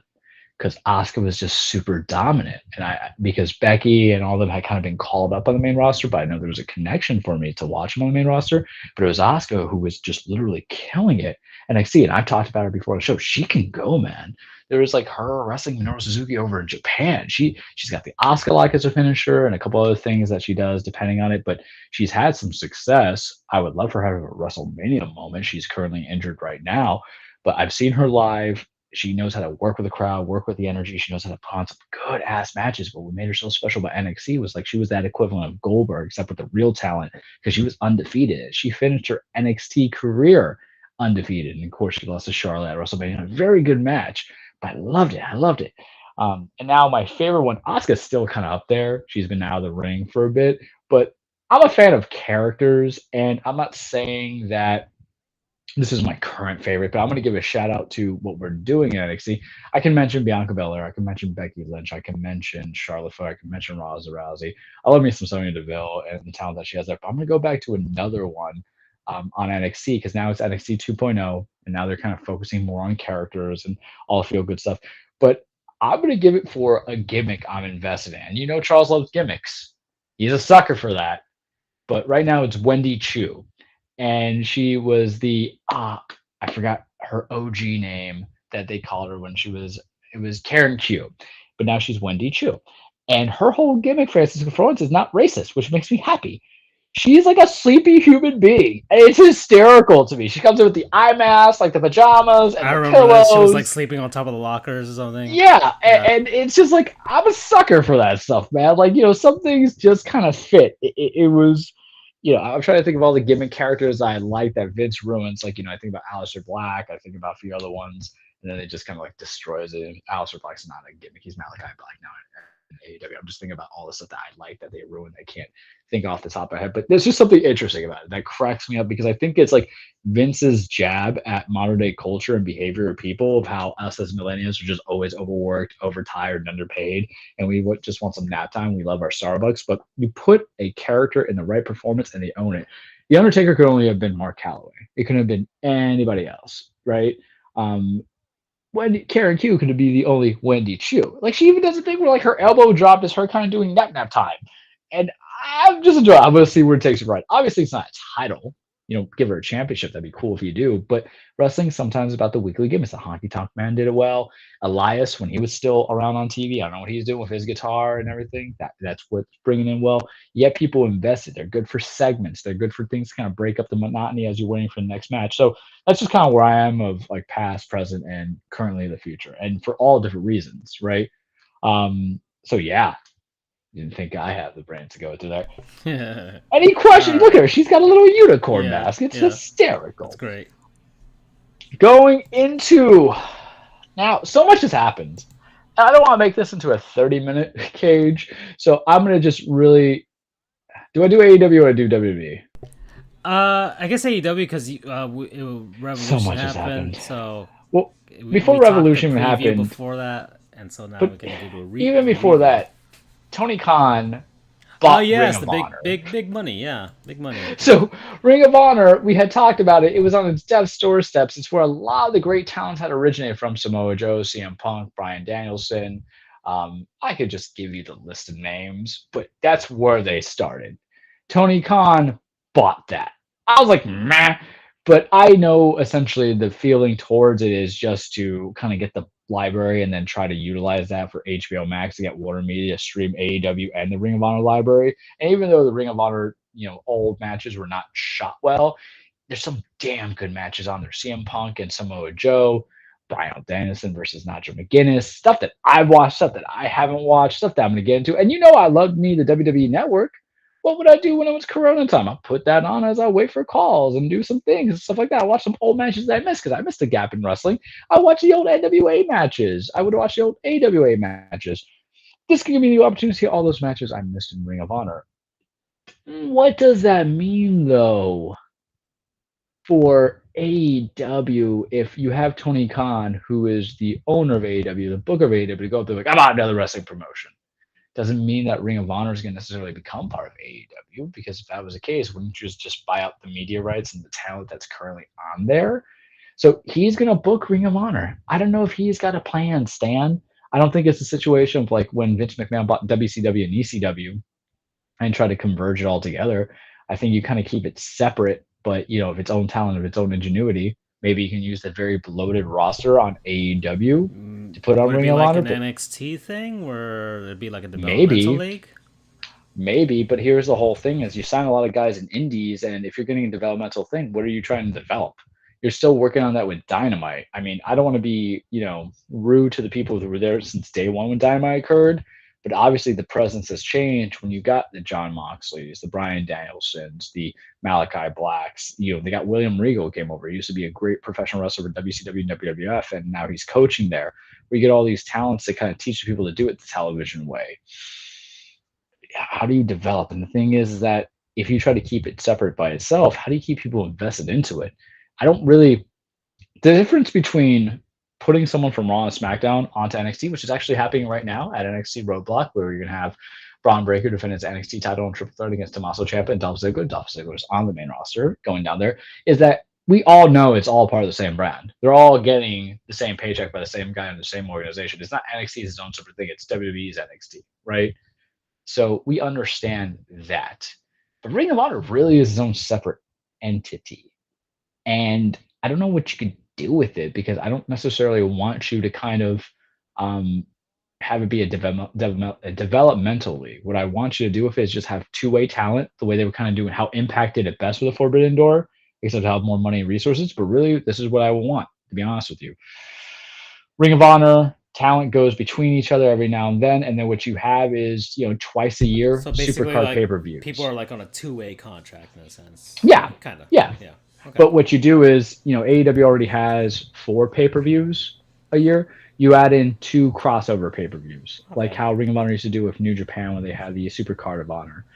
because Asuka was just super dominant. And because Becky and all of them had kind of been called up on the main roster, but I know there was a connection for me to watch them on the main roster. But it was Asuka who was just literally killing it. And I see, and I've talked about her before on the show. She can go, man. There was like her wrestling Minoru Suzuki over in Japan. She's got the Asuka like as a finisher and a couple other things that she does depending on it. But she's had some success. I would love for her to have a WrestleMania moment. She's currently injured right now, but I've seen her live. She knows how to work with the crowd, work with the energy. She knows how to put on some good ass matches. But what made her so special about NXT was like she was that equivalent of Goldberg, except with the real talent, because she was undefeated. She finished her NXT career undefeated. And of course, she lost to Charlotte at WrestleMania. A very good match, but I loved it. I loved it. And now my favorite one, Asuka's still kind of up there. She's been out of the ring for a bit, but I'm a fan of characters, and I'm not saying that this is my current favorite, but I'm going to give a shout out to what we're doing in NXT. I can mention Bianca Belair. I can mention Becky Lynch. I can mention Charlotte Flair. I can mention Ronda Rousey. I love me some Sonya Deville and the talent that she has there. But I'm going to go back to another one on NXT, because now it's NXT 2.0, and now they're kind of focusing more on characters and all the feel good stuff. But I'm gonna give it for a gimmick I'm invested in. And you know Charles loves gimmicks. He's a sucker for that. But right now it's Wendy Chu, and she was the I forgot her OG name that they called her when she was it was Karen Q, but now she's Wendy Chu, and her whole gimmick, Francisco Florence, is not racist, which makes me happy. She's like a sleepy human being. And it's hysterical to me. She comes in with the eye mask, like the pajamas and I the remember that she was like pillows. sleeping on top of the lockers or something. Yeah, Yeah. and it's just like I'm a sucker for that stuff, man. Like some things just kind of fit. It was, I'm trying to think of all the gimmick characters I like that Vince ruins. Like I think about Aleister Black, I think about a few other ones, and then it just kind of like destroys it. Aleister Black's not a gimmick; he's Malachi Black now in AEW. I'm just thinking about all the stuff that I like that they ruined. I can't think off the top of my head, but there's just something interesting about it that cracks me up because I think it's like Vince's jab at modern day culture and behavior of people, of how us as millennials are just always overworked, overtired, and underpaid, and we just want some nap time. We love our Starbucks, but you put a character in the right performance and they own it. The Undertaker could only have been Mark Calloway. It couldn't have been anybody else, right? Um, Karen Q could be the only Wendy Chu. Like she even does a thing where like her elbow drop is her kind of doing nap time, and I'm just enjoying. I'm gonna see where it takes her. Right. Obviously, it's not a title. Give her a championship. That'd be cool if you do. But wrestling sometimes about the weekly gimmicks. The Honky Tonk Man did it well. Elias, when he was still around on TV, I don't know what he's doing with his guitar and everything. That's what's bringing in well. Yet people invested. They're good for segments. They're good for things to kind of break up the monotony as you're waiting for the next match. So that's just kind of where I am of like past, present, and currently the future, and for all different reasons, right? So yeah, didn't think I have the brain to go through there. Any questions? Look at her; she's got a little unicorn mask. It's hysterical. That's great. Going into now, so much has happened. I don't want to make this into a 30-minute cage, so I'm gonna just really. Do I do AEW or I do WWE? I guess AEW because Revolution So much has happened. So well, before Revolution happened, before that, and so now but we can do a even before that, Tony Khan bought Ring of Honor. big money, yeah, big money. So Ring of Honor, we had talked about it. It was on its dev's doorsteps. It's where a lot of the great talents had originated from: Samoa Joe, CM Punk, Bryan Danielson. I could just give you the list of names, but that's where they started. Tony Khan bought that. I was like, meh. But I know essentially the feeling towards it is just to kind of get the library and then try to utilize that for HBO Max to get Warner Media stream AEW and the Ring of Honor library. And even though the Ring of Honor, old matches were not shot well, there's some damn good matches on there. CM Punk and Samoa Joe, Bryan Danielson versus Nigel McGuinness, stuff that I've watched, stuff that I haven't watched, stuff that I'm going to get into. And I love me the WWE Network. What would I do when it was Corona time? I'll put that on as I wait for calls and do some things and stuff like that. I watch some old matches that I missed because I missed a gap in wrestling. I watch the old NWA matches. I would watch the old AWA matches. This can give me the opportunity to see all those matches I missed in Ring of Honor. What does that mean, though, for AEW if you have Tony Khan, who is the owner of AEW, the booker of AEW, to go up there like, I'm on another wrestling promotion? Doesn't mean that Ring of Honor is going to necessarily become part of AEW, because if that was the case, wouldn't you just buy out the media rights and the talent that's currently on there? So he's going to book Ring of Honor. I don't know if he's got a plan, Stan. I don't think it's a situation of like when Vince McMahon bought WCW and ECW and tried to converge it all together. I think you kind of keep it separate, but of its own talent, of its own ingenuity. Maybe you can use that very bloated roster on AEW to put on Ring of Honor. Would it be like an NXT thing where it'd be like a developmental league? Maybe, but here's the whole thing: is you sign a lot of guys in indies, and if you're getting a developmental thing, what are you trying to develop? You're still working on that with Dynamite. I mean, I don't want to be, rude to the people who were there since day one when Dynamite occurred, but obviously the presence has changed when you got the Jon Moxleys, the Bryan Danielsons, the Malachi Blacks. They got William Regal came over. He used to be a great professional wrestler for WCW and WWF, and now he's coaching there. We get all these talents that kind of teach people to do it the television way. How do you develop? And the thing is that if you try to keep it separate by itself, how do you keep people invested into it? The difference between putting someone from Raw and SmackDown onto NXT, which is actually happening right now at NXT Roadblock, where you're going to have Braun Breaker defended his NXT title in triple threat against Tommaso Ciampa and Dolph Ziggler. Dolph Ziggler is on the main roster going down there. Is that we all know it's all part of the same brand. They're all getting the same paycheck by the same guy in the same organization. It's not NXT is its own separate thing. It's WWE's NXT, right? So we understand that. But Ring of Honor really is its own separate entity. And I don't know what you could do with it because I don't necessarily want you to kind of have it be a developmental league. What I want you to do with it is just have two-way talent, the way they were kind of doing, how Impact did it best with the Forbidden Door, except to have more money and resources. But really, this is what I want, to be honest with you. Ring of Honor talent goes between each other every now and then what you have is twice a year So basically, Supercard like, pay-per-views. people are like on a two-way contract in a sense. Yeah, kind of. yeah. Okay. But what you do is, AEW already has 4 pay-per-views a year. You add in 2 crossover pay-per-views, like how Ring of Honor used to do with New Japan when they had the Supercard of Honor.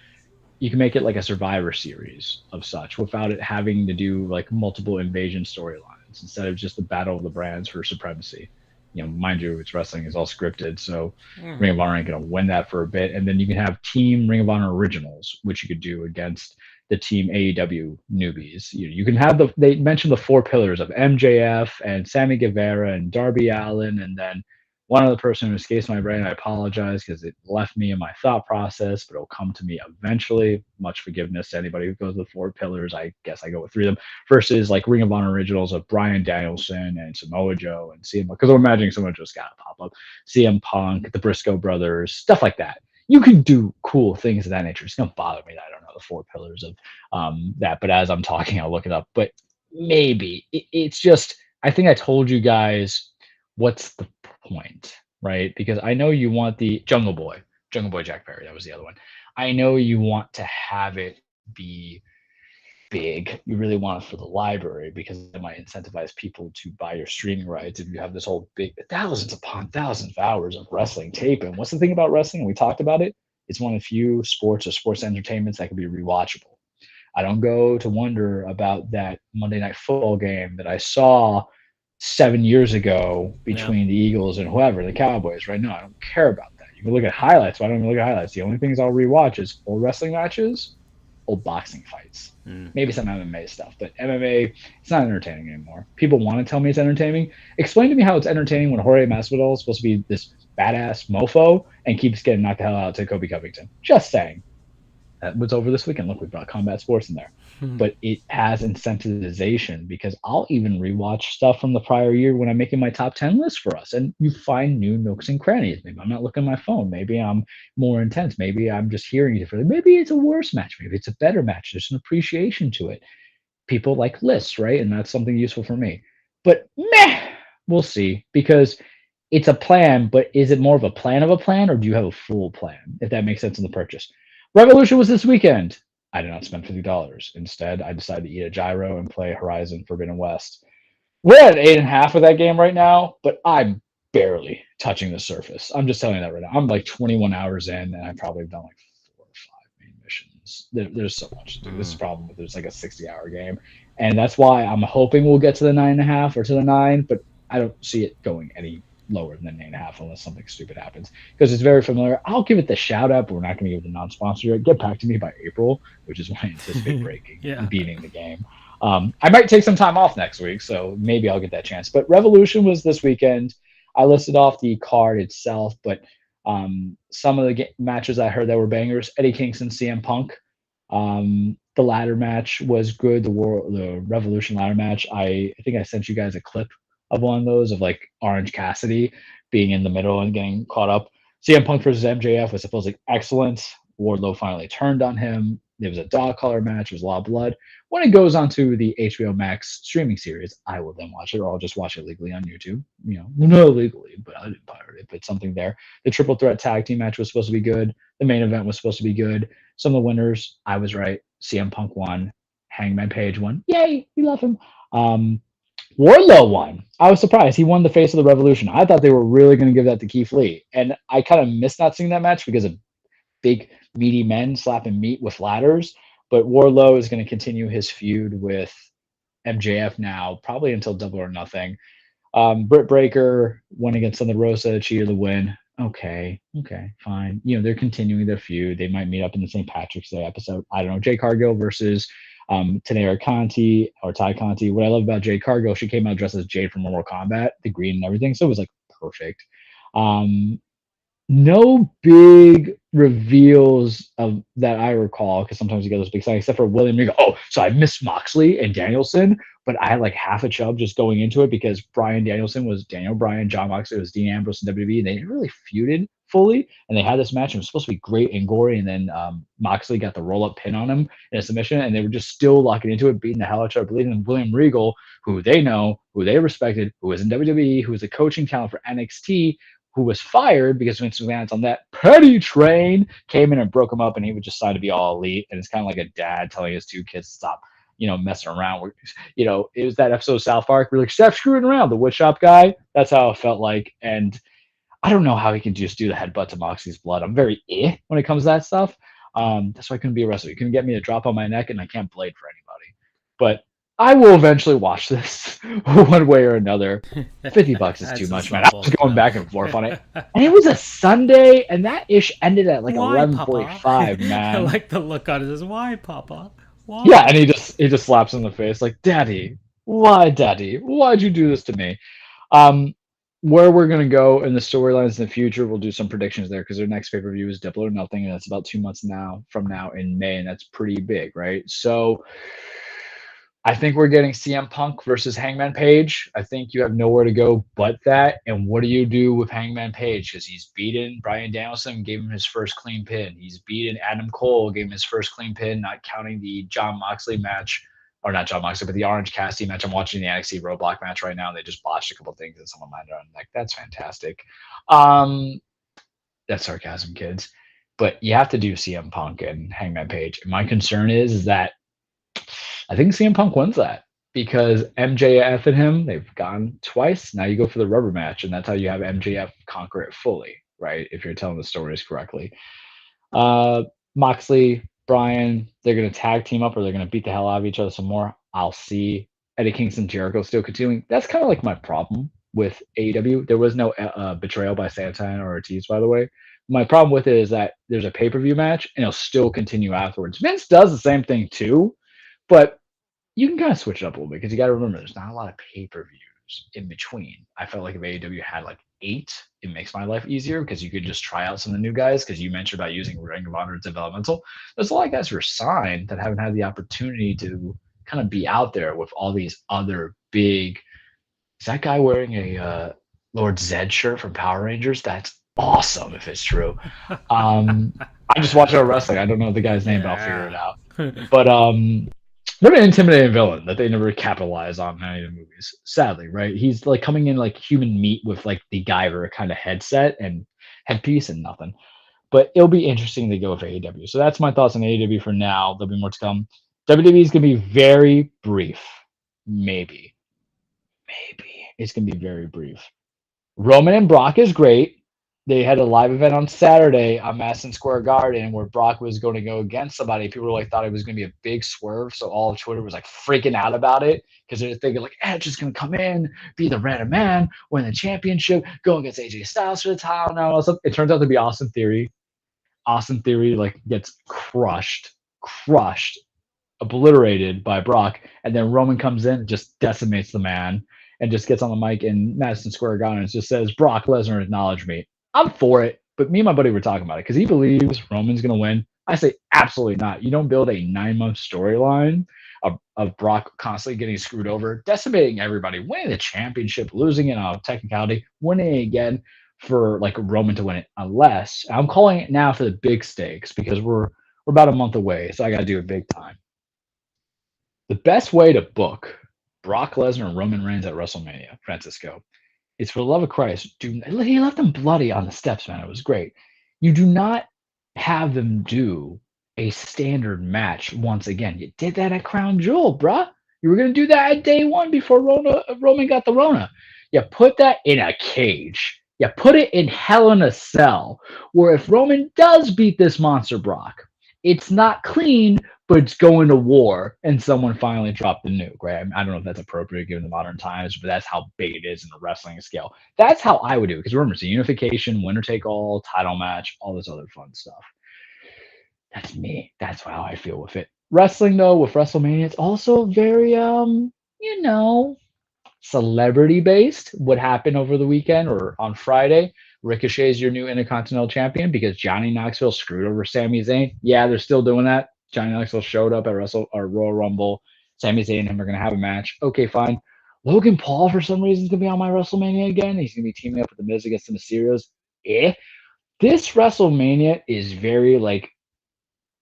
You can make it like a Survivor Series of such without it having to do like multiple invasion storylines instead of just the battle of the brands for supremacy. Mind you, it's wrestling is all scripted, so Ring of Honor ain't going to win that for a bit. And then you can have Team Ring of Honor Originals, which you could do against the Team AEW newbies. You can have they mentioned the 4 pillars of MJF and Sammy Guevara and Darby Allin, and then one other person who escapes my brain. I apologize because it left me in my thought process, but it'll come to me eventually. Much forgiveness to anybody who goes with 4 pillars. I guess I go with 3 of them versus like Ring of Honor Originals of Bryan Danielson and Samoa Joe and CM Punk, because I'm imagining someone just got to pop up. CM Punk, the Briscoe brothers, stuff like that. You can do cool things of that nature. It's going to bother me that I don't know the 4 pillars of that, but as I'm talking, I'll look it up. But maybe it's just, I think I told you guys what's the point, right? Because I know you want the Jungle Boy Jack Perry. That was the other one. I know you want to have it be big. You really want it for the library because it might incentivize people to buy your streaming rights if you have this whole big thousands upon thousands of hours of wrestling tape. And what's the thing about wrestling? We talked about it. It's one of the few sports or sports entertainments that can be rewatchable. I don't go to wonder about that Monday Night Football game that I saw 7 years ago between the Eagles and whoever, the Cowboys. Right now, I don't care about that. You can look at highlights. But I don't even look at highlights. The only things I'll rewatch is old wrestling matches, old boxing fights, maybe some MMA stuff. But MMA, it's not entertaining anymore. People want to tell me it's entertaining. Explain to me how it's entertaining when Jorge Masvidal is supposed to be this badass mofo and keeps getting knocked the hell out to Kobe Covington. Just saying. That was over this weekend. Look, we brought combat sports in there. But it has incentivization because I'll even rewatch stuff from the prior year when I'm making my top 10 list for us. And you find new nooks and crannies. Maybe I'm not looking at my phone. Maybe I'm more intense. Maybe I'm just hearing it differently. Maybe it's a worse match. Maybe it's a better match. There's an appreciation to it. People like lists, right? And that's something useful for me. But we'll see, because it's a plan, but is it more of a plan, or do you have a full plan, if that makes sense in the purchase? Revolution was this weekend. I did not spend $50. Instead, I decided to eat a gyro and play Horizon Forbidden West. We're at 8.5 of that game right now, but I'm barely touching the surface. I'm just telling you that right now. I'm like 21 hours in, and I've probably done like 4 or 5 main missions. There's so much to do. This is the problem with it's like a 60-hour game, and that's why I'm hoping we'll get to the 9.5 or to the 9, but I don't see it going any lower than 8.5 unless something stupid happens, because it's very familiar. I'll give it the shout out, but we're not going to give it the non-sponsor yet. Get back to me by April, which is when I anticipate breaking and beating the game. I might take some time off next week, so maybe I'll get that chance. But Revolution was this weekend. I listed off the card itself, but some of the matches I heard that were bangers. Eddie Kingston, CM Punk. The ladder match was good. The Revolution ladder match. I think I sent you guys a clip of one of those, of like Orange Cassidy being in the middle and getting caught up. CM Punk versus MJF was supposedly excellent. Wardlow finally turned on him. There was a dog collar match. There was a lot of blood. When it goes onto the HBO Max streaming series, I will then watch it, or I'll just watch it legally on YouTube. Not legally, but I didn't pirate it, but something there. The triple threat tag team match was supposed to be good. The main event was supposed to be good. Some of the winners, I was right. CM Punk won. Hangman Page won. Yay, we love him. Wardlow won. I was surprised. He won the face of the Revolution. I thought they were really going to give that to Keith Lee. And I kind of missed not seeing that match because of big, meaty men slapping meat with ladders. But Wardlow is going to continue his feud with MJF now, probably until Double or Nothing. Britt Baker won against Thunder Rosa, cheated the win. Okay, fine. They're continuing their feud. They might meet up in the St. Patrick's Day episode. I don't know. Jay Cargill versus Tanera Conti or Ty Conti. What I love about Jay Cargill, she came out dressed as Jade from Mortal Kombat, the green and everything. So it was like perfect. Um, no big reveals of that I recall, because sometimes you get those big signs, except for William Regal. Oh, so I missed Moxley and Danielson, but I had like half a chub just going into it because Brian Danielson was Daniel Bryan, John Moxley was Dean Ambrose in WWE, and they didn't really feuded fully. And they had this match, and it was supposed to be great and gory, and then Moxley got the roll up pin on him in a submission, and they were just still locking into it, beating the hell out of each other, believing in William Regal, who they know, who they respected, who was in WWE, who was a coaching talent for NXT, who was fired because Vince McMahon's on that petty train, came in and broke him up, and he would just decide to be all elite. And it's kind of like a dad telling his two kids to stop, messing around. It was that episode of South Park where like, stop screwing around, the woodshop guy. That's how it felt like. And I don't know how he can just do the headbutt to Moxie's blood. I'm very when it comes to that stuff. That's why I couldn't be a wrestler. You couldn't get me to drop on my neck, and I can't blade for anybody. But I will eventually watch this one way or another. $50 is too much, man. I was going back and forth on it, and it was a Sunday, and that ish ended at like 11:45. Man, I like the look on his. Why, Papa? Why? Yeah, and he just slaps him in the face like, "Daddy, why, Daddy? Why'd you do this to me?" Where we're gonna go in the storylines in the future, we'll do some predictions there because their next pay per view is Double or Nothing, and that's about 2 months from now in May, and that's pretty big, right? So. I think we're getting CM Punk versus Hangman Page. I think you have nowhere to go but that. And what do you do with Hangman Page? Because he's beaten Bryan Danielson, gave him his first clean pin. He's beaten Adam Cole, gave him his first clean pin, not counting the Jon Moxley match, or not Jon Moxley, but the Orange Cassidy match. I'm watching the NXT Roadblock match right now, and they just botched a couple things and someone landed on the neck. That's fantastic. That's sarcasm, kids. But you have to do CM Punk and Hangman Page. And my concern is that I think CM Punk wins that because MJF and him, they've gone twice. Now you go for the rubber match, and that's how you have MJF conquer it fully, right? If you're telling the stories correctly. Moxley, Bryan, they're going to tag team up or they're going to beat the hell out of each other some more. I'll see. Eddie Kingston, Jericho still continuing. That's kind of like my problem with AEW. There was no betrayal by Santana or Ortiz, by the way. My problem with it is that there's a pay-per-view match, and it'll still continue afterwards. Vince does the same thing too. But you can kind of switch it up a little bit because you got to remember there's not a lot of pay-per-views in between. I felt like if AEW had like 8, it makes my life easier because you could just try out some of the new guys because you mentioned about using Ring of Honor developmental. There's a lot of guys who are signed that haven't had the opportunity to kind of be out there with all these other big. Is that guy wearing a Lord Zed shirt from Power Rangers? That's awesome if it's true. I just watch our wrestling. I don't know the guy's name, but I'll figure it out. But what an intimidating villain that they never capitalize on in any of the movies. Sadly, right? He's like coming in like human meat with like the Guyver kind of headset and headpiece and nothing. But it'll be interesting to go with AEW. So that's my thoughts on AEW for now. There'll be more to come. WWE is going to be very brief. Maybe. It's going to be very brief. Roman and Brock is great. They had a live event on Saturday on Madison Square Garden where Brock was going to go against somebody. People like thought it was going to be a big swerve, so all of Twitter was like freaking out about it because they're thinking like, Edge is going to come in, be the random man, win the championship, go against AJ Styles for the title. And all stuff. It turns out to be Austin Theory. Austin Theory like gets crushed, obliterated by Brock, and then Roman comes in and just decimates the man and just gets on the mic in Madison Square Garden and just says, Brock Lesnar acknowledge me. I'm for it, but me and my buddy were talking about it because he believes Roman's going to win. I say absolutely not. You don't build a 9-month storyline of Brock constantly getting screwed over, decimating everybody, winning the championship, losing it on technicality, winning it again for like Roman to win it. Unless I'm calling it now for the big stakes because we're about a month away, so I got to do it big time. The best way to book Brock Lesnar and Roman Reigns at WrestleMania, Francisco, it's for the love of Christ. He left them bloody on the steps, man. It was great. You do not have them do a standard match once again. You did that at Crown Jewel, bruh. You were going to do that at day one before Roman got the Rona. You put that in a cage. You put it in Hell in a Cell, where if Roman does beat this monster Brock, It's not clean, but it's going to war, and someone finally dropped the nuke, right? I don't know if that's appropriate given the modern times, but that's how big it is in the wrestling scale. That's how I would do it, because remember, it's a unification, winner take all, title match, all this other fun stuff. That's me. That's how I feel with it. Wrestling, though, with WrestleMania, it's also very, you know, celebrity based. What happened over the weekend or on Friday? Ricochet's your new Intercontinental Champion because Johnny Knoxville screwed over Sami Zayn. Yeah, they're still doing that. Johnny Knoxville showed up at Royal Rumble. Sami Zayn and him are gonna have a match. Okay, fine. Logan Paul for some reason is gonna be on my WrestleMania again. He's gonna be teaming up with the Miz against the Mysterios. Eh. This WrestleMania is very like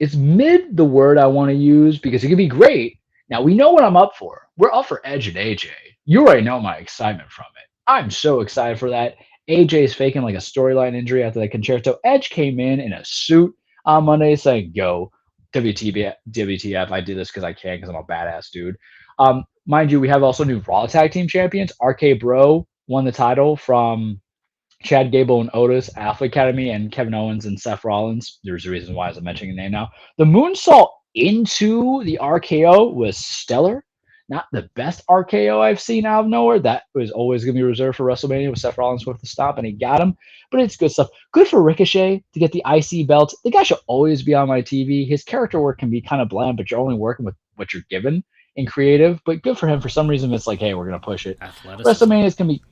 it's mid the word I want to use because it could be great. Now we know what I'm up for. We're up for Edge and AJ. You already know my excitement from it. I'm so excited for that. AJ is faking like a storyline injury after the concerto. Edge came in a suit on Monday saying, "Go, WTF, I did this because I can because I'm a badass dude." Mind you, we have also new Raw Tag Team Champions. RK Bro won the title from Chad Gable and Otis, Alpha Academy, and Kevin Owens and Seth Rollins. There's a reason why I'm mentioning the name now. The moonsault into the RKO was stellar. Not the best RKO I've seen out of nowhere. That was always going to be reserved for WrestleMania with Seth Rollins with the stop, and he got him. But it's good stuff. Good for Ricochet to get the IC belt. The guy should always be on my TV. His character work can be kind of bland, but you're only working with what you're given in creative. But good for him. For some reason, it's like, hey, we're going to push it. WrestleMania is going to be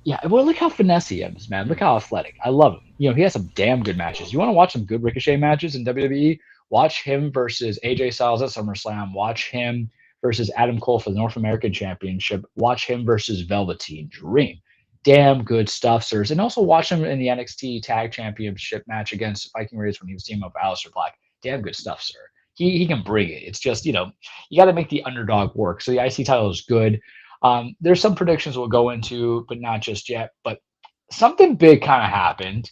yeah, well, look how finesse he is, man. Look how athletic. I love him. You know, he has some damn good matches. You want to watch some good Ricochet matches in WWE? Watch him versus AJ Styles at SummerSlam. Watch him versus Adam Cole for the North American Championship. Watch him versus Velveteen Dream. Damn good stuff, sirs. And also watch him in the NXT Tag Championship match against Viking Raiders when he was teaming up with Aleister Black. Damn good stuff, sir. He can bring it. It's just, you know, you got to make the underdog work. So the IC title is good. There's some predictions we'll go into, but not just yet. But something big kind of happened.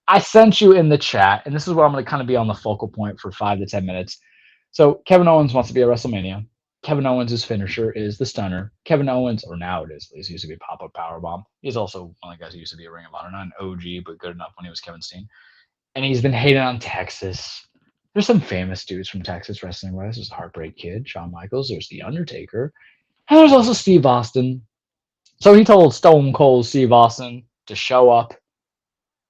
I sent you in the chat, and this is where I'm going to kind of be on the focal point for 5 to 10 minutes. So Kevin Owens wants to be at WrestleMania. Kevin Owens' finisher is the Stunner. Kevin Owens, or now it is, at least he used to be Pop-Up Powerbomb. He's also one of the guys who used to be a Ring of Honor, not an OG, but good enough when he was Kevin Steen. And he's been hating on Texas. There's some famous dudes from Texas wrestling-wise. There's the Heartbreak Kid, Shawn Michaels. There's The Undertaker. And there's also Steve Austin. So he told Stone Cold Steve Austin to show up,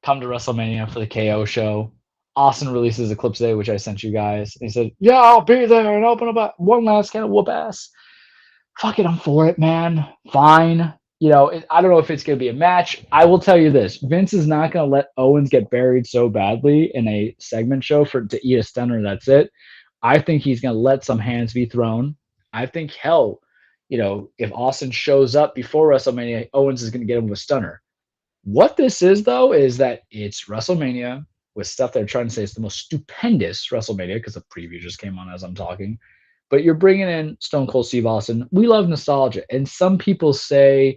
come to WrestleMania for the KO show. Austin releases a clip today, which I sent you guys. And he said, yeah, I'll be there and open up one last can of whoop ass. Fuck it, I'm for it, man. Fine. You know, I don't know if it's going to be a match. I will tell you this. Vince is not going to let Owens get buried so badly in a segment show to eat a stunner. That's it. I think he's going to let some hands be thrown. I think, hell, you know, if Austin shows up before WrestleMania, Owens is going to get him with stunner. What this is, though, is that it's WrestleMania with stuff they're trying to say is the most stupendous WrestleMania because the preview just came on as I'm talking. But you're bringing in Stone Cold Steve Austin. We love nostalgia. And some people say,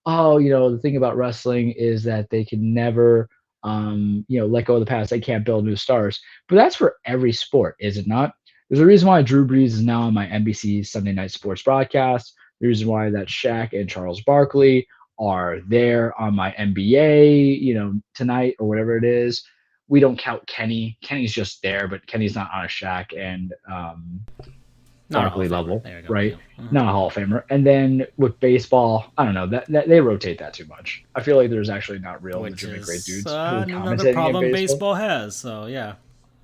oh, you know, the thing about wrestling is that they can never, you know, let go of the past. They can't build new stars. But that's for every sport, is it not? There's a reason why Drew Brees is now on my NBC Sunday Night Sports broadcast. The reason why that Shaq and Charles Barkley are there on my NBA, you know, tonight or whatever it is. We don't count Kenny. Kenny's just there, but Kenny's not on a Shaq and Barkley level, right? Yeah. Mm-hmm. Not a Hall of Famer. And then with baseball, I don't know that they rotate that too much. I feel like there's actually not real legitimate great dudes. Another problem baseball has. So yeah.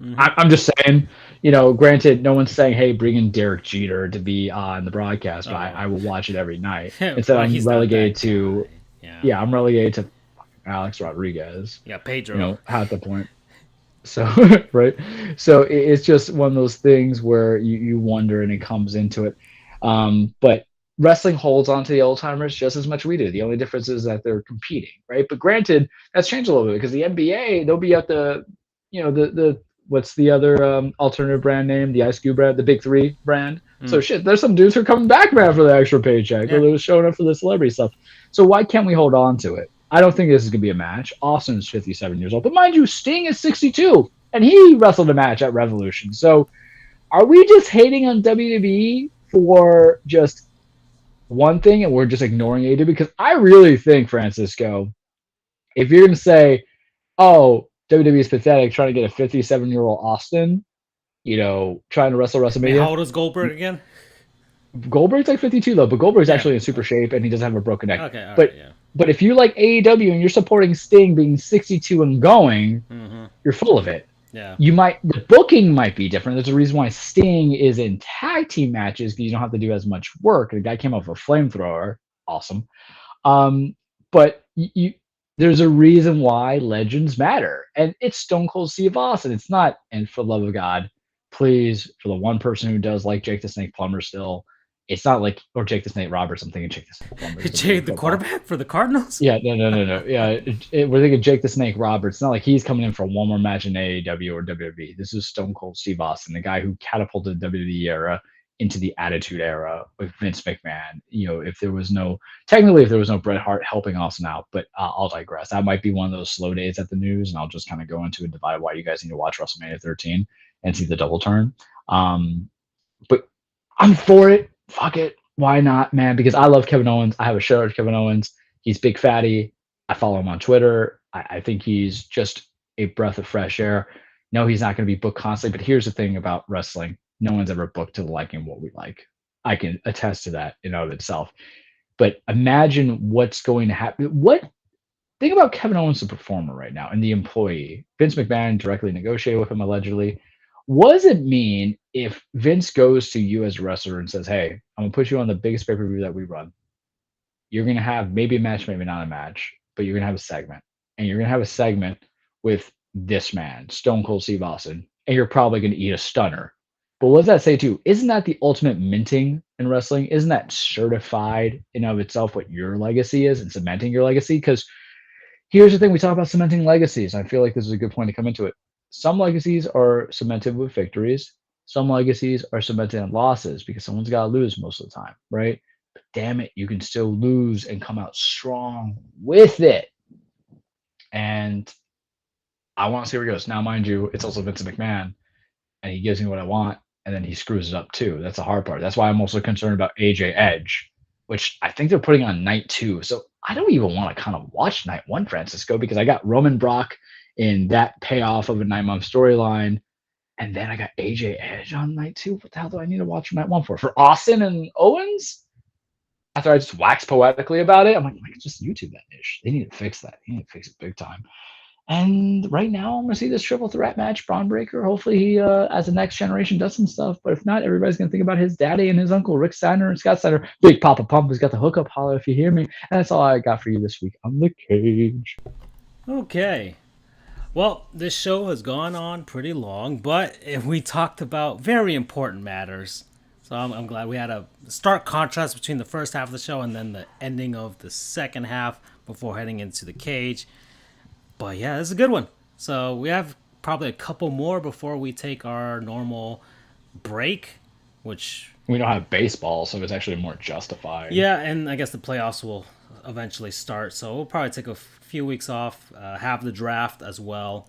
Mm-hmm. I'm just saying, you know, granted, no one's saying, hey, bring in Derek Jeter to be on the broadcast, but I will watch it every night. Instead, I'm relegated to, I'm relegated to Alex Rodriguez. Yeah, Pedro. You know, half the point. So, right. So it's just one of those things where you wonder and it comes into it. But wrestling holds on to the old timers just as much as we do. The only difference is that they're competing, right? But granted, that's changed a little bit because the NBA, they'll be at the, you know, the what's the other alternative brand name? The Ice Cube brand, the Big Three brand. So shit, there's some dudes who are coming back, man, for the extra paycheck. Or they're showing up for the celebrity stuff. So why can't we hold on to it? I don't think this is going to be a match. Austin's 57 years old. But mind you, Sting is 62. And he wrestled a match at Revolution. So are we just hating on WWE for just one thing and we're just ignoring AEW? Because I really think, Francisco, if you're going to say, oh, WWE is pathetic trying to get a 57-year-old Austin, trying to wrestle Wait, WrestleMania. how old is Goldberg again? Goldberg's like 52 though, but Goldberg's Yeah. actually in super shape and he doesn't have a broken neck. Okay, all but right, yeah. but if you like AEW and you're supporting Sting being 62 and going, you're full of it. Yeah. The booking might be different. There's a reason why Sting is in tag team matches because you don't have to do as much work. The guy came off a flamethrower, awesome. But there's a reason why legends matter, and it's Stone Cold Steve Austin. It's not, and for the love of God, please, for the one person who does like Jake the Snake Plumber still, it's not like, or Jake the Snake Roberts. I'm thinking Jake the Snake Plumber. Jake, the quarterback for the Cardinals? Yeah, no. Yeah, we're thinking Jake the Snake Roberts. It's not like he's coming in for one more match in AEW or WWE. This is Stone Cold Steve Austin, the guy who catapulted the WWE era into the Attitude Era with Vince McMahon. If there was no Bret Hart helping Austin out, but I'll digress. That might be one of those slow days at the news, and I'll just kind of go into a divide why you guys need to watch WrestleMania 13 and see the double turn. But I'm for it. Fuck it. Why not, man? Because I love Kevin Owens. I have a shirt of Kevin Owens. He's big fatty. I follow him on Twitter. I think he's just a breath of fresh air. No, he's not going to be booked constantly. But here's the thing about wrestling. No one's ever booked to the liking of what we like. I can attest to that in and of itself. But imagine what's going to happen. Think about Kevin Owens, the performer right now, and the employee. Vince McMahon directly negotiated with him, allegedly. What does it mean if Vince goes to you as a wrestler and says, hey, I'm going to put you on the biggest pay-per-view that we run. You're going to have maybe a match, maybe not a match, but you're going to have a segment. And you're going to have a segment with this man, Stone Cold Steve Austin, and you're probably going to eat a stunner. But what does that say too? Isn't that the ultimate minting in wrestling? Isn't that certified in of itself what your legacy is and cementing your legacy? Because here's the thing, we talk about cementing legacies. I feel like this is a good point to come into it. Some legacies are cemented with victories. Some legacies are cemented in losses because someone's got to lose most of the time, right? But damn it, you can still lose and come out strong with it. And I want to see where it goes. Now, mind you, it's also Vince McMahon, and he gives me what I want, and then he screws it up too. That's the hard part. That's why I'm also concerned about AJ Edge, which I think they're putting on night 2. So I don't even want to kind of watch night 1, Francisco, because I got Roman Brock in that payoff of a 9-month storyline. And then I got AJ Edge on night 2. What the hell do I need to watch night 1 for? For Austin and Owens? After I just wax poetically about it, I'm like, just YouTube that ish. They need to fix that. They need to fix it big time. And right now, I'm going to see this triple threat match, Braun Breaker. Hopefully, he, as the next generation, does some stuff. But if not, everybody's going to think about his daddy and his uncle, Rick Steiner and Scott Steiner. Big Papa Pump has got the hookup. Holler if you hear me. And that's all I got for you this week on The Cage. Okay. Well, this show has gone on pretty long, but we talked about very important matters. So I'm glad we had a stark contrast between the first half of the show and then the ending of the second half before heading into The Cage. But yeah, this is a good one. So we have probably a couple more before we take our normal break, which... We don't have baseball, so it's actually more justified. Yeah, and I guess the playoffs will eventually start. So we'll probably take a few weeks off, have the draft as well,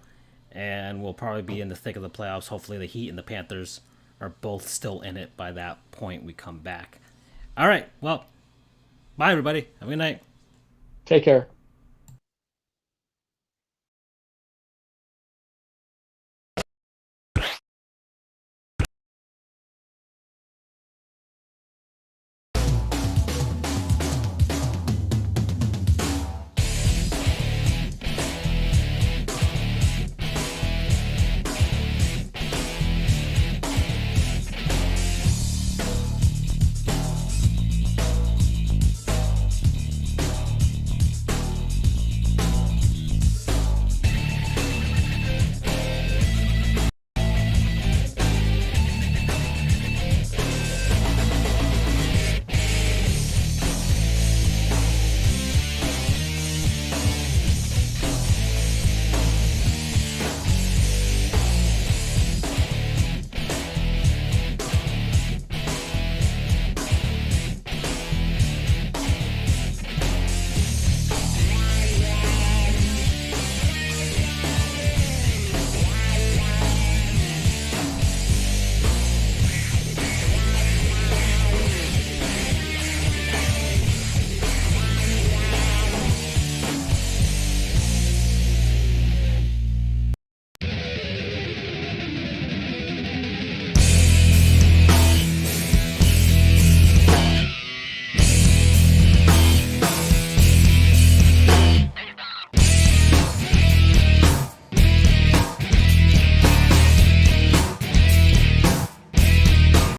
and we'll probably be in the thick of the playoffs. Hopefully the Heat and the Panthers are both still in it by that point we come back. All right, well, bye everybody. Have a good night. Take care.